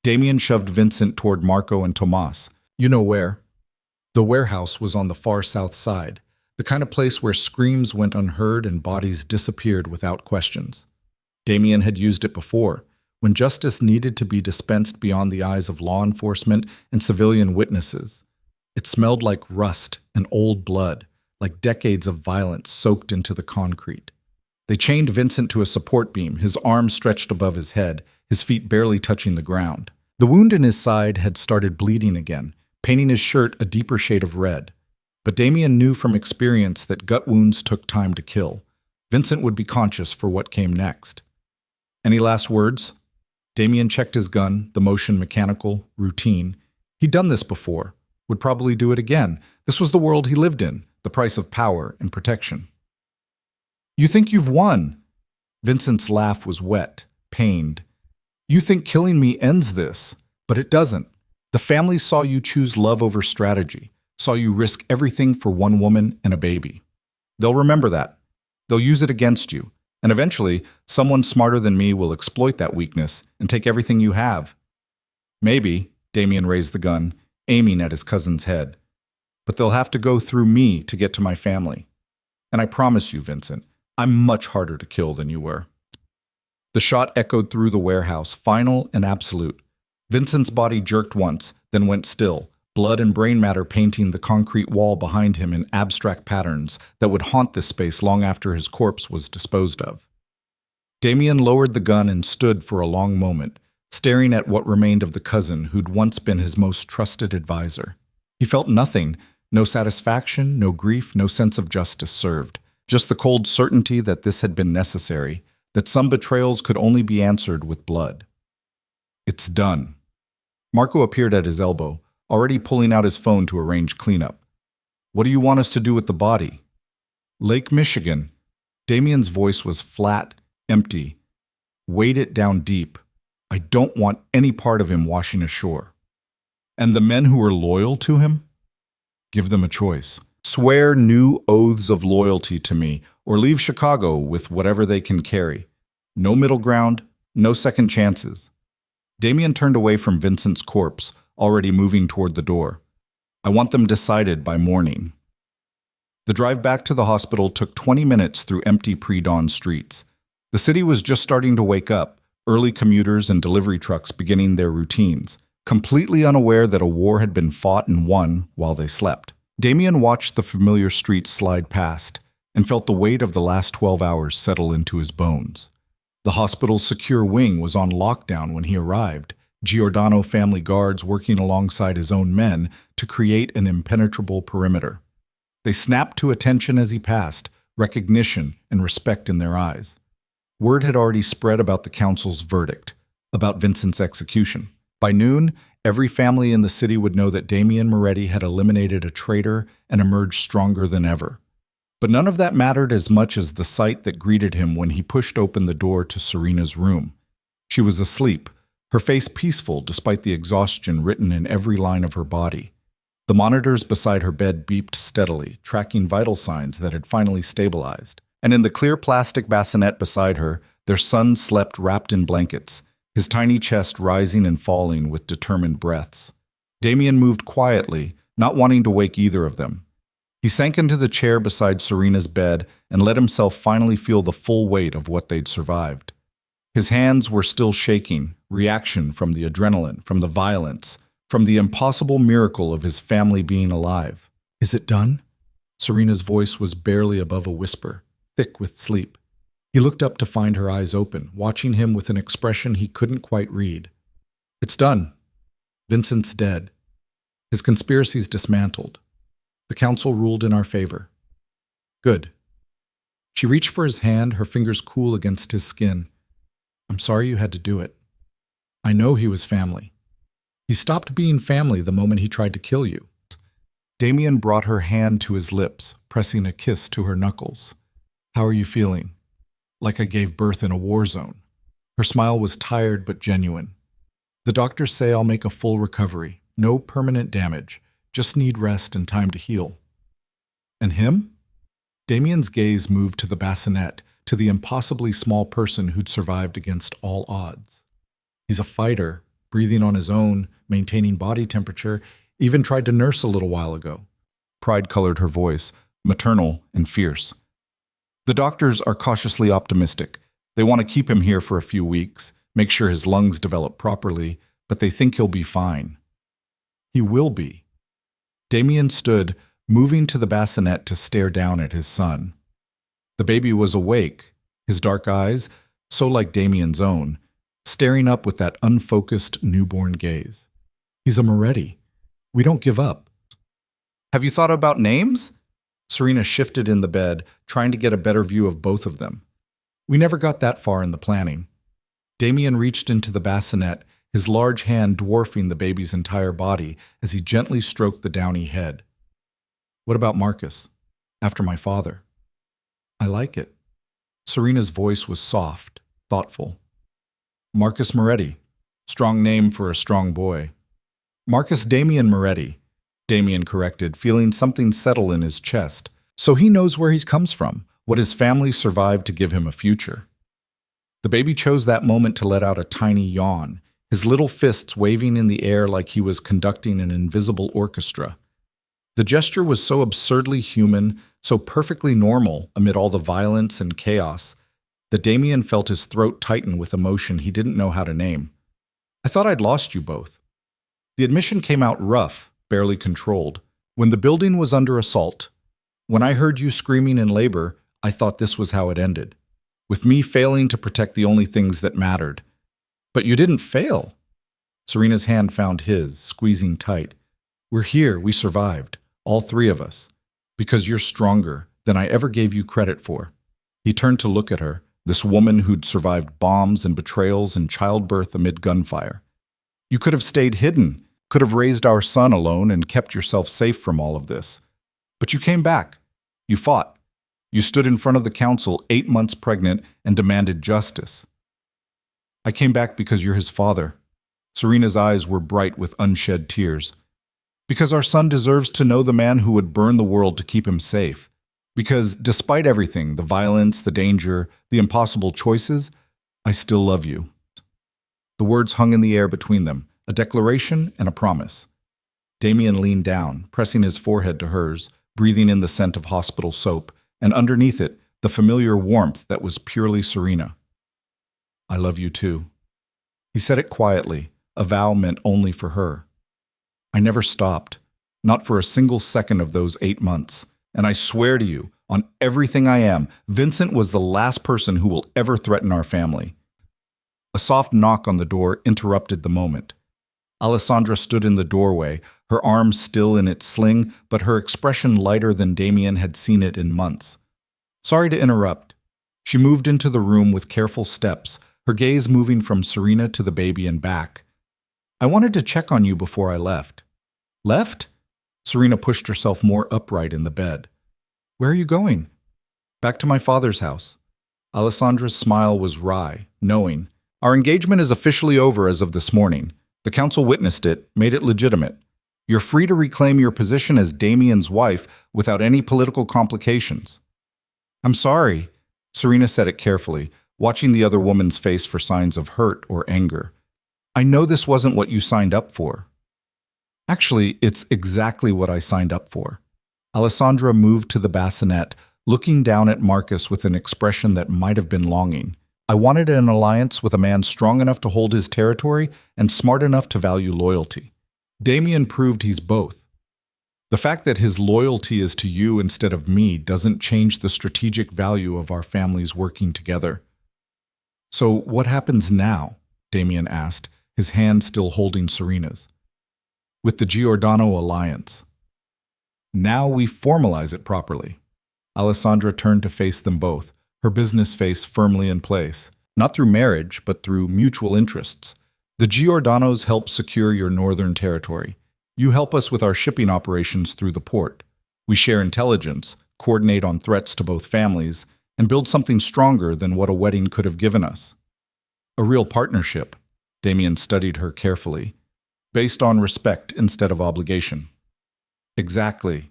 Damien shoved Vincent toward Marco and Tomas. You know where? The warehouse was on the far south side, the kind of place where screams went unheard and bodies disappeared without questions. Damien had used it before, when justice needed to be dispensed beyond the eyes of law enforcement and civilian witnesses. It smelled like rust and old blood, like decades of violence soaked into the concrete. They chained Vincent to a support beam, his arms stretched above his head, his feet barely touching the ground. The wound in his side had started bleeding again, painting his shirt a deeper shade of red. But Damien knew from experience that gut wounds took time to kill. Vincent would be conscious for what came next. Any last words? Damien checked his gun, the motion mechanical, routine. He'd done this before, would probably do it again. This was the world he lived in, the price of power and protection. You think you've won? Vincent's laugh was wet, pained. You think killing me ends this, but it doesn't. The family saw you choose love over strategy, saw you risk everything for one woman and a baby. They'll remember that. They'll use it against you. And eventually, someone smarter than me will exploit that weakness and take everything you have. Maybe, Damien raised the gun, aiming at his cousin's head. But they'll have to go through me to get to my family. And I promise you, Vincent, I'm much harder to kill than you were. The shot echoed through the warehouse, final and absolute. Vincent's body jerked once, then went still, blood and brain matter painting the concrete wall behind him in abstract patterns that would haunt this space long after his corpse was disposed of. Damien lowered the gun and stood for a long moment, staring at what remained of the cousin who'd once been his most trusted advisor. He felt nothing, no satisfaction, no grief, no sense of justice served, just the cold certainty that this had been necessary, that some betrayals could only be answered with blood. It's done. Marco appeared at his elbow, already pulling out his phone to arrange cleanup. What do you want us to do with the body? Lake Michigan. Damien's voice was flat, empty. Weighed it down deep. I don't want any part of him washing ashore. And the men who were loyal to him? Give them a choice. Swear new oaths of loyalty to me, or leave Chicago with whatever they can carry. No middle ground, no second chances. Damien turned away from Vincent's corpse, already moving toward the door. I want them decided by morning. The drive back to the hospital took 20 minutes through empty pre-dawn streets. The city was just starting to wake up, early commuters and delivery trucks beginning their routines, completely unaware that a war had been fought and won while they slept. Damien watched the familiar streets slide past and felt the weight of the last 12 hours settle into his bones. The hospital's secure wing was on lockdown when he arrived, Giordano family guards working alongside his own men to create an impenetrable perimeter. They snapped to attention as he passed, recognition and respect in their eyes. Word had already spread about the council's verdict, about Vincent's execution. By noon, every family in the city would know that Damien Moretti had eliminated a traitor and emerged stronger than ever. But none of that mattered as much as the sight that greeted him when he pushed open the door to Serena's room. She was asleep, her face peaceful despite the exhaustion written in every line of her body. The monitors beside her bed beeped steadily, tracking vital signs that had finally stabilized. And in the clear plastic bassinet beside her, their son slept wrapped in blankets, his tiny chest rising and falling with determined breaths. Damien moved quietly, not wanting to wake either of them. He sank into the chair beside Serena's bed and let himself finally feel the full weight of what they'd survived. His hands were still shaking, reaction from the adrenaline, from the violence, from the impossible miracle of his family being alive. "Is it done?" Serena's voice was barely above a whisper, thick with sleep. He looked up to find her eyes open, watching him with an expression he couldn't quite read. "It's done. Vincent's dead. His conspiracy's dismantled. The council ruled in our favor." "Good." She reached for his hand, her fingers cool against his skin. "I'm sorry you had to do it. I know he was family. He stopped being family the moment he tried to kill you." Damien brought her hand to his lips, pressing a kiss to her knuckles. "How are you feeling?" "Like I gave birth in a war zone." Her smile was tired but genuine. "The doctors say I'll make a full recovery. No permanent damage. Just need rest and time to heal." "And him?" Damien's gaze moved to the bassinet, to the impossibly small person who'd survived against all odds. "He's a fighter, breathing on his own, maintaining body temperature, even tried to nurse a little while ago." Pride colored her voice, maternal and fierce. "The doctors are cautiously optimistic. They want to keep him here for a few weeks, make sure his lungs develop properly, but they think he'll be fine." "He will be." Damien stood, moving to the bassinet to stare down at his son. The baby was awake, his dark eyes, so like Damien's own, staring up with that unfocused newborn gaze. "He's a Moretti. We don't give up." "Have you thought about names?" Serena shifted in the bed, trying to get a better view of both of them. "We never got that far in the planning." Damien reached into the bassinet, his large hand dwarfing the baby's entire body as he gently stroked the downy head. "What about Marcus? After my father?" "I like it." Serena's voice was soft, thoughtful. "Marcus Moretti. Strong name for a strong boy." "Marcus Damien Moretti," Damien corrected, feeling something settle in his chest. "So he knows where he comes from, what his family survived to give him a future." The baby chose that moment to let out a tiny yawn, his little fists waving in the air like he was conducting an invisible orchestra. The gesture was so absurdly human, so perfectly normal amid all the violence and chaos, that Damien felt his throat tighten with emotion he didn't know how to name. "I thought I'd lost you both." The admission came out rough, barely controlled. "When the building was under assault, when I heard you screaming in labor, I thought this was how it ended, with me failing to protect the only things that mattered. But you didn't fail." Serena's hand found his, squeezing tight. "We're here, we survived, all three of us, because you're stronger than I ever gave you credit for." He turned to look at her, this woman who'd survived bombs and betrayals and childbirth amid gunfire. "You could have stayed hidden, could have raised our son alone and kept yourself safe from all of this. But you came back. You fought. You stood in front of the council 8 months pregnant and demanded justice." "I came back because you're his father." Serena's eyes were bright with unshed tears. "Because our son deserves to know the man who would burn the world to keep him safe. Because despite everything, the violence, the danger, the impossible choices, I still love you." The words hung in the air between them, a declaration and a promise. Damien leaned down, pressing his forehead to hers, breathing in the scent of hospital soap, and underneath it, the familiar warmth that was purely Serena. "I love you too." He said it quietly, a vow meant only for her. "I never stopped, not for a single second of those 8 months. And I swear to you, on everything I am, Vincent was the last person who will ever threaten our family." A soft knock on the door interrupted the moment. Alessandra stood in the doorway, her arm still in its sling, but her expression lighter than Damien had seen it in months. Sorry to interrupt. She moved into the room with careful steps, her gaze moving from Serena to the baby and back. I wanted to check on you before I left. Left? Serena pushed herself more upright in the bed. Where are you going? Back to my father's house. Alessandra's smile was wry, knowing. Our engagement is officially over as of this morning. The council witnessed it, made it legitimate. You're free to reclaim your position as Damien's wife without any political complications. I'm sorry, Serena said it carefully, watching the other woman's face for signs of hurt or anger. I know this wasn't what you signed up for. Actually, it's exactly what I signed up for. Alessandra moved to the bassinet, looking down at Marcus with an expression that might have been longing. I wanted an alliance with a man strong enough to hold his territory and smart enough to value loyalty. Damien proved he's both. The fact that his loyalty is to you instead of me doesn't change the strategic value of our families working together. So what happens now? Damien asked, his hand still holding Serena's. With the Giordano alliance. Now we formalize it properly. Alessandra turned to face them both, her business face firmly in place, not through marriage, but through mutual interests. The Giordanos help secure your northern territory. You help us with our shipping operations through the port. We share intelligence, coordinate on threats to both families, and build something stronger than what a wedding could have given us. A real partnership, Damien studied her carefully, based on respect instead of obligation. Exactly.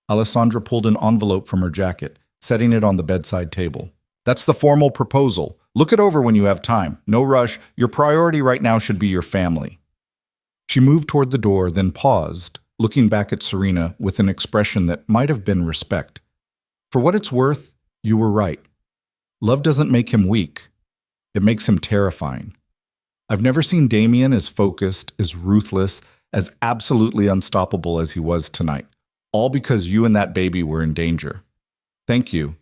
Alessandra pulled an envelope from her jacket, setting it on the bedside table. That's the formal proposal. Look it over when you have time. No rush. Your priority right now should be your family. She moved toward the door, then paused, looking back at Serena with an expression that might have been respect. For what it's worth, you were right. Love doesn't make him weak. It makes him terrifying. I've never seen Damien as focused, as ruthless, as absolutely unstoppable as he was tonight. All because you and that baby were in danger. Thank you.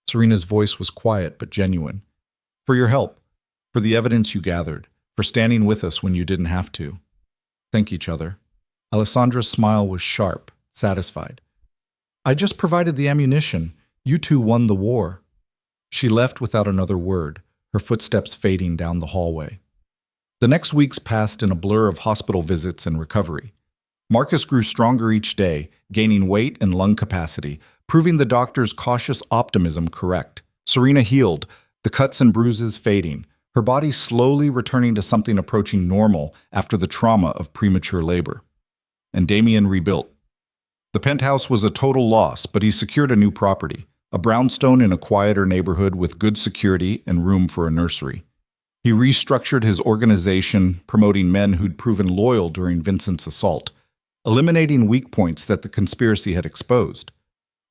Serena's voice was quiet but genuine. For your help, for the evidence you gathered, for standing with us when you didn't have to. Thank each other. Alessandra's smile was sharp, satisfied. I just provided the ammunition. You two won the war. She left without another word, her footsteps fading down the hallway. The next weeks passed in a blur of hospital visits and recovery. Marcus grew stronger each day, gaining weight and lung capacity, proving the doctor's cautious optimism correct. Serena healed, the cuts and bruises fading, her body slowly returning to something approaching normal after the trauma of premature labor. And Damien rebuilt. The penthouse was a total loss, but he secured a new property, a brownstone in a quieter neighborhood with good security and room for a nursery. He restructured his organization, promoting men who'd proven loyal during Vincent's assault, eliminating weak points that the conspiracy had exposed.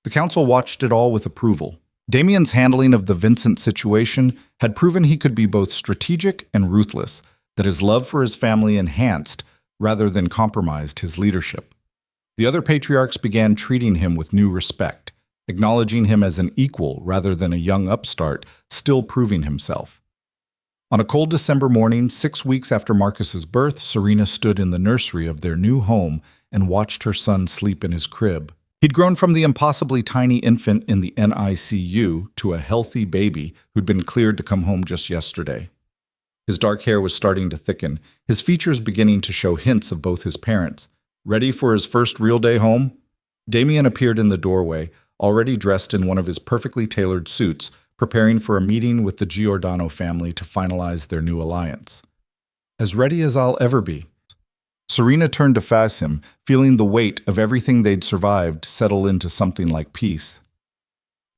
The council watched it all with approval. Damien's handling of the Vincent situation had proven he could be both strategic and ruthless, that his love for his family enhanced rather than compromised his leadership. The other patriarchs began treating him with new respect, acknowledging him as an equal rather than a young upstart still proving himself. On a cold December morning, 6 weeks after Marcus's birth, Serena stood in the nursery of their new home and watched her son sleep in his crib. He'd grown from the impossibly tiny infant in the NICU to a healthy baby who'd been cleared to come home just yesterday. His dark hair was starting to thicken, his features beginning to show hints of both his parents. Ready for his first real day home? Damien appeared in the doorway, already dressed in one of his perfectly tailored suits, preparing for a meeting with the Giordano family to finalize their new alliance. As ready as I'll ever be. Serena turned to face him, feeling the weight of everything they'd survived settle into something like peace.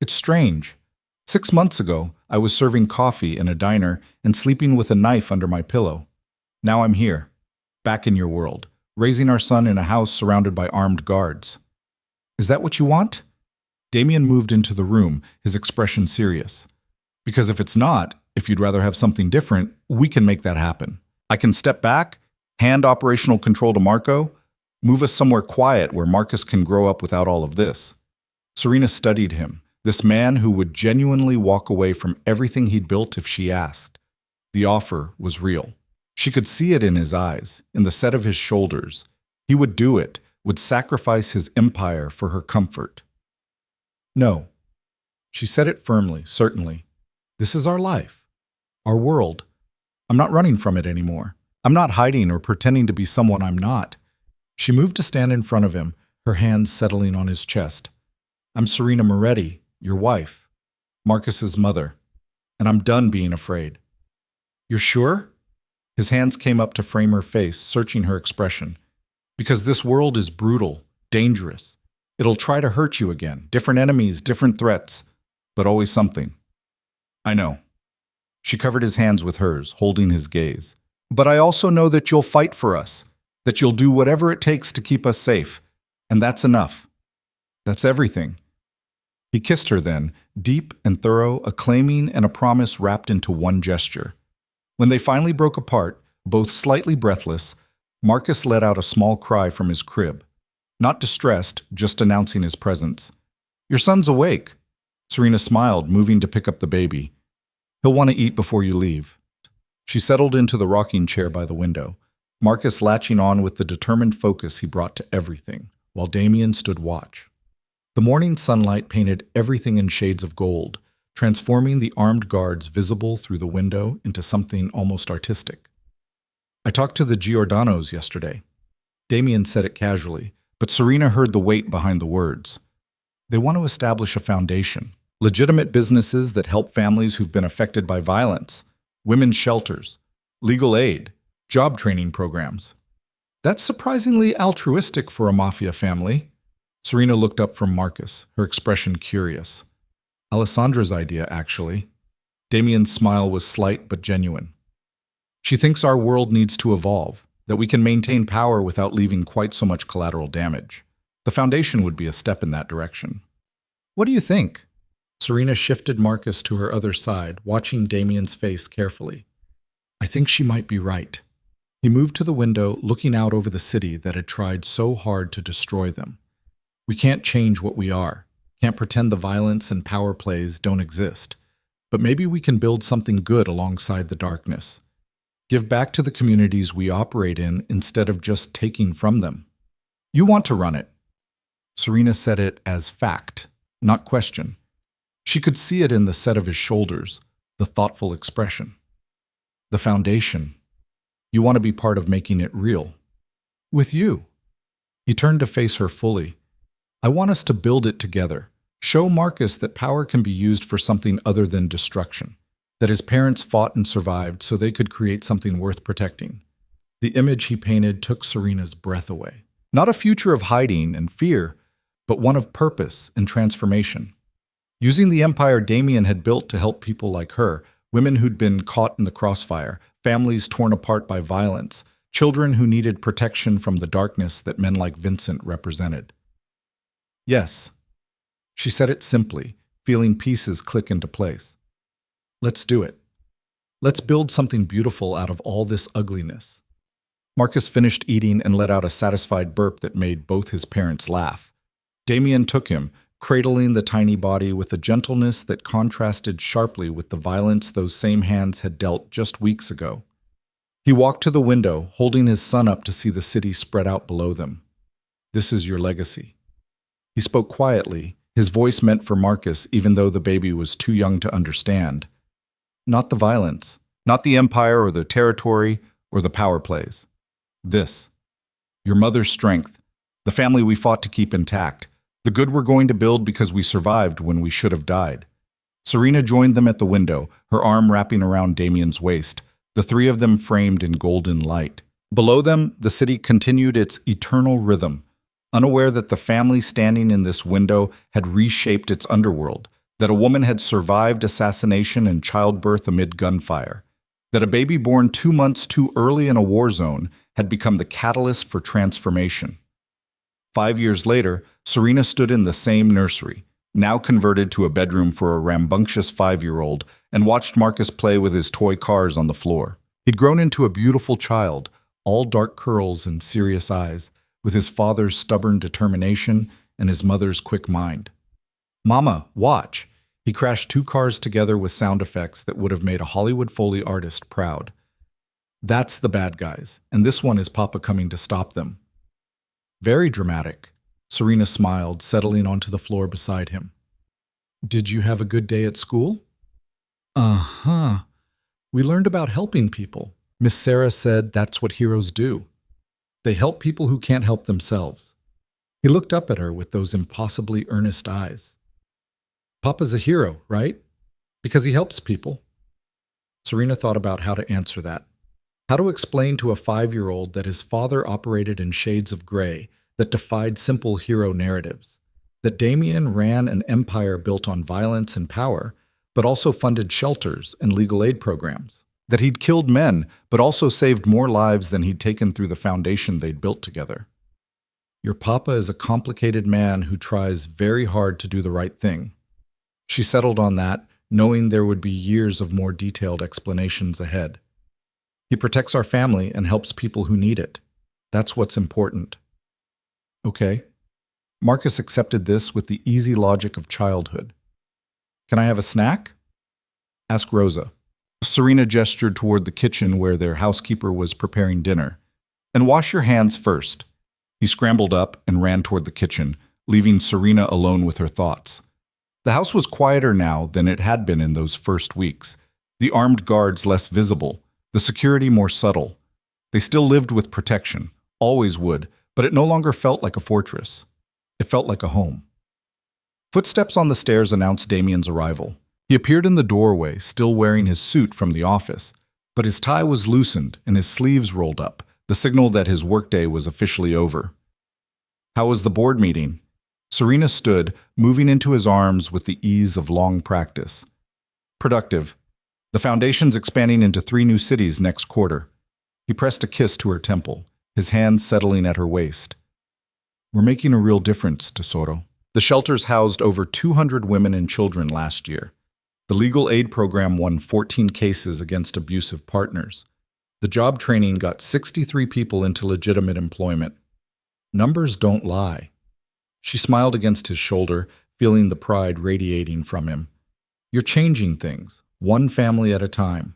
It's strange. 6 months ago, I was serving coffee in a diner and sleeping with a knife under my pillow. Now I'm here, back in your world, raising our son in a house surrounded by armed guards. Is that what you want? Damien moved into the room, his expression serious. Because if it's not, if you'd rather have something different, we can make that happen. I can step back, hand operational control to Marco, move us somewhere quiet where Marcus can grow up without all of this. Serena studied him, this man who would genuinely walk away from everything he'd built if she asked. The offer was real. She could see it in his eyes, in the set of his shoulders. He would do it, would sacrifice his empire for her comfort. No. She said it firmly, certainly. This is our life. Our world. I'm not running from it anymore. I'm not hiding or pretending to be someone I'm not. She moved to stand in front of him, her hands settling on his chest. I'm Serena Moretti, your wife, Marcus's mother, and I'm done being afraid. You're sure? His hands came up to frame her face, searching her expression. Because this world is brutal, dangerous. It'll try to hurt you again. Different enemies, different threats, but always something. I know. She covered his hands with hers, holding his gaze. But I also know that you'll fight for us, that you'll do whatever it takes to keep us safe. And that's enough. That's everything. He kissed her then, deep and thorough, a claiming and a promise wrapped into one gesture. When they finally broke apart, both slightly breathless, Marcus let out a small cry from his crib. Not distressed, just announcing his presence. Your son's awake. Serena smiled, moving to pick up the baby. He'll want to eat before you leave. She settled into the rocking chair by the window, Marcus latching on with the determined focus he brought to everything, while Damien stood watch. The morning sunlight painted everything in shades of gold, transforming the armed guards visible through the window into something almost artistic. I talked to the Giordanos yesterday. Damien said it casually, but Serena heard the weight behind the words. They want to establish a foundation, legitimate businesses that help families who've been affected by violence, women's shelters, legal aid, job training programs. That's surprisingly altruistic for a Mafia family. Serena looked up from Marcus, her expression curious. Alessandra's idea, actually. Damien's smile was slight but genuine. She thinks our world needs to evolve, that we can maintain power without leaving quite so much collateral damage. The foundation would be a step in that direction. What do you think? Serena shifted Marcus to her other side, watching Damien's face carefully. I think she might be right. He moved to the window, looking out over the city that had tried so hard to destroy them. We can't change what we are, can't pretend the violence and power plays don't exist, but maybe we can build something good alongside the darkness. Give back to the communities we operate in instead of just taking from them. You want to run it. Serena said it as fact, not question. She could see it in the set of his shoulders, the thoughtful expression. The foundation. You want to be part of making it real. With you. He turned to face her fully. I want us to build it together. Show Marcus that power can be used for something other than destruction. That his parents fought and survived so they could create something worth protecting. The image he painted took Serena's breath away. Not a future of hiding and fear, but one of purpose and transformation. Using the empire Damien had built to help people like her, women who'd been caught in the crossfire, families torn apart by violence, children who needed protection from the darkness that men like Vincent represented. Yes, she said it simply, feeling pieces click into place. Let's do it. Let's build something beautiful out of all this ugliness. Marcus finished eating and let out a satisfied burp that made both his parents laugh. Damien took him, cradling the tiny body with a gentleness that contrasted sharply with the violence those same hands had dealt just weeks ago. He walked to the window, holding his son up to see the city spread out below them. This is your legacy. He spoke quietly, his voice meant for Marcus even though the baby was too young to understand. Not the violence, not the empire or the territory or the power plays. This. Your mother's strength, the family we fought to keep intact, the good we're going to build because we survived when we should have died. Serena joined them at the window, her arm wrapping around Damien's waist, the three of them framed in golden light. Below them, the city continued its eternal rhythm, unaware that the family standing in this window had reshaped its underworld, that a woman had survived assassination and childbirth amid gunfire, that a baby born 2 months too early in a war zone had become the catalyst for transformation. 5 years later, Serena stood in the same nursery, now converted to a bedroom for a rambunctious 5-year-old, and watched Marcus play with his toy cars on the floor. He'd grown into a beautiful child, all dark curls and serious eyes, with his father's stubborn determination and his mother's quick mind. Mama, watch. He crashed two cars together with sound effects that would have made a Hollywood Foley artist proud. That's the bad guys, and this one is Papa coming to stop them. Very dramatic. Serena smiled, settling onto the floor beside him. Did you have a good day at school? Uh-huh. We learned about helping people. Miss Sarah said that's what heroes do. They help people who can't help themselves. He looked up at her with those impossibly earnest eyes. Papa's a hero, right? Because he helps people. Serena thought about how to answer that. How to explain to a 5-year-old that his father operated in shades of gray that defied simple hero narratives, that Damien ran an empire built on violence and power, but also funded shelters and legal aid programs, that he'd killed men, but also saved more lives than he'd taken through the foundation they'd built together. Your papa is a complicated man who tries very hard to do the right thing. She settled on that, knowing there would be years of more detailed explanations ahead. He protects our family and helps people who need it. That's what's important. Okay. Marcus accepted this with the easy logic of childhood. Can I have a snack? Ask Rosa. Serena gestured toward the kitchen where their housekeeper was preparing dinner. And wash your hands first. He scrambled up and ran toward the kitchen, leaving Serena alone with her thoughts. The house was quieter now than it had been in those first weeks, the armed guards less visible, the security more subtle. They still lived with protection, always would, but it no longer felt like a fortress. It felt like a home. Footsteps on the stairs announced Damien's arrival. He appeared in the doorway, still wearing his suit from the office, but his tie was loosened and his sleeves rolled up, the signal that his workday was officially over. How was the board meeting? Serena stood, moving into his arms with the ease of long practice. Productive. The foundation's expanding into 3 new cities next quarter. He pressed a kiss to her temple, his hands settling at her waist. We're making a real difference, Tesoro. The shelters housed over 200 women and children last year. The legal aid program won 14 cases against abusive partners. The job training got 63 people into legitimate employment. Numbers don't lie. She smiled against his shoulder, feeling the pride radiating from him. You're changing things, one family at a time.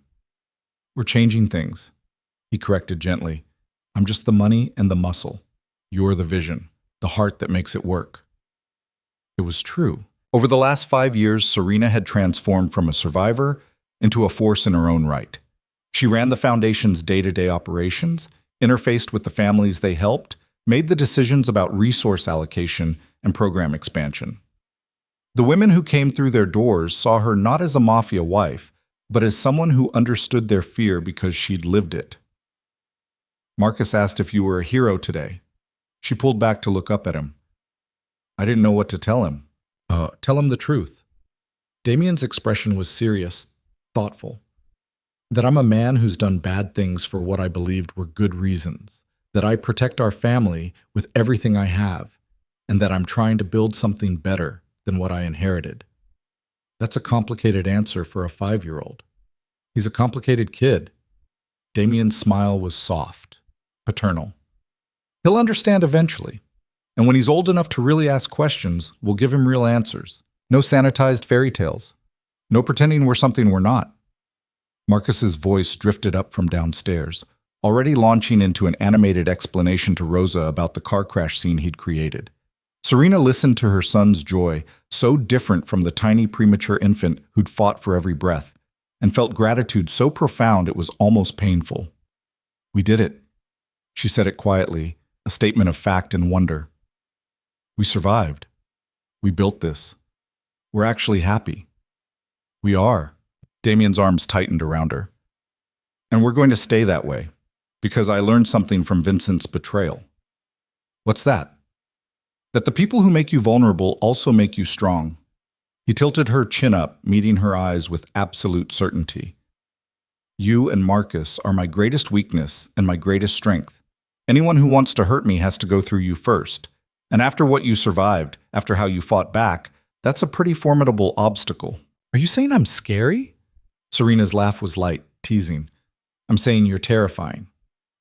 We're changing things, he corrected gently. I'm just the money and the muscle. You're the vision, the heart that makes it work. It was true. Over the last 5 years, Serena had transformed from a survivor into a force in her own right. She ran the foundation's day-to-day operations, interfaced with the families they helped, made the decisions about resource allocation and program expansion. The women who came through their doors saw her not as a Mafia wife, but as someone who understood their fear because she'd lived it. Marcus asked if you were a hero today. She pulled back to look up at him. I didn't know what to tell him. Tell him the truth. Damien's expression was serious, thoughtful. That I'm a man who's done bad things for what I believed were good reasons. That I protect our family with everything I have, and that I'm trying to build something better than what I inherited. That's a complicated answer for a 5-year-old. He's a complicated kid. Damien's smile was soft, paternal. He'll understand eventually, and when he's old enough to really ask questions, we'll give him real answers. No sanitized fairy tales. No pretending we're something we're not. Marcus's voice drifted up from downstairs, already launching into an animated explanation to Rosa about the car crash scene he'd created. Serena listened to her son's joy, so different from the tiny premature infant who'd fought for every breath, and felt gratitude so profound it was almost painful. We did it. She said it quietly, a statement of fact and wonder. We survived. We built this. We're actually happy. We are. Damien's arms tightened around her. And we're going to stay that way, because I learned something from Vincent's betrayal. What's that? That the people who make you vulnerable also make you strong. He tilted her chin up, meeting her eyes with absolute certainty. You and Marcus are my greatest weakness and my greatest strength. Anyone who wants to hurt me has to go through you first. And after what you survived, after how you fought back, that's a pretty formidable obstacle. Are you saying I'm scary? Serena's laugh was light, teasing. I'm saying you're terrifying.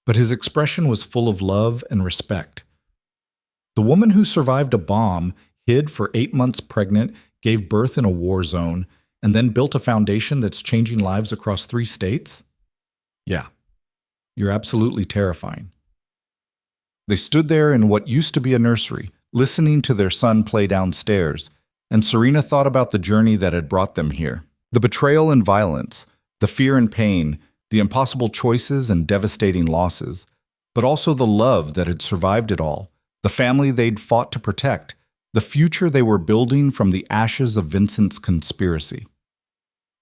But his expression was full of love and respect. The woman who survived a bomb hid for 8 months pregnant, gave birth in a war zone, and then built a foundation that's changing lives across 3 states? Yeah, you're absolutely terrifying. They stood there in what used to be a nursery, listening to their son play downstairs, and Serena thought about the journey that had brought them here. The betrayal and violence, the fear and pain, the impossible choices and devastating losses, but also the love that had survived it all, the family they'd fought to protect, the future they were building from the ashes of Vincent's conspiracy.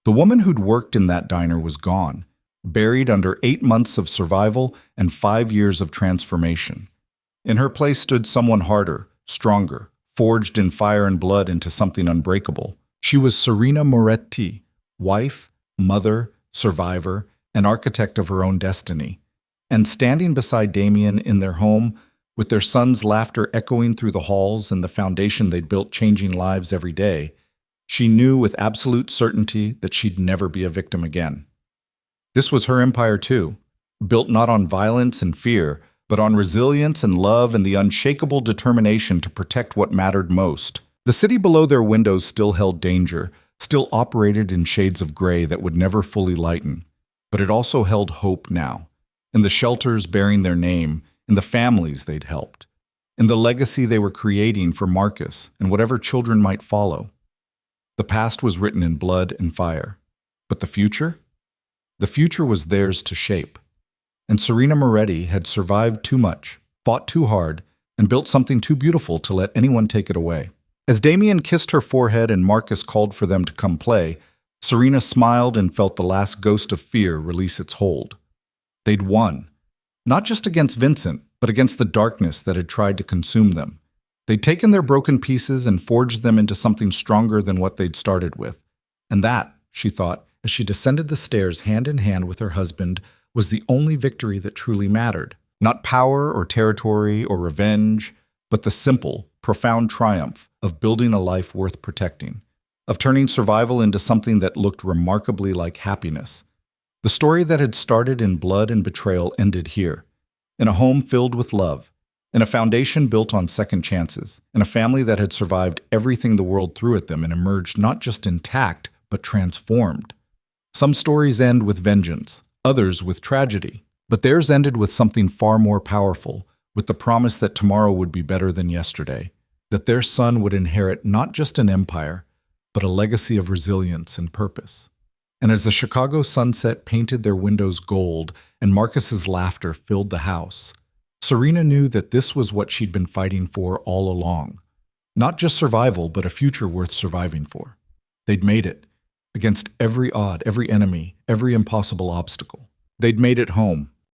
The woman who'd worked in that diner was gone, buried under 8 months of survival and 5 years of transformation. In her place stood someone harder, stronger, forged in fire and blood into something unbreakable. She was Serena Moretti, wife, mother, survivor, and architect of her own destiny. And standing beside Damien in their home, with their son's laughter echoing through the halls and the foundation they'd built changing lives every day, she knew with absolute certainty that she'd never be a victim again. This was her empire too, built not on violence and fear, but on resilience and love and the unshakable determination to protect what mattered most. The city below their windows still held danger, still operated in shades of gray that would never fully lighten. But it also held hope now, in the shelters bearing their name, in the families they'd helped, in the legacy they were creating for Marcus and whatever children might follow. The past was written in blood and fire. But the future? The future was theirs to shape. And Serena Moretti had survived too much, fought too hard, and built something too beautiful to let anyone take it away. As Damien kissed her forehead and Marcus called for them to come play, Serena smiled and felt the last ghost of fear release its hold. They'd won. Not just against Vincent, but against the darkness that had tried to consume them. They'd taken their broken pieces and forged them into something stronger than what they'd started with. And that, she thought, as she descended the stairs hand in hand with her husband, was the only victory that truly mattered. Not power or territory or revenge, but the simple, profound triumph of building a life worth protecting, of turning survival into something that looked remarkably like happiness. The story that had started in blood and betrayal ended here, in a home filled with love, in a foundation built on second chances, in a family that had survived everything the world threw at them and emerged not just intact, but transformed. Some stories end with vengeance, others with tragedy, but theirs ended with something far more powerful, with the promise that tomorrow would be better than yesterday, that their son would inherit not just an empire, but a legacy of resilience and purpose. And as the Chicago sunset painted their windows gold and Marcus's laughter filled the house, Serena knew that this was what she'd been fighting for all along. Not just survival, but a future worth surviving for. They'd made it, against every odd, every enemy, every impossible obstacle. They'd made it home,